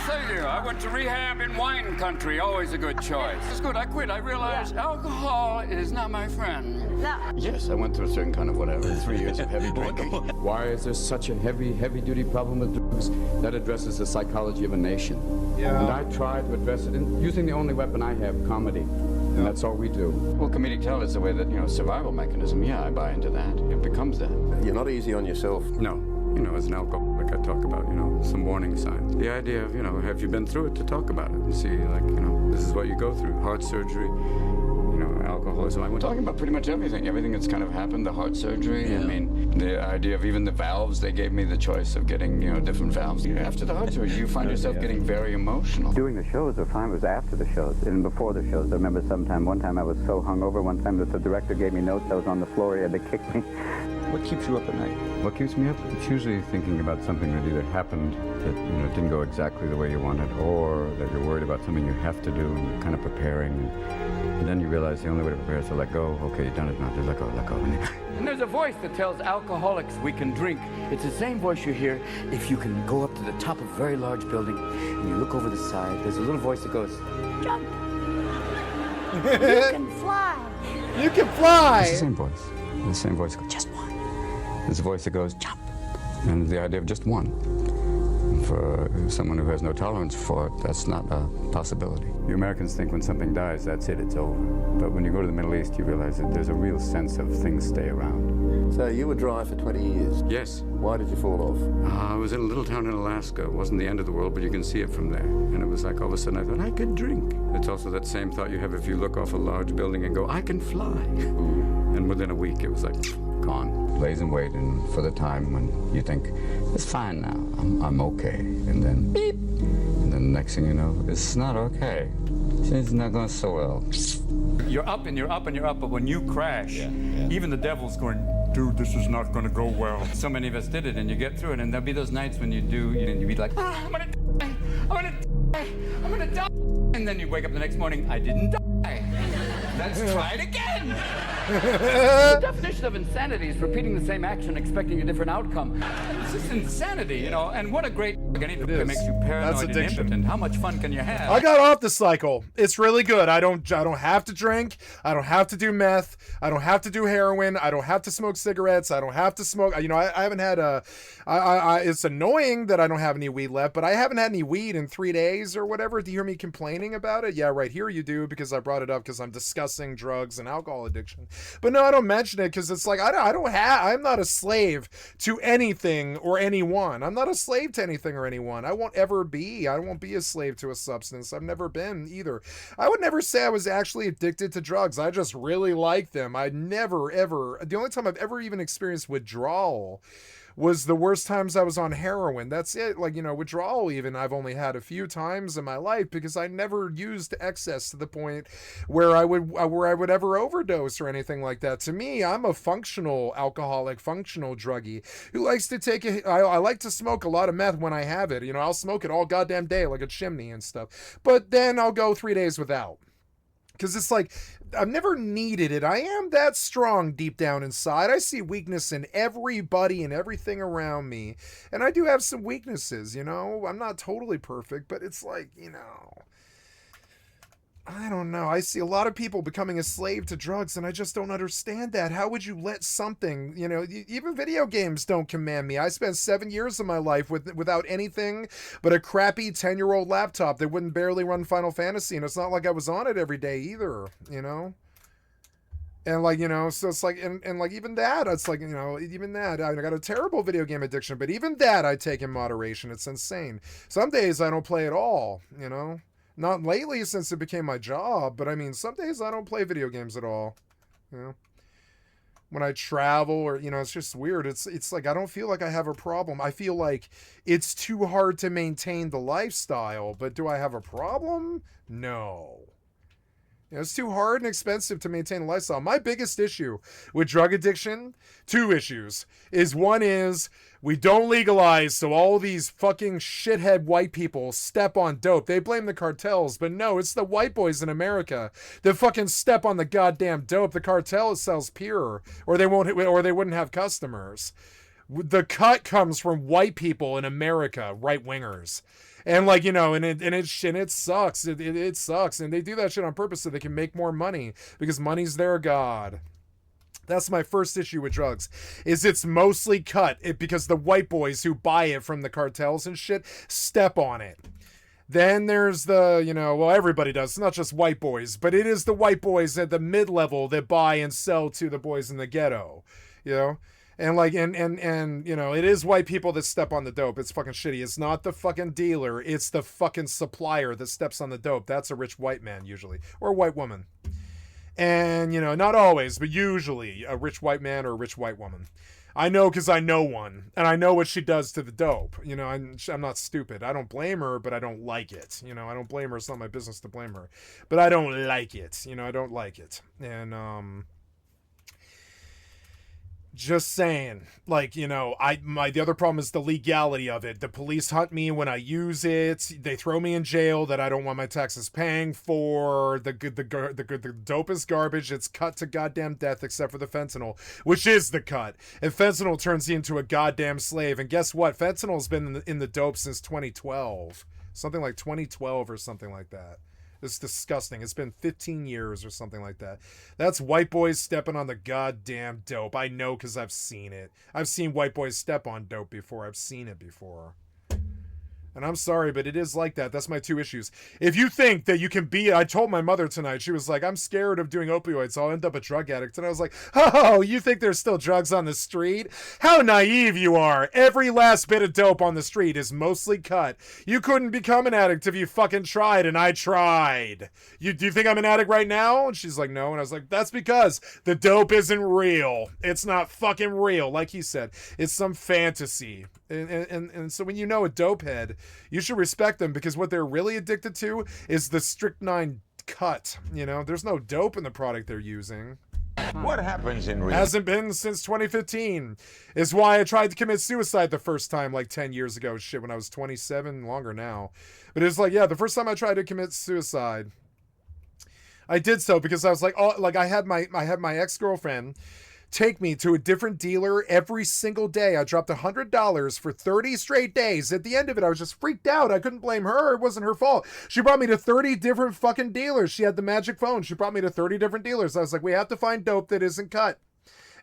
Say you, I went to rehab in wine country, always a good choice. It's good, I quit. I realized alcohol is not my friend. No. Yes, I went through a certain kind of whatever, 3 years of heavy drinking. Why is there such a heavy-duty problem with drugs? That addresses the psychology of a nation. Yeah. And I try to address it using the only weapon I have, comedy. And that's all we do. Well, comedic talent is the way that, survival mechanism. Yeah, I buy into that. It becomes that. You're not easy on yourself. No. As an alcoholic, I talk about, some warning signs. The idea of, have you been through it, to talk about it and see, this is what you go through. Heart surgery, alcoholism. We're talking about pretty much everything that's kind of happened, the heart surgery. I mean, the idea of even the valves, they gave me the choice of getting, different valves. After the heart surgery, you find yourself getting very emotional. Doing the shows were fine. It was after the shows and before the shows. I remember one time I was so hungover, one time that the director gave me notes. I was on the floor, he had to kick me. What keeps you up at night? What keeps me up? It's usually thinking about something that either happened that didn't go exactly the way you wanted, or that you're worried about something you have to do and you're kind of preparing. And then you realize the only way to prepare is to let go. Okay, you've done it now. Just let go, let go. And there's a voice that tells alcoholics we can drink. It's the same voice you hear if you can go up to the top of a very large building and you look over the side. There's a little voice that goes, jump. You can fly. You can fly. It's the same voice. The same voice goes, just one. There's a voice that goes, jump. And the idea of just one. For someone who has no tolerance for it, that's not a possibility. You Americans think when something dies, that's it, it's over. But when you go to the Middle East, you realize that there's a real sense of things stay around. So you were dry for 20 years? Yes. Why did you fall off? I was in a little town in Alaska. It wasn't the end of the world, but you can see it from there. And it was like all of a sudden I thought, I could drink. It's also that same thought you have if you look off a large building and go, I can fly. And within a week, it was like, gone. Lays in wait, and for the time when you think, it's fine now, I'm okay. And then, beep. And then the next thing you know, it's not okay. It's not going so well. You're up and you're up and you're up, but when you crash, even the devil's going, dude, this is not going to go well. So many of us did it, and you get through it, and there'll be those nights when you do, and you'd be like, I'm going to die, I'm going to die, I'm going to die. And then you wake up the next morning, I didn't die. Let's try it again. The definition of insanity is repeating the same action, expecting a different outcome. It's just insanity, and what a great anything that makes you paranoid and impotent. How much fun can you have? I got off the cycle. It's really good. I don't have to drink. I don't have to do meth. I don't have to do heroin. I don't have to smoke cigarettes. I don't have to smoke. I haven't had it's annoying that I don't have any weed left, but I haven't had any weed in 3 days or whatever. Do you hear me complaining about it? Yeah, right here you do, because I brought it up because I'm discussing drugs and alcohol addiction. But no, I don't mention it because it's like I'm not a slave to anything or anyone. I'm not a slave to anything or anyone. I won't ever be. I won't be a slave to a substance. I've never been either. I would never say I was actually addicted to drugs. I just really like them. I never ever. The only time I've ever even experienced withdrawal was the worst times I was on heroin. That's it. Withdrawal even I've only had a few times in my life because I never used excess to the point where I would ever overdose or anything like that. To me, I'm a functional alcoholic, functional druggie who likes to take I like to smoke a lot of meth when I have it. I'll smoke it all goddamn day like a chimney and stuff. But then I'll go 3 days without. Because it's like, I've never needed it. I am that strong deep down inside. I see weakness in everybody and everything around me. And I do have some weaknesses, I'm not totally perfect, but it's like, I don't know. I see a lot of people becoming a slave to drugs, and I just don't understand that. How would you let something, even video games don't command me. I spent 7 years of my life without anything but a crappy 10-year-old laptop that wouldn't barely run Final Fantasy, and it's not like I was on it every day either, And so it's like, and like even that, it's like, even that, I got a terrible video game addiction, but even that I take in moderation. It's insane. Some days I don't play at all, Not lately since it became my job, but I mean, some days I don't play video games at all, When I travel or, it's just weird. It's like, I don't feel like I have a problem. I feel like it's too hard to maintain the lifestyle, but do I have a problem? No. It's too hard and expensive to maintain a lifestyle. My biggest issue with drug addiction, 2 issues, one is we don't legalize, so all these fucking shithead white people step on dope. They blame the cartels, but no, it's the white boys in America that fucking step on the goddamn dope. The cartel sells pure, or they wouldn't have customers. The cut comes from white people in America, right wingers. And it sucks. It sucks. And they do that shit on purpose so they can make more money because money's their god. That's my first issue with drugs, is it's mostly cut because the white boys who buy it from the cartels and shit step on it. Then there's everybody does. It's not just white boys, but it is the white boys at the mid-level that buy and sell to the boys in the ghetto, And it is white people that step on the dope. It's fucking shitty. It's not the fucking dealer. It's the fucking supplier that steps on the dope. That's a rich white man usually, or a white woman. And, you know, not always, but usually a rich white man or a rich white woman. I know because I know one, and I know what she does to the dope. You know, I'm not stupid. I don't blame her, but I don't like it. You know, I don't blame her. It's not my business to blame her. But I don't like it. You know, I don't like it. And, just saying, like, you know, the other problem is the legality of it. The police hunt me when I use it. They throw me in jail that I don't want my taxes paying for. The dope is garbage. It's cut to goddamn death, except for the fentanyl, which is the cut. And fentanyl turns you into a goddamn slave. And guess what? Fentanyl's been in the dope since 2012, something like 2012 or something like that. It's disgusting. It's been 15 years or something like that. That's white boys stepping on the goddamn dope. I know because I've seen it. I've seen white boys step on dope before. I've seen it before. And I'm sorry, but it is like that. That's my two issues. If you think that you can be... I told my mother tonight, she was like, I'm scared of doing opioids, so I'll end up a drug addict. And I was like, oh, you think there's still drugs on the street? How naive you are. Every last bit of dope on the street is mostly cut. You couldn't become an addict if you fucking tried, and I tried. Do you think I'm an addict right now? And she's like, no. And I was like, that's because the dope isn't real. It's not fucking real. Like he said, it's some fantasy. And so when you know a dope head, you should respect them, because what they're really addicted to is the strychnine cut. You know, there's no dope in the product they're using. What happens in real? Hasn't been since 2015. Is why I tried to commit suicide the first time like 10 years ago. Shit, when I was 27, longer now. But it's like, yeah, the first time I tried to commit suicide, I did so because I was like, oh, like I had my ex-girlfriend take me to a different dealer every single day. I dropped $100 for 30 straight days. At the end of it, I was just freaked out. I couldn't blame her. It wasn't her fault. She brought me to 30 different fucking dealers. She had the magic phone. She brought me to 30 different dealers. I was like, we have to find dope that isn't cut.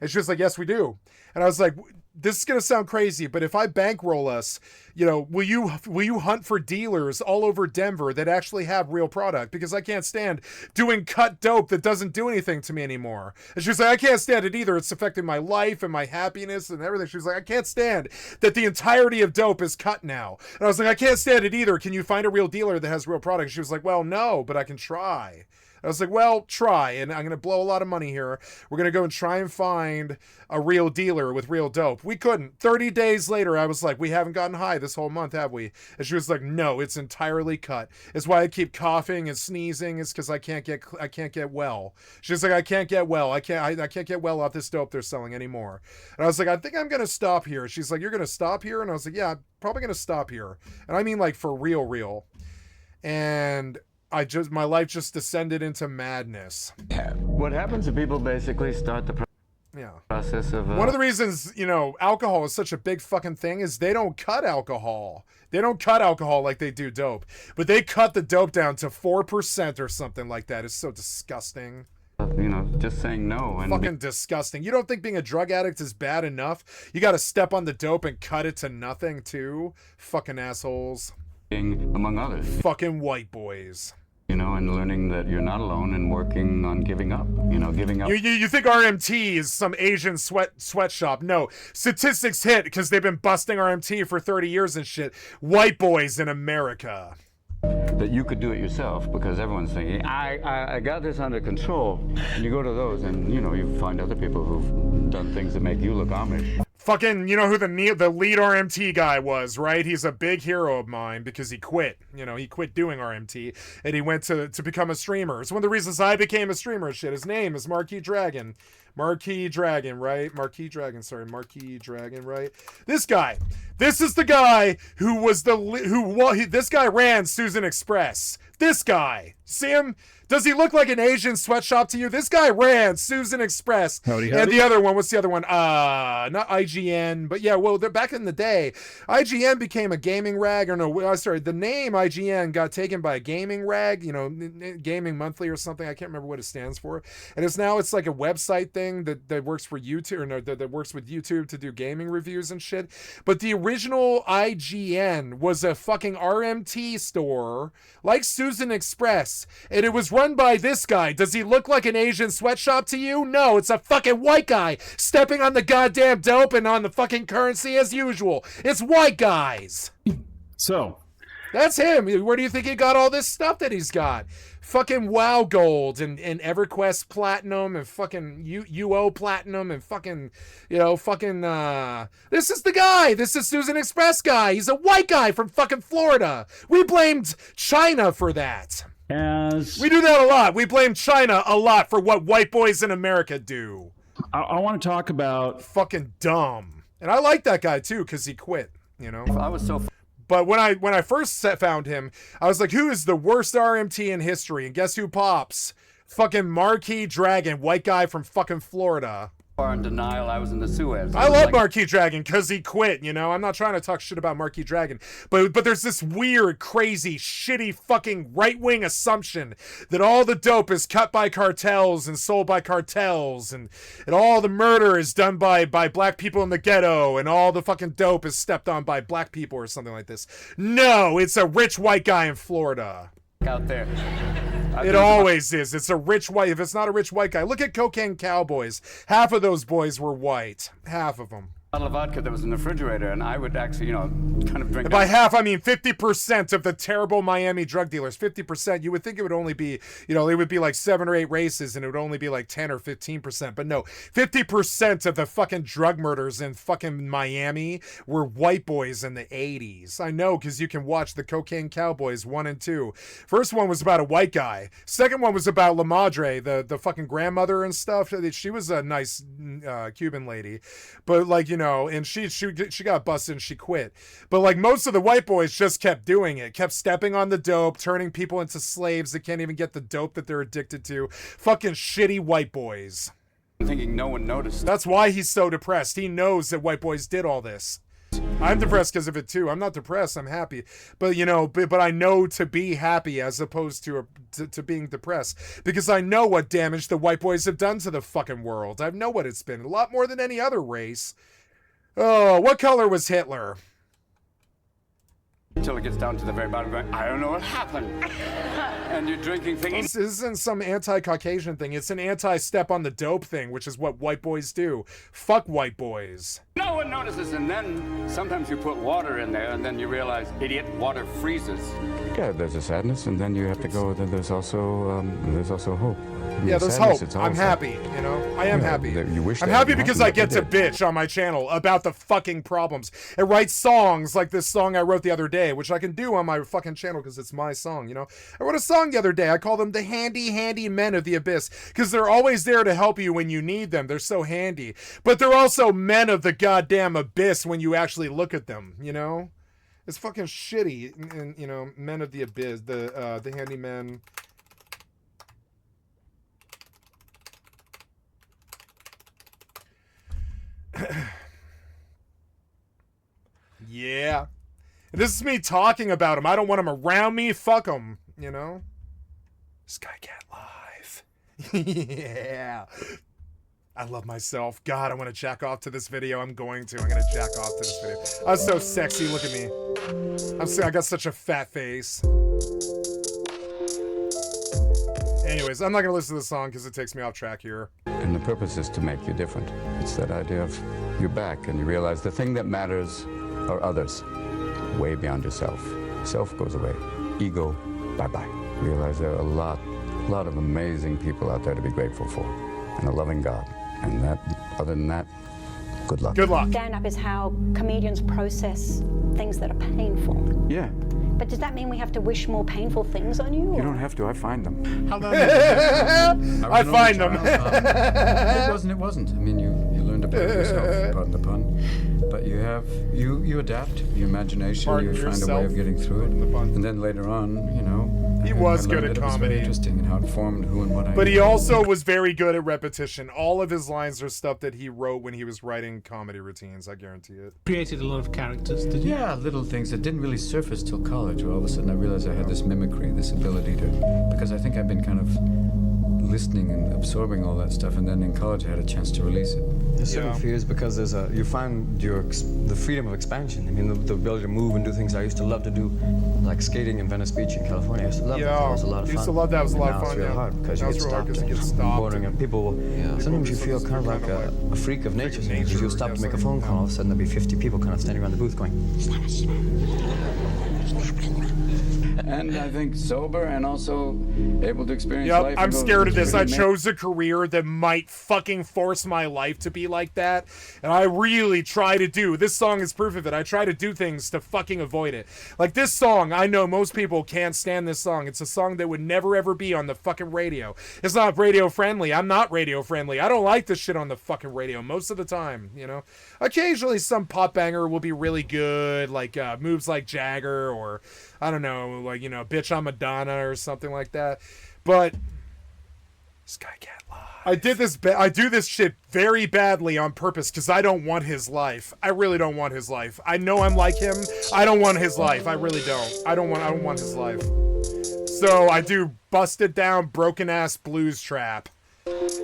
And she was like, yes, we do. And I was like, this is going to sound crazy, but if I bankroll us, you know, will you hunt for dealers all over Denver that actually have real product? Because I can't stand doing cut dope that doesn't do anything to me anymore. And she was like, I can't stand it either. It's affecting my life and my happiness and everything. She was like, I can't stand that the entirety of dope is cut now. And I was like, I can't stand it either. Can you find a real dealer that has real product? She was like, well, no, but I can try. I was like, well, try, and I'm going to blow a lot of money here. We're going to go and try and find a real dealer with real dope. We couldn't. 30 days later, I was like, we haven't gotten high this whole month, have we? And she was like, no, it's entirely cut. It's why I keep coughing and sneezing. It's because I can't get well. She's like, I can't get well. I can't get well off this dope they're selling anymore. And I was like, I think I'm going to stop here. She's like, you're going to stop here? And I was like, yeah, I'm probably going to stop here. And I mean, like, for real. And my life just descended into madness. What happens if people basically start the process of... One of the reasons, you know, alcohol is such a big fucking thing is they don't cut alcohol. They don't cut alcohol like they do dope. But they cut the dope down to 4% or something like that. It's so disgusting. You know, just saying no. And fucking disgusting. You don't think being a drug addict is bad enough? You got to step on the dope and cut it to nothing, too? Fucking assholes. Among others. Fucking white boys. You know, and learning that you're not alone and working on giving up. You know, giving up. You think RMT is some Asian sweatshop? No. Statistics hit because they've been busting RMT for 30 years and shit. White boys in America. That you could do it yourself, because everyone's thinking, I got this under control. And you go to those and, you know, you find other people who've done things that make you look Amish. Fucking, you know who the lead RMT guy was, right? He's a big hero of mine because he quit. You know, he quit doing RMT and he went to become a streamer. It's one of the reasons I became a streamer. Shit, his name is Marquis Dragon. Marquis Dragon, right? Marquis Dragon, right? This guy. This is the guy who was this guy ran Susan Express. This guy. See him? Does he look like an Asian sweatshop to you? This guy ran Susan Express. Howdy. And the other one, what's the other one? Not IGN, but yeah, well, back in the day, IGN became a gaming rag, or no, sorry, the name IGN got taken by a gaming rag, you know, Gaming Monthly or something. I can't remember what it stands for. And it's like a website thing that works for YouTube, or no, that works with YouTube to do gaming reviews and shit. But the original IGN was a fucking RMT store, like Susan Express, and it was run by this guy. Does he look like an Asian sweatshop to you? No, it's a fucking white guy stepping on the goddamn dope and on the fucking currency as usual. It's white guys. So that's him. Where do you think he got all this stuff that he's got? fucking WoW Gold and EverQuest Platinum and fucking UO Platinum and fucking, you know, fucking, this is the guy. This is Susan Express guy. He's a white guy from fucking Florida. We blamed China for that. We do that a lot. We blame China a lot for what white boys in America do. I want to talk about fucking dumb. And I like that guy too, because he quit, you know. I was so... But when I first found him, I was like, who is the worst RMT in history? And guess who pops? Fucking Marquis Dragon, white guy from fucking Florida. In denial, I was in the Suez. I love Marquis Dragon because he quit, you know. I'm not trying to talk shit about Marquis Dragon, but there's this weird, crazy, shitty fucking right-wing assumption that all the dope is cut by cartels and sold by cartels, and all the murder is done by black people in the ghetto, and all the fucking dope is stepped on by black people or something like this. No, it's a rich white guy in Florida. Out there. It always is. It's a rich white. If it's not a rich white guy, look at Cocaine Cowboys. Half of those boys were white. Half of them. Bottle of vodka that was in the refrigerator, and I would actually, you know, kind of drink. By half, I mean 50% of the terrible Miami drug dealers. 50%. You would think it would only be, you know, it would be like 7 or 8 races, and it would only be like 10 or 15%. But no, 50% of the fucking drug murders in fucking Miami were white boys in the 80s. I know, because you can watch the Cocaine Cowboys 1 and 2. First one was about a white guy. Second one was about La Madre, the fucking grandmother and stuff. She was a nice Cuban lady, but like, you know, and she got busted and she quit. But like most of the white boys just kept doing it, kept stepping on the dope, turning people into slaves that can't even get the dope that they're addicted to. Fucking shitty white boys. I'm thinking no one noticed. That's why he's so depressed. He knows that white boys did all this. I'm depressed because of it too. I'm not depressed. I'm happy. But you know, but I know to be happy as opposed to being depressed, because I know what damage the white boys have done to the fucking world. I know what it's been. A lot more than any other race. Oh, what color was Hitler? Until it gets down to the very bottom, going, I don't know what happened. And you're drinking things. This isn't some anti-Caucasian thing. It's an anti-step on the dope thing, which is what white boys do. Fuck white boys. No one notices, and then sometimes you put water in there, and then you realize, idiot, water freezes. Yeah, there's a sadness, and then you have to go. Then there's also hope. Yeah, there's hope. I'm happy, you know? I am happy. I'm happy because I get to bitch on my channel about the fucking problems and write songs like this song I wrote the other day, which I can do on my fucking channel because it's my song, you know? I wrote a song the other day. I call them the handy men of the abyss because they're always there to help you when you need them. They're so handy. But they're also men of the goddamn abyss when you actually look at them, you know? It's fucking shitty, and you know, men of the abyss, the handymen. Yeah. This is me talking about him. I don't want him around me. Fuck him, you know? Skycatlive. Yeah. I love myself. God, I want to jack off to this video. I'm going to. I'm going to jack off to this video. I'm so sexy. Look at me. I got such a fat face. Anyways, I'm not going to listen to the song because it takes me off track here. And the purpose is to make you different. It's that idea of you're back and you realize the thing that matters are others, way beyond yourself. Self goes away. Ego, bye-bye. Realize there are a lot of amazing people out there to be grateful for, and a loving God. And that, other than that, good luck. Good luck. Stand-up is how comedians process things that are painful. Yeah. But does that mean we have to wish more painful things on you? You don't have to. I find them. How long I find them. It wasn't. I mean, you learn to play with yourself, pardon the pun. But you adapt your imagination. Pardon you find yourself. a way of getting through it. And then later on, you know, he was good at it was comedy. very interesting and how it formed who and what I But am. he also was very good at repetition. All of his lines are stuff that he wrote when he was writing comedy routines. I guarantee it. created a lot of characters, did you? Yeah, little things that didn't really surface till college, where all of a sudden I realized I had this mimicry, this ability to, because I think I've been kind of listening and absorbing all that stuff, and then in college I had a chance to release it. There's certain fears because there's you find the freedom of expansion. I mean, the ability to move and do things I used to love to do, like skating in Venice Beach in California. I used to love that. That was a lot of fun. Used to love that. It was a lot of And now fun. It's real hard because you get stopped. Boring, and people. Sometimes you feel kind of like a freak of nature. Because you'll stop to make a phone call, all of a sudden there'll be 50 people kind of standing around the booth going. And I think sober and also able to experience Yep, life. I'm scared of this. I Really chose a career that might fucking force my life to be like that. And I really try to do. This song is proof of it. I try to do things to fucking avoid it. Like this song, I know most people can't stand this song. It's a song that would never ever be on the fucking radio. It's not radio friendly. I'm not radio friendly. I don't like this shit on the fucking radio most of the time, you know? Occasionally some pop banger will be really good, like moves like Jagger, or I don't know, like, you know, Bitch I'm Madonna or something like that. But Skycatlive. I do this shit very badly on purpose because I don't want his life. I really don't want his life. I know I'm like him. I don't want his life. I really don't. I don't want his life. So I do busted down, broken ass blues trap.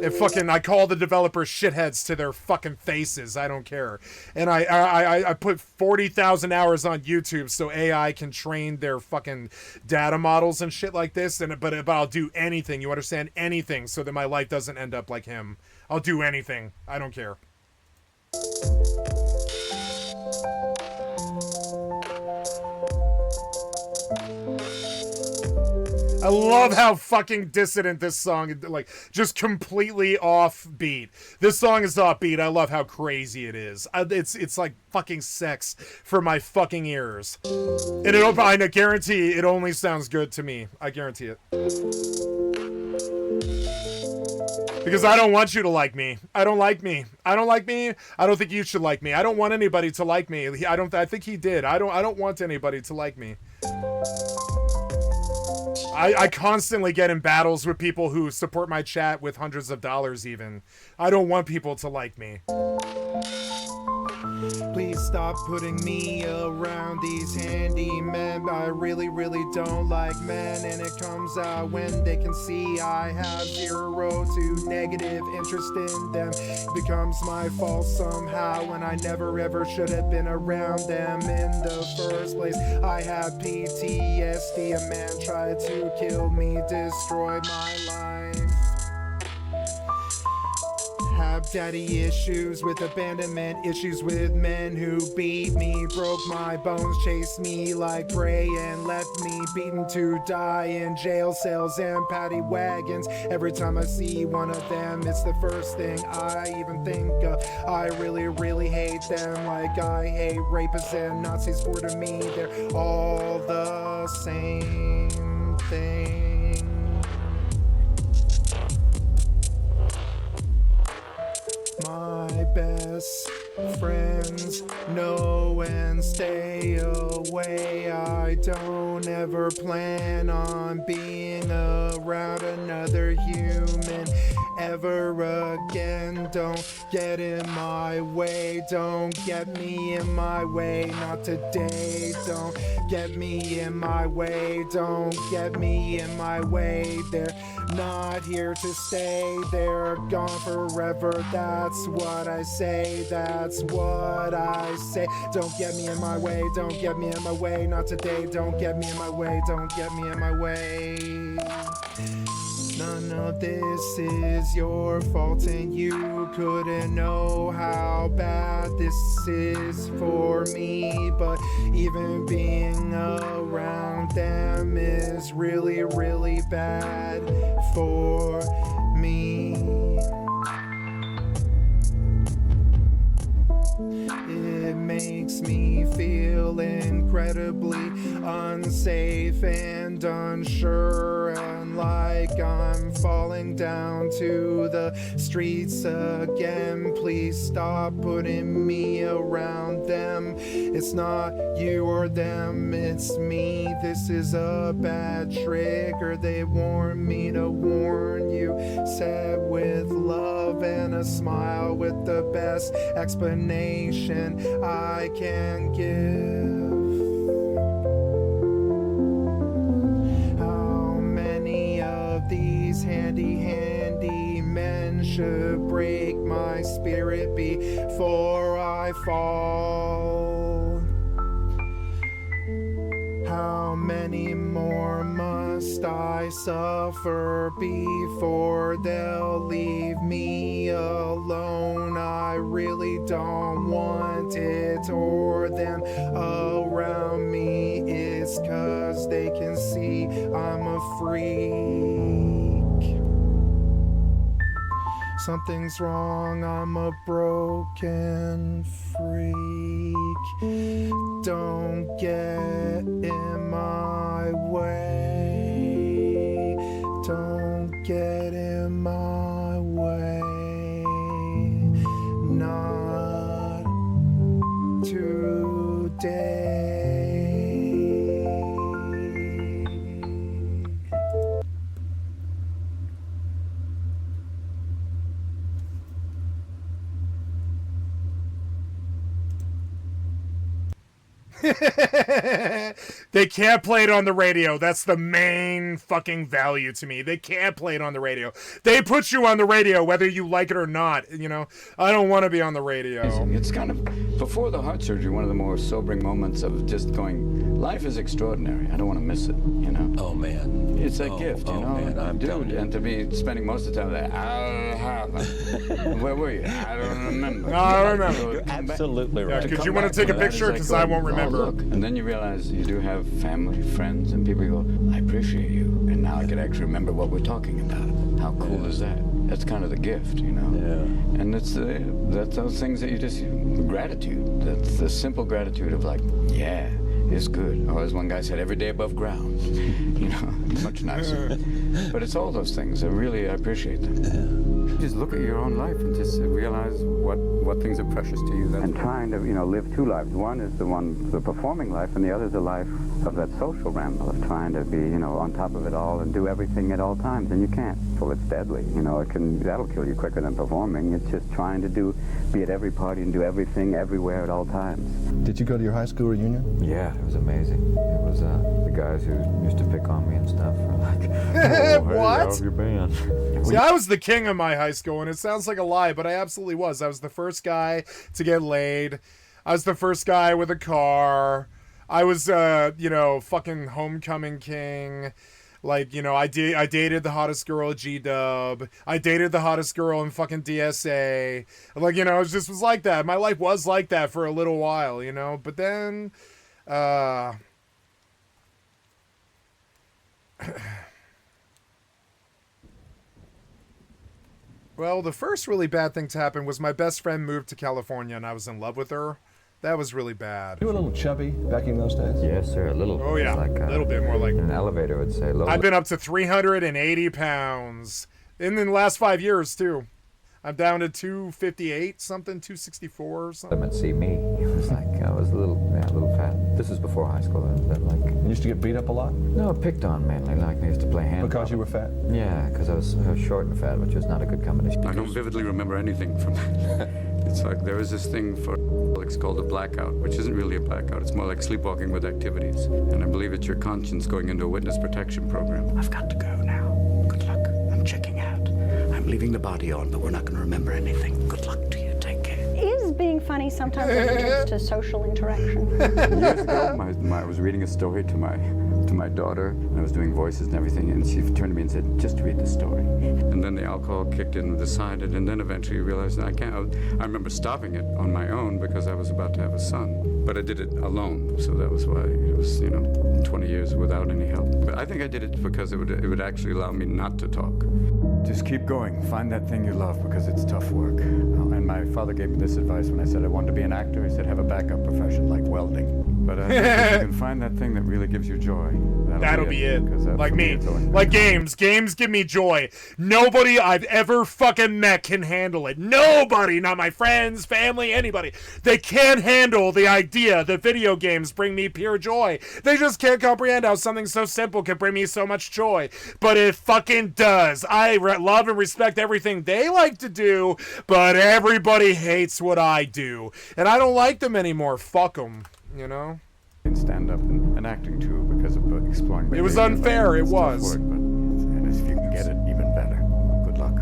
And fucking, I call the developers shitheads to their fucking faces. I don't care. And I put 40,000 hours on YouTube so AI can train their fucking data models and shit like this. But I'll do anything. You understand? Anything so that my life doesn't end up like him. I'll do anything. I don't care. I love how fucking dissident this song is, like, just completely offbeat. This song is offbeat. I love how crazy it is. It's like fucking sex for my fucking ears. And I guarantee it only sounds good to me. I guarantee it. Because I don't want you to like me. I don't like me. I don't like me. I don't think you should like me. I don't want anybody to like me. I think he did. I don't want anybody to like me. I constantly get in battles with people who support my chat with hundreds of dollars even. I don't want people to like me. Please stop putting me around these handy men. I really, really don't like men, and it comes out when they can see I have 0 to negative interest in them. It becomes my fault somehow when I never ever should have been around them in the first place. I have PTSD. A man tried to kill me, destroyed my life. Have daddy issues with abandonment, issues with men who beat me, broke my bones, chased me like prey, and left me beaten to die in jail cells and paddy wagons. Every time I see one of them, it's the first thing I even think of. I really, really hate them like I hate rapists and Nazis. For to me, they're all the same thing. My best friends know and stay away. I don't ever plan on being around another human ever again. Don't get in my way. Don't get me in my way. Not today. Don't get me in my way. Don't get me in my way. They're not here to stay. They're gone forever. That's what I say. That's what I say. Don't get me in my way. Don't get me in my way. Not today. Don't get me in my way. Don't get me in my way. None of this is your fault, and you couldn't know how bad this is for me. But even being around them is really, really bad for me. It makes me feel incredibly unsafe and unsure, and like I'm falling down to the streets again. Please stop putting me around them. It's not you or them, it's me. This is a bad trigger. They warned me to warn you. Said with love and a smile, with the best explanation I can give. How many of these handy men should break my spirit before I fall? How many more must I suffer before they'll leave me alone? I really don't want it or them around me. It's just 'cause they can see I'm a freak. Something's wrong, I'm a broken freak. Don't get in my way. Don't get in my way. Not today. They can't play it on the radio. That's the main fucking value to me. They can't play it on the radio. They put you on the radio whether you like it or not. You know, I don't want to be on the radio. It's kind of, before the heart surgery, one of the more sobering moments of just going, life is extraordinary. I don't want to miss it, you know? Oh, man. It's a gift, you know? Man, I'm Dude, and to be spending most of the time like, where were you? I don't remember. No, I remember. You're absolutely right. Because you want to take a picture because I won't remember. Look. And then you realize you do have family, friends, and people go, I appreciate you. And now I can actually remember what we're talking about. How cool is that? That's kind of the gift, you know? Yeah. And it's that's those things that you just, gratitude. That's the simple gratitude of like, yeah, it's good. Or as one guy said, every day above ground. You know, much nicer. But it's all those things. I appreciate them. Yeah. Just look at your own life and just realize what things are precious to you. And trying to, live two lives. One is the performing life, and the other is the life of that social realm of trying to be, on top of it all and do everything at all times, and you can't. So it's deadly. That'll kill you quicker than performing. It's just trying to be at every party and do everything everywhere at all times. Did you go to your high school reunion? Yeah, it was amazing. It was the guys who used to pick on me and stuff were like, oh, what? Hey, how have you been? See, I was the king of my high school, and it sounds like a lie, but I absolutely was. I was the first guy to get laid. I was the first guy with a car. I was, fucking homecoming king. Like, I dated the hottest girl at G-Dub. I dated the hottest girl in fucking DSA. Like, it just was like that. My life was like that for a little while, But then, well, the first really bad thing to happen was my best friend moved to California and I was in love with her. That was really bad. You were a little chubby back in those days? Yes, sir, a little. Oh, yeah, like, a little bit more like... An elevator would say. I've been up to 380 pounds. In the last 5 years, too. I'm down to 258 something, 264 or something. Them and see me. It was like, I was a little fat. This is before high school. You used to get beat up a lot? No, picked on mainly. Like, I used to play handball. Because you were fat? Yeah, because I was short and fat, which was not a good combination. I don't vividly remember anything from that. It's like there was this thing for it's called a blackout, which isn't really a blackout. It's more like sleepwalking with activities. And I believe it's your conscience going into a witness protection program. I've got to go now. Good luck. I'm checking out. I'm leaving the body on, but we're not going to remember anything. Good luck to you. Take care. Is being funny sometimes a hindrance to social interaction? Years ago, I was reading a story to my daughter, and I was doing voices and everything, and she turned to me and said, just read the story. And then the alcohol kicked in, decided, and then eventually realized that I can't. I remember stopping it on my own because I was about to have a son, but I did it alone, so that was why it was, 20 years without any help. But I think I did it because it would actually allow me not to talk. Just keep going. Find that thing you love because it's tough work. And my father gave me this advice when I said I wanted to be an actor. He said, have a backup profession like welding. But if you can find that thing that really gives you joy, that'll be it. Like me. Like games. Games give me joy. Nobody I've ever fucking met can handle it. Nobody. Not my friends, family, anybody. They can't handle the idea that video games bring me pure joy. They just can't comprehend how something so simple can bring me so much joy. But it fucking does. I love and respect everything they like to do, but everybody hates what I do. And I don't like them anymore. Fuck them. And stand up and acting too because of exploring. It was unfair. It was. Work, and if you can get it, even better. Good luck.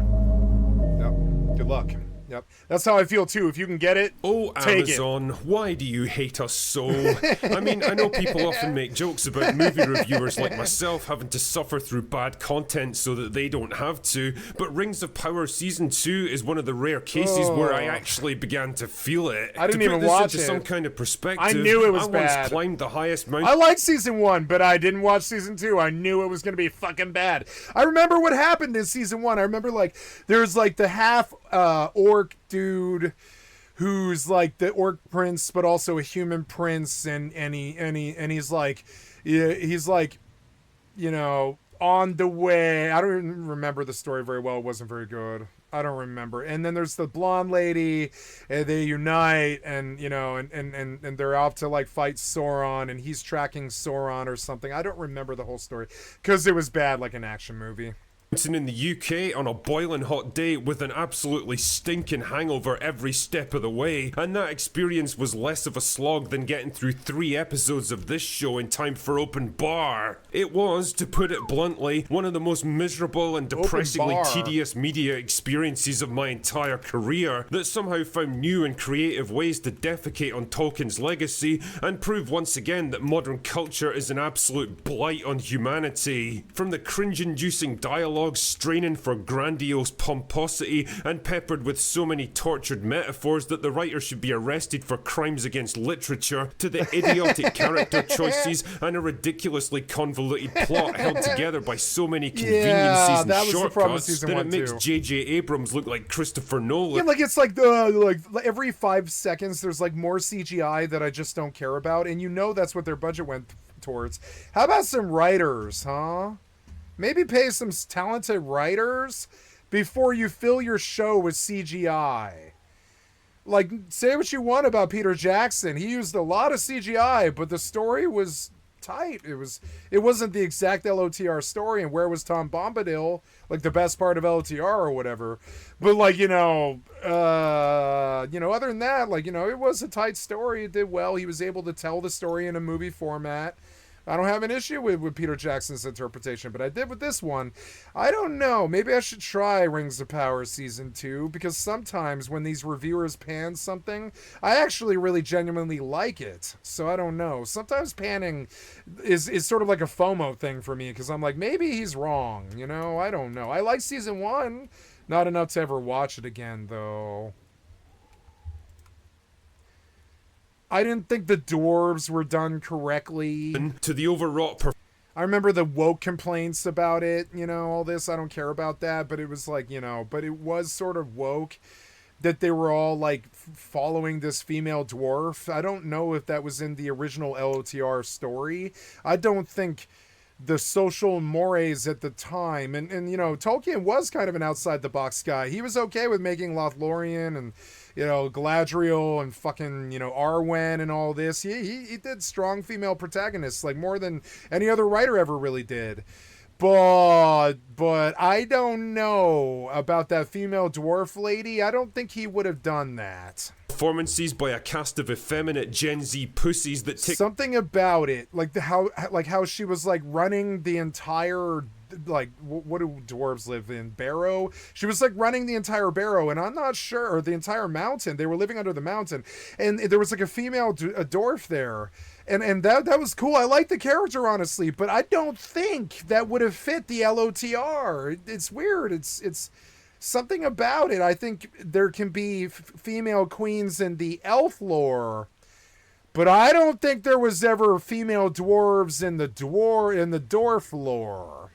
Yep. Good luck. Yep. That's how I feel too. If you can get it, oh, take Amazon, why do you hate us so? I mean, I know people often make jokes about movie reviewers like myself having to suffer through bad content so that they don't have to, but Rings of Power Season 2 is one of the rare cases where I actually began to feel it. I didn't to put even this watch into it. some kind of perspective, I knew it was I bad. once climbed the highest mountain. I liked Season 1, but I didn't watch Season 2. I knew it was going to be fucking bad. I remember what happened in Season 1. I remember, like, there's, like, the half orc dude who's, like, the orc prince, but also a human prince, and he's, like, you know, on the way. I don't even remember the story very well. It wasn't very good. I don't remember. And then there's the blonde lady, and they unite, and you know, and they're out to like fight Sauron, and he's tracking Sauron or something. I don't remember the whole story because it was bad, like an action movie. In the UK on a boiling hot day with an absolutely stinking hangover every step of the way, and that experience was less of a slog than getting through 3 episodes of this show in time for open bar. It was, to put it bluntly, one of the most miserable and depressingly tedious media experiences of my entire career that somehow found new and creative ways to defecate on Tolkien's legacy and prove once again that modern culture is an absolute blight on humanity. From the cringe-inducing dialogue straining for grandiose pomposity and peppered with so many tortured metaphors that the writer should be arrested for crimes against literature, to the idiotic character choices and a ridiculously convoluted plot held together by so many conveniences and shortcuts that it makes J.J. Abrams look like Christopher Nolan. Yeah, like it's like like every 5 seconds there's like more CGI that I just don't care about, and you know that's what their budget went towards. How about some writers, huh? Maybe pay some talented writers before you fill your show with CGI. Like, say what you want about Peter Jackson. He used a lot of CGI, but the story was tight. It wasn't the exact LOTR story, and where was Tom Bombadil? Like, the best part of LOTR or whatever. But, like, you know, other than that, like, you know, it was a tight story. It did well. He was able to tell the story in a movie format. I don't have an issue with Peter Jackson's interpretation, but I did with this one. I don't know. Maybe I should try Rings of Power Season 2, because sometimes when these reviewers pan something, I actually really genuinely like it. So I don't know. Sometimes panning is sort of like a FOMO thing for me, because I'm like, maybe he's wrong. You know, I don't know. I like Season 1. Not enough to ever watch it again, though. I didn't think the dwarves were done correctly. To the overwrought I remember the woke complaints about it, you know, all this. I don't care about that, but it was like, you know, but it was sort of woke that they were all like following this female dwarf. I don't know if that was in the original LOTR story. I don't think the social mores at the time, and you know, Tolkien was kind of an outside the box guy. He was okay with making Lothlorien and, you know, Galadriel and fucking, you know, Arwen and all this. He did strong female protagonists, like more than any other writer ever really did. But I don't know about that female dwarf lady. I don't think he would have done that. Performances by a cast of effeminate Gen Z pussies that take something about it, like how she was like running the entire, like, what do dwarves live in? Barrow? She was like running the entire Barrow, and I'm not sure, or the entire mountain. They were living under the mountain, and there was like a female a dwarf there, and that was cool. I liked the character, honestly, but I don't think that would have fit the LOTR. It's weird. It's something about it. I think there can be female queens in the elf lore, but I don't think there was ever female dwarves in the dwarf lore.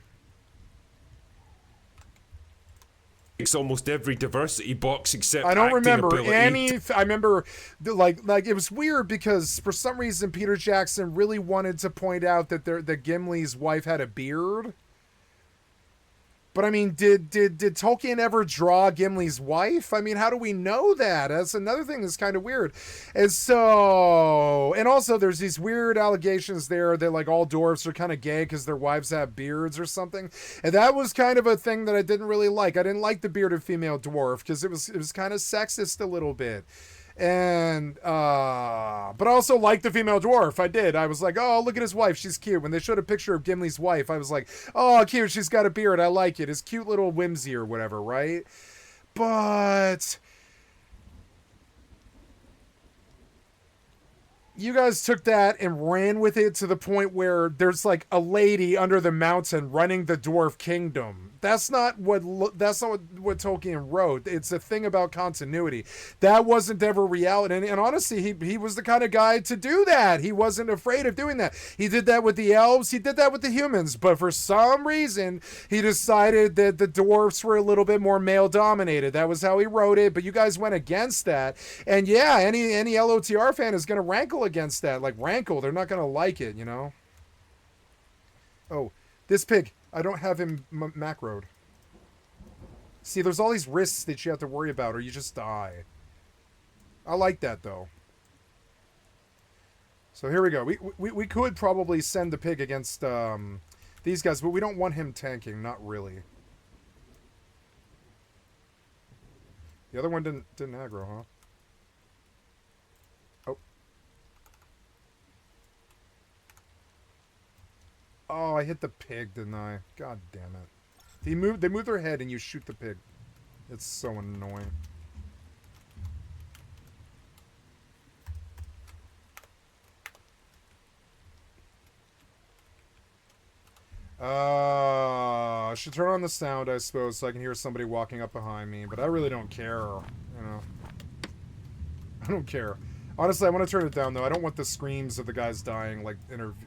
It's almost every diversity box except I don't remember ability. any. I remember like it was weird because for some reason Peter Jackson really wanted to point out that Gimli's wife had a beard. But I mean, did Tolkien ever draw Gimli's wife? I mean, how do we know that? That's another thing that's kind of weird. And so, and also there's these weird allegations there that like all dwarves are kind of gay because their wives have beards or something. And that was kind of a thing that I didn't really like. I didn't like the bearded female dwarf because it was kind of sexist a little bit. And but I also liked the female dwarf. I did. I was like, oh, look at his wife, she's cute. When they showed a picture of Gimli's wife, I was like, oh, cute, she's got a beard, I like it. His cute little whimsy or whatever, right? But You guys took that and ran with it to the point where there's like a lady under the mountain running the dwarf kingdom. That's not what Tolkien wrote. It's a thing about continuity. That wasn't ever reality. And honestly, he was the kind of guy to do that. He wasn't afraid of doing that. He did that with the elves. He did that with the humans. But for some reason, he decided that the dwarfs were a little bit more male dominated. That was how he wrote it. But you guys went against that. And yeah, any LOTR fan is going to rankle against that. Like rankle. They're not going to like it, you know? Oh, this pig. I don't have him macroed. See, there's all these risks that you have to worry about or you just die. I like that, though. So here we go. We could probably send the pig against these guys, but we don't want him tanking. Not really. The other one didn't aggro, huh? Oh. Oh, I hit the pig, didn't I? God damn it. They move their head and you shoot the pig. It's so annoying. I should turn on the sound, I suppose, so I can hear somebody walking up behind me, but I really don't care, you know. I don't care. Honestly, I want to turn it down, though. I don't want the screams of the guys dying, like,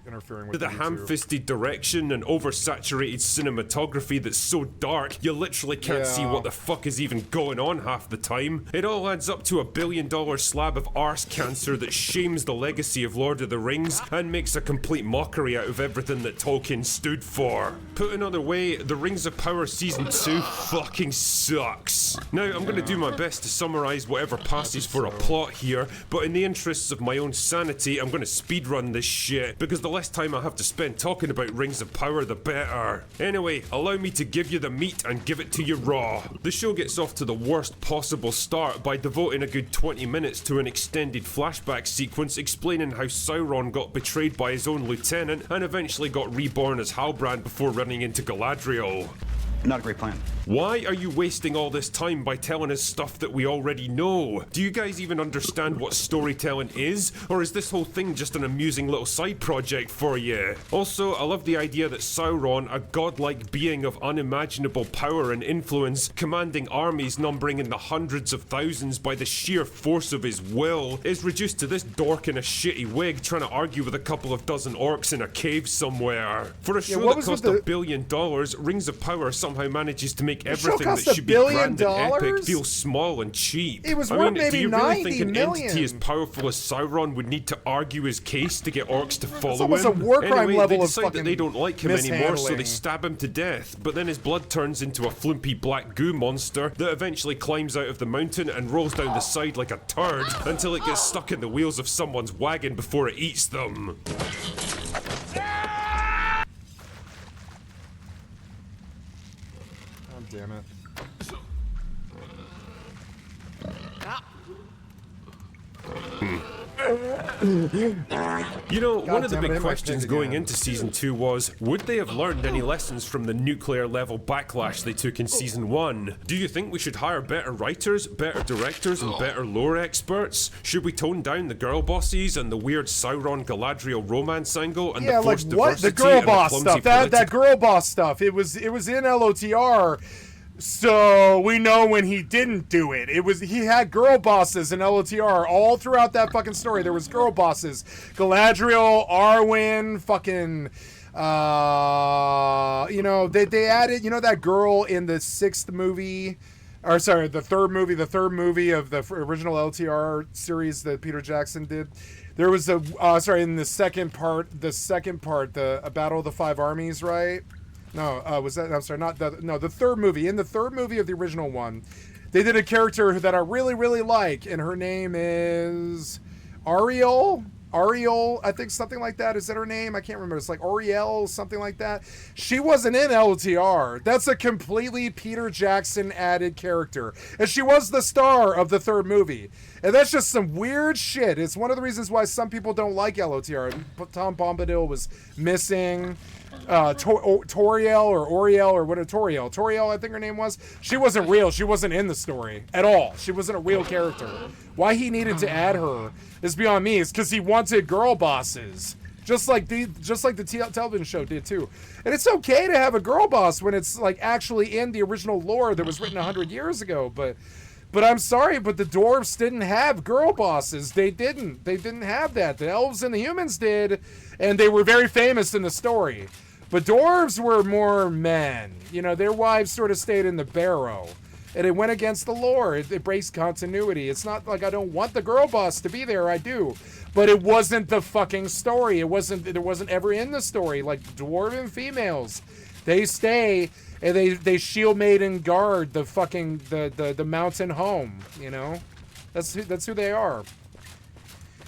interfering with the ham-fisted direction and oversaturated cinematography that's so dark, you literally can't see what the fuck is even going on half the time. It all adds up to $1 billion slab of arse cancer that shames the legacy of Lord of the Rings and makes a complete mockery out of everything that Tolkien stood for. Put another way, The Rings of Power Season 2 fucking sucks. Now, I'm gonna do my best to summarize whatever passes for a plot here, but in the interests of my own sanity, I'm gonna speedrun this shit, because the less time I have to spend talking about Rings of Power, the better. Anyway, allow me to give you the meat and give it to you raw. The show gets off to the worst possible start by devoting a good 20 minutes to an extended flashback sequence explaining how Sauron got betrayed by his own lieutenant and eventually got reborn as Halbrand before running into Galadriel. Not a great plan. Why are you wasting all this time by telling us stuff that we already know? Do you guys even understand what storytelling is? Or is this whole thing just an amusing little side project for you? Also, I love the idea that Sauron, a godlike being of unimaginable power and influence, commanding armies numbering in the hundreds of thousands by the sheer force of his will, is reduced to this dork in a shitty wig trying to argue with a couple of dozen orcs in a cave somewhere. For a show that cost $1 billion, Rings of Power somehow manages to make everything that should be grand and epic feel small and cheap. It was worth maybe do you really think an 90 entity as powerful as Sauron would need to argue his case to get orcs to follow him? Almost a war crime anyway, level they of decide fucking that they don't like him anymore, so they mishandling. stab him to death. But then his blood turns into a flimpy black goo monster that eventually climbs out of the mountain and rolls down the side like a turd until it gets stuck in the wheels of someone's wagon before it eats them. Damn it. You know, one of the big questions going into Season 2 was, would they have learned any lessons from the nuclear level backlash they took in Season 1? Do you think we should hire better writers, better directors, and better lore experts? Should we tone down the girl bosses and the weird Sauron-Galadriel romance angle and the forced diversity The girl and boss the clumsy stuff. That girl boss stuff. It was in LOTR. So we know when he didn't do it. He had girl bosses in LOTR all throughout that fucking story. There was girl bosses. Galadriel, Arwen, fucking you know, they added, you know, that girl in the the third movie of the original LOTR series that Peter Jackson did. There was in the second part, the Battle of the Five Armies, right? No, the third movie. In the third movie of the original one, they did a character that I really, really like, and her name is Ariel, I think, something like that. Is that her name? I can't remember. It's like Oriel, something like that. She wasn't in LTR. That's a completely Peter Jackson added character. And she was the star of the third movie. And that's just some weird shit. It's one of the reasons why some people don't like LOTR. Tom Bombadil was missing. Toriel I think her name was. She wasn't real. She wasn't in the story at all. She wasn't a real character. Why he needed to add her is beyond me. It's because he wanted girl bosses. Just like the television show did too. And it's okay to have a girl boss when it's like actually in the original lore that was written 100 years ago. But I'm sorry, but the dwarves didn't have girl bosses. They didn't. They didn't have that. The elves and the humans did, and they were very famous in the story. But dwarves were more men. You know, their wives sort of stayed in the barrow. And it went against the lore. It breaks continuity. It's not like I don't want the girl boss to be there. I do. But it wasn't the fucking story. It wasn't ever in the story. Like dwarven females, they stay and they shield maiden guard the fucking the mountain home. You know, that's who they are.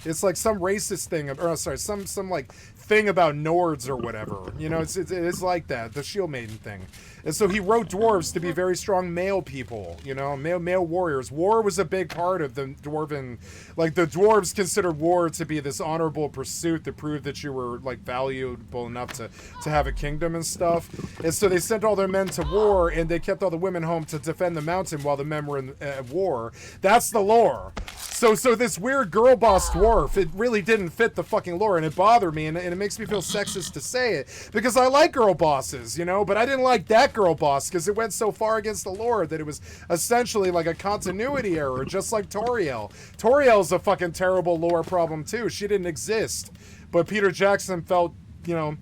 It's like some racist thing, or sorry, some like thing about Nords or whatever. You know, it's like that, the shield maiden thing. And so he wrote dwarves to be very strong male people, you know, male warriors. War was a big part of the dwarven, like the dwarves considered war to be this honorable pursuit to prove that you were like valuable enough to have a kingdom and stuff. And so they sent all their men to war and they kept all the women home to defend the mountain while the men were in war. That's the lore. So this weird girl boss dwarf, it really didn't fit the fucking lore, and it bothered me, and it makes me feel sexist to say it, because I like girl bosses, you know, but I didn't like that girl boss, because it went so far against the lore that it was essentially like a continuity error, just like Toriel. Toriel's a fucking terrible lore problem, too. She didn't exist, but Peter Jackson felt, you know,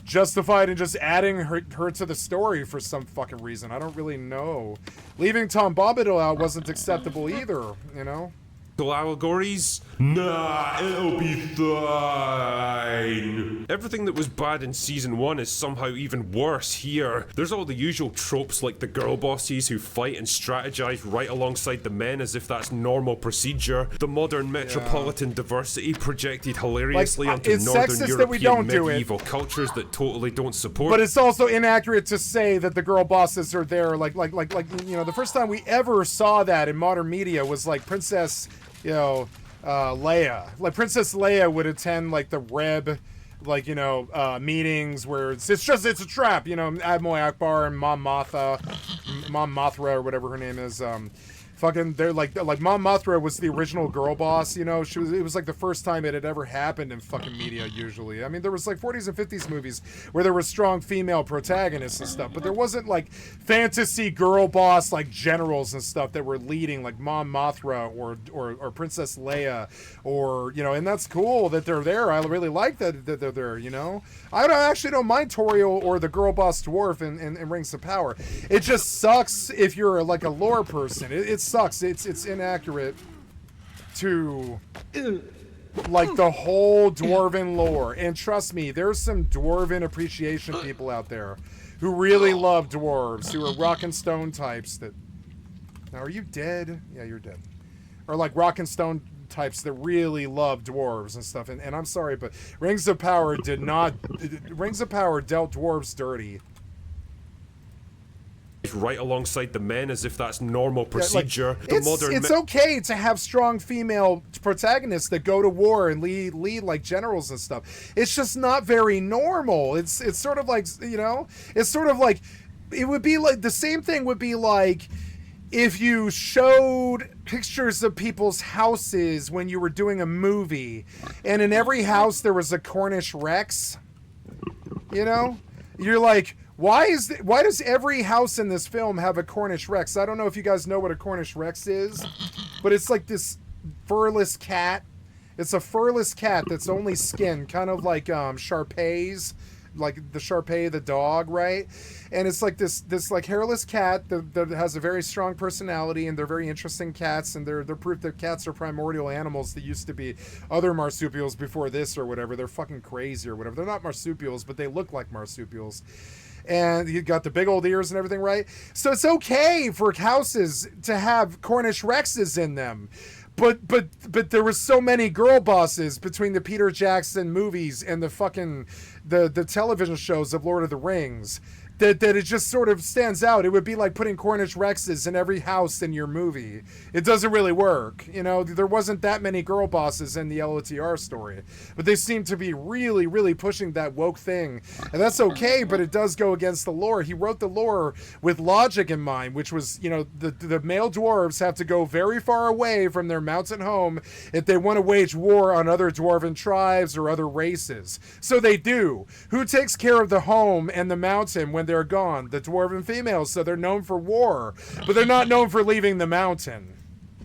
justified in just adding her to the story for some fucking reason. I don't really know. Leaving Tom Bombadil out wasn't acceptable either, you know? Allegories? Nah, it'll be fine. Everything that was bad in season 1 is somehow even worse here. There's all the usual tropes like the girl bosses who fight and strategize right alongside the men as if that's normal procedure. The modern metropolitan diversity projected hilariously like, onto Northern European medieval do cultures that totally don't support. But it's also inaccurate to say that the girl bosses are there. Like you know, the first time we ever saw that in modern media was like Princess, you know, Leia. Like Princess Leia would attend like the Reb, like, you know, meetings where it's a trap, you know, Admiral Akbar and Mom Mothra or whatever her name is. Fucking, they're like Mom Mothra was the original girl boss, you know. It was like the first time it had ever happened in fucking media. Usually, I mean, there was like 40s and 50s movies where there were strong female protagonists and stuff, but there wasn't like fantasy girl boss like generals and stuff that were leading, like Mom Mothra or Princess Leia, or, you know. And that's cool that they're there. I really like that they're there, you know. I actually don't mind Toriel or the girl boss dwarf in Rings of Power. It just sucks if you're like a lore person. It sucks. It's inaccurate to like the whole dwarven lore. And trust me, there's some dwarven appreciation people out there who really love dwarves, who are rock and stone types that... Now, are you dead? Yeah, you're dead. Or like rock and stone types that really love dwarves and stuff. And I'm sorry, but Rings of Power dealt dwarves dirty. Right alongside the men as if that's normal procedure. Yeah, like, it's okay to have strong female protagonists that go to war and lead like generals and stuff. It's just not very normal. It's sort of like, you know, it's sort of like, it would be like, the same thing would be like if you showed pictures of people's houses when you were doing a movie, and in every house there was a Cornish Rex. You know? You're like, why does every house in this film have a Cornish Rex? I don't know if you guys know what a Cornish Rex is, but it's like this furless cat. It's a furless cat that's only skin, kind of like Shar-Pei's, like the Shar-Pei the dog, right? And it's like this like hairless cat that has a very strong personality, and they're very interesting cats, and they're proof that cats are primordial animals that used to be other marsupials before this or whatever. They're fucking crazy or whatever. They're not marsupials, but they look like marsupials. And you got the big old ears and everything, right? So it's okay for houses to have Cornish Rexes in them. But there were so many girl bosses between the Peter Jackson movies and the fucking the television shows of Lord of the Rings that it just sort of stands out. It would be like putting Cornish Rexes in every house in your movie. It doesn't really work. You know, there wasn't that many girl bosses in the LOTR story, but they seem to be really, really pushing that woke thing. And that's okay, but it does go against the lore. He wrote the lore with logic in mind, which was, you know, the male dwarves have to go very far away from their mountain home if they want to wage war on other dwarven tribes or other races. So they do. Who takes care of the home and the mountain when they're gone? The dwarven females, so they're known for war, but they're not known for leaving the mountain.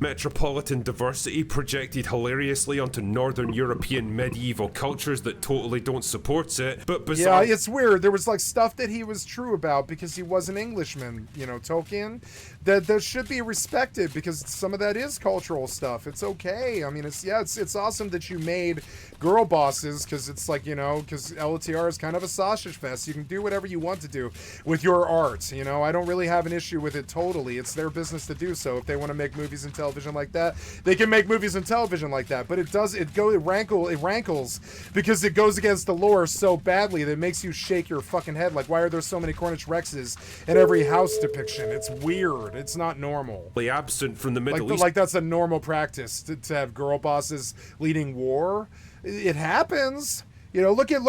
Metropolitan diversity projected hilariously onto Northern European medieval cultures that totally don't support it, but bizarre. Yeah, it's weird. There was like stuff that he was true about because he was an Englishman, you know, Tolkien, that should be respected because some of that is cultural stuff. It's okay. I mean, it's awesome that you made girl bosses because it's like, you know, because LTR is kind of a sausage fest. You can do whatever you want to do with your art, you know. I don't really have an issue with it totally. It's their business to do so. If they want to make movies and television like that, they can make movies and television like that. But it rankles because it goes against the lore so badly that it makes you shake your fucking head. Like, why are there so many Cornish Rexes in every house depiction? It's weird. It's not normal. Absent from the Middle East. Like that's a normal practice to have girl bosses leading war. It happens. You know, look at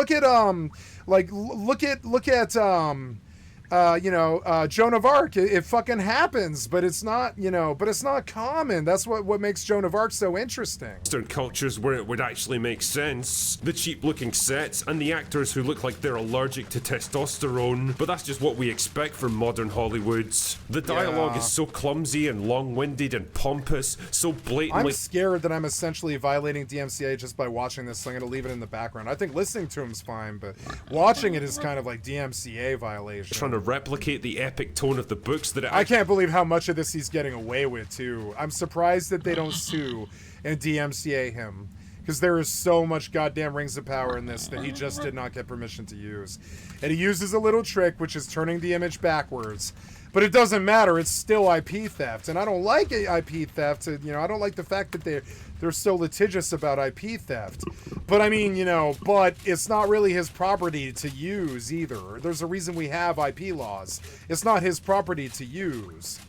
Joan of Arc. It fucking happens, but it's not, you know, but it's not common. That's what makes Joan of Arc so interesting. Western cultures where it would actually make sense. The cheap looking sets and the actors who look like they're allergic to testosterone, but that's just what we expect from modern Hollywood. The dialogue is so clumsy and long-winded and pompous, so blatantly. I'm scared that I'm essentially violating DMCA just by watching this, so I'm gonna leave it in the background. I think listening to him's fine, but watching it is kind of like DMCA violation. Trying to replicate the epic tone of the books that I can't believe how much of this he's getting away with too. I'm surprised that they don't sue and DMCA him, because there is so much goddamn Rings of Power in this that he just did not get permission to use. And he uses a little trick, which is turning the image backwards. But it doesn't matter, it's still IP theft. And I don't like IP theft. You know, I don't like the fact that they're so litigious about IP theft. But I mean, you know, but it's not really his property to use either. There's a reason we have IP laws. It's not his property to use.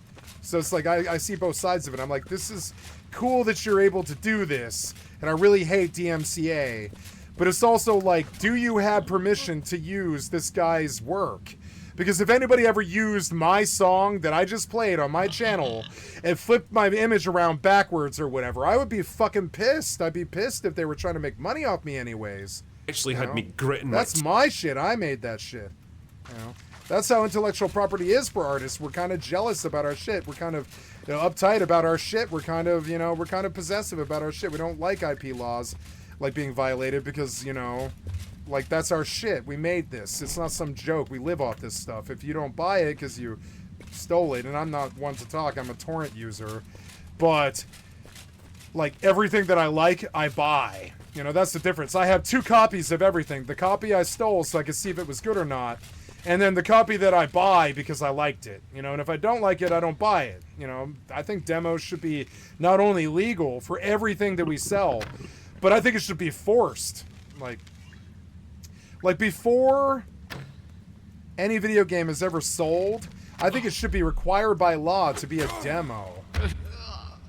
So it's like, I see both sides of it. I'm like, this is cool that you're able to do this. And I really hate DMCA. But it's also like, do you have permission to use this guy's work? Because if anybody ever used my song that I just played on my channel and flipped my image around backwards or whatever, I would be fucking pissed. I'd be pissed if they were trying to make money off me anyways. Actually had me gritting. That's my shit. I made that shit. You know, that's how intellectual property is for artists. We're kind of jealous about our shit. We're kind of, you know, uptight about our shit. We're kind of, you know, we're kind of possessive about our shit. We don't like IP laws like being violated because, you know, like, that's our shit. We made this. It's not some joke. We live off this stuff. If you don't buy it because you stole it, and I'm not one to talk, I'm a torrent user, but, like, everything that I like, I buy. You know, that's the difference. I have 2 copies of everything. The copy I stole so I could see if it was good or not, and then the copy that I buy because I liked it. You know, and if I don't like it, I don't buy it. You know, I think demos should be not only legal for everything that we sell, but I think it should be forced. Like before any video game is ever sold, I think it should be required by law to be a demo.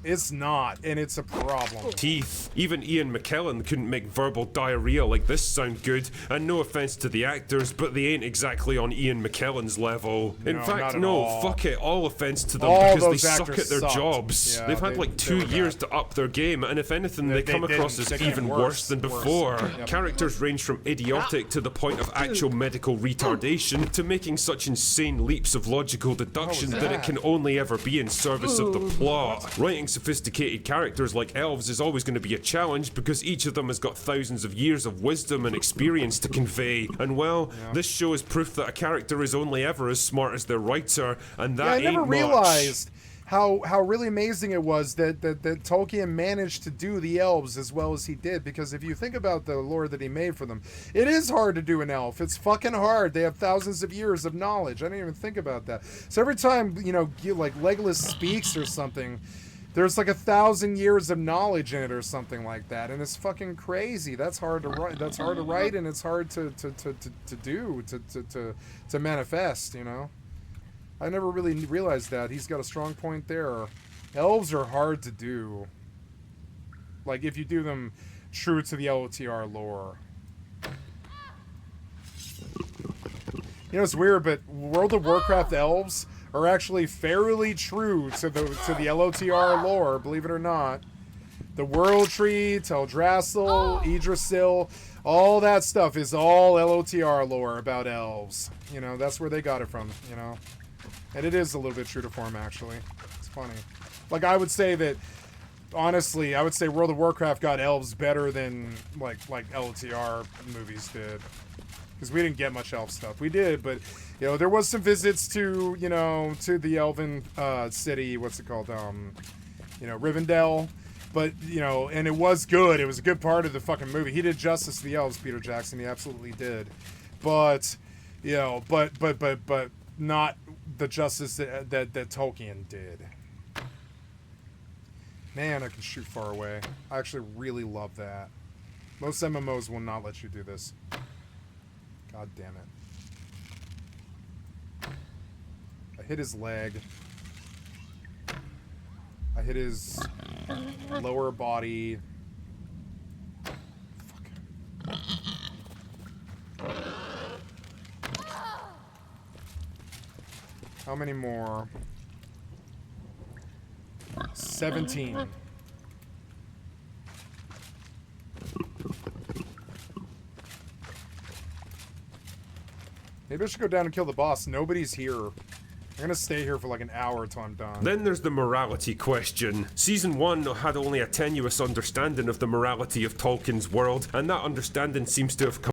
It's not, and it's a problem. Teeth. Even Ian McKellen couldn't make verbal diarrhea like this sound good, and no offense to the actors, but they ain't exactly on Ian McKellen's level. In fact, no, fuck it, all offense to them because they suck at their jobs. Yeah, they've had like 2 years to up their game, and if anything, they come across as even worse than before. Yep. Characters range from idiotic to the point of actual medical retardation to making such insane leaps of logical deduction that it can only ever be in service of the plot. Writing sophisticated characters like elves is always going to be a challenge because each of them has got thousands of years of wisdom and experience to convey. And well, this show is proof that a character is only ever as smart as their writer, and that ain't much. I never realized how really amazing it was that Tolkien managed to do the elves as well as he did, because if you think about the lore that he made for them, it is hard to do an elf. It's fucking hard. They have thousands of years of knowledge. I didn't even think about that. So every time, you know, like Legolas speaks or something, There's like 1,000 years of knowledge in it or something like that, and it's fucking crazy. That's hard to write. That's hard to write, and it's hard to manifest. You know, I never really realized that. He's got a strong point there. Elves are hard to do. Like if you do them true to the LOTR lore. You know, it's weird, but World of Warcraft elves are actually fairly true to the LOTR lore, believe it or not. The World Tree, Teldrassil, Yggdrasil, all that stuff is all LOTR lore about elves. You know, that's where they got it from, you know. And it is a little bit true to form, actually. It's funny. Like, I would say that, honestly, I would say World of Warcraft got elves better than, like LOTR movies did. Because we didn't get much elf stuff. We did, but, you know, there was some visits to, you know, to the elven city, what's it called, you know, Rivendell. But, you know, and it was good. It was a good part of the fucking movie. He did justice to the elves, Peter Jackson. He absolutely did. But, you know, but not the justice that Tolkien did. Man, I can shoot far away. I actually really love that. Most MMOs will not let you do this. God damn it. I hit his leg. I hit his lower body. Fuck. How many more? 17. Maybe I should go down and kill the boss. Nobody's here. I'm gonna stay here for like an hour until I'm done. Then there's the morality question. Season 1 had only a tenuous understanding of the morality of Tolkien's world, and that understanding seems to have come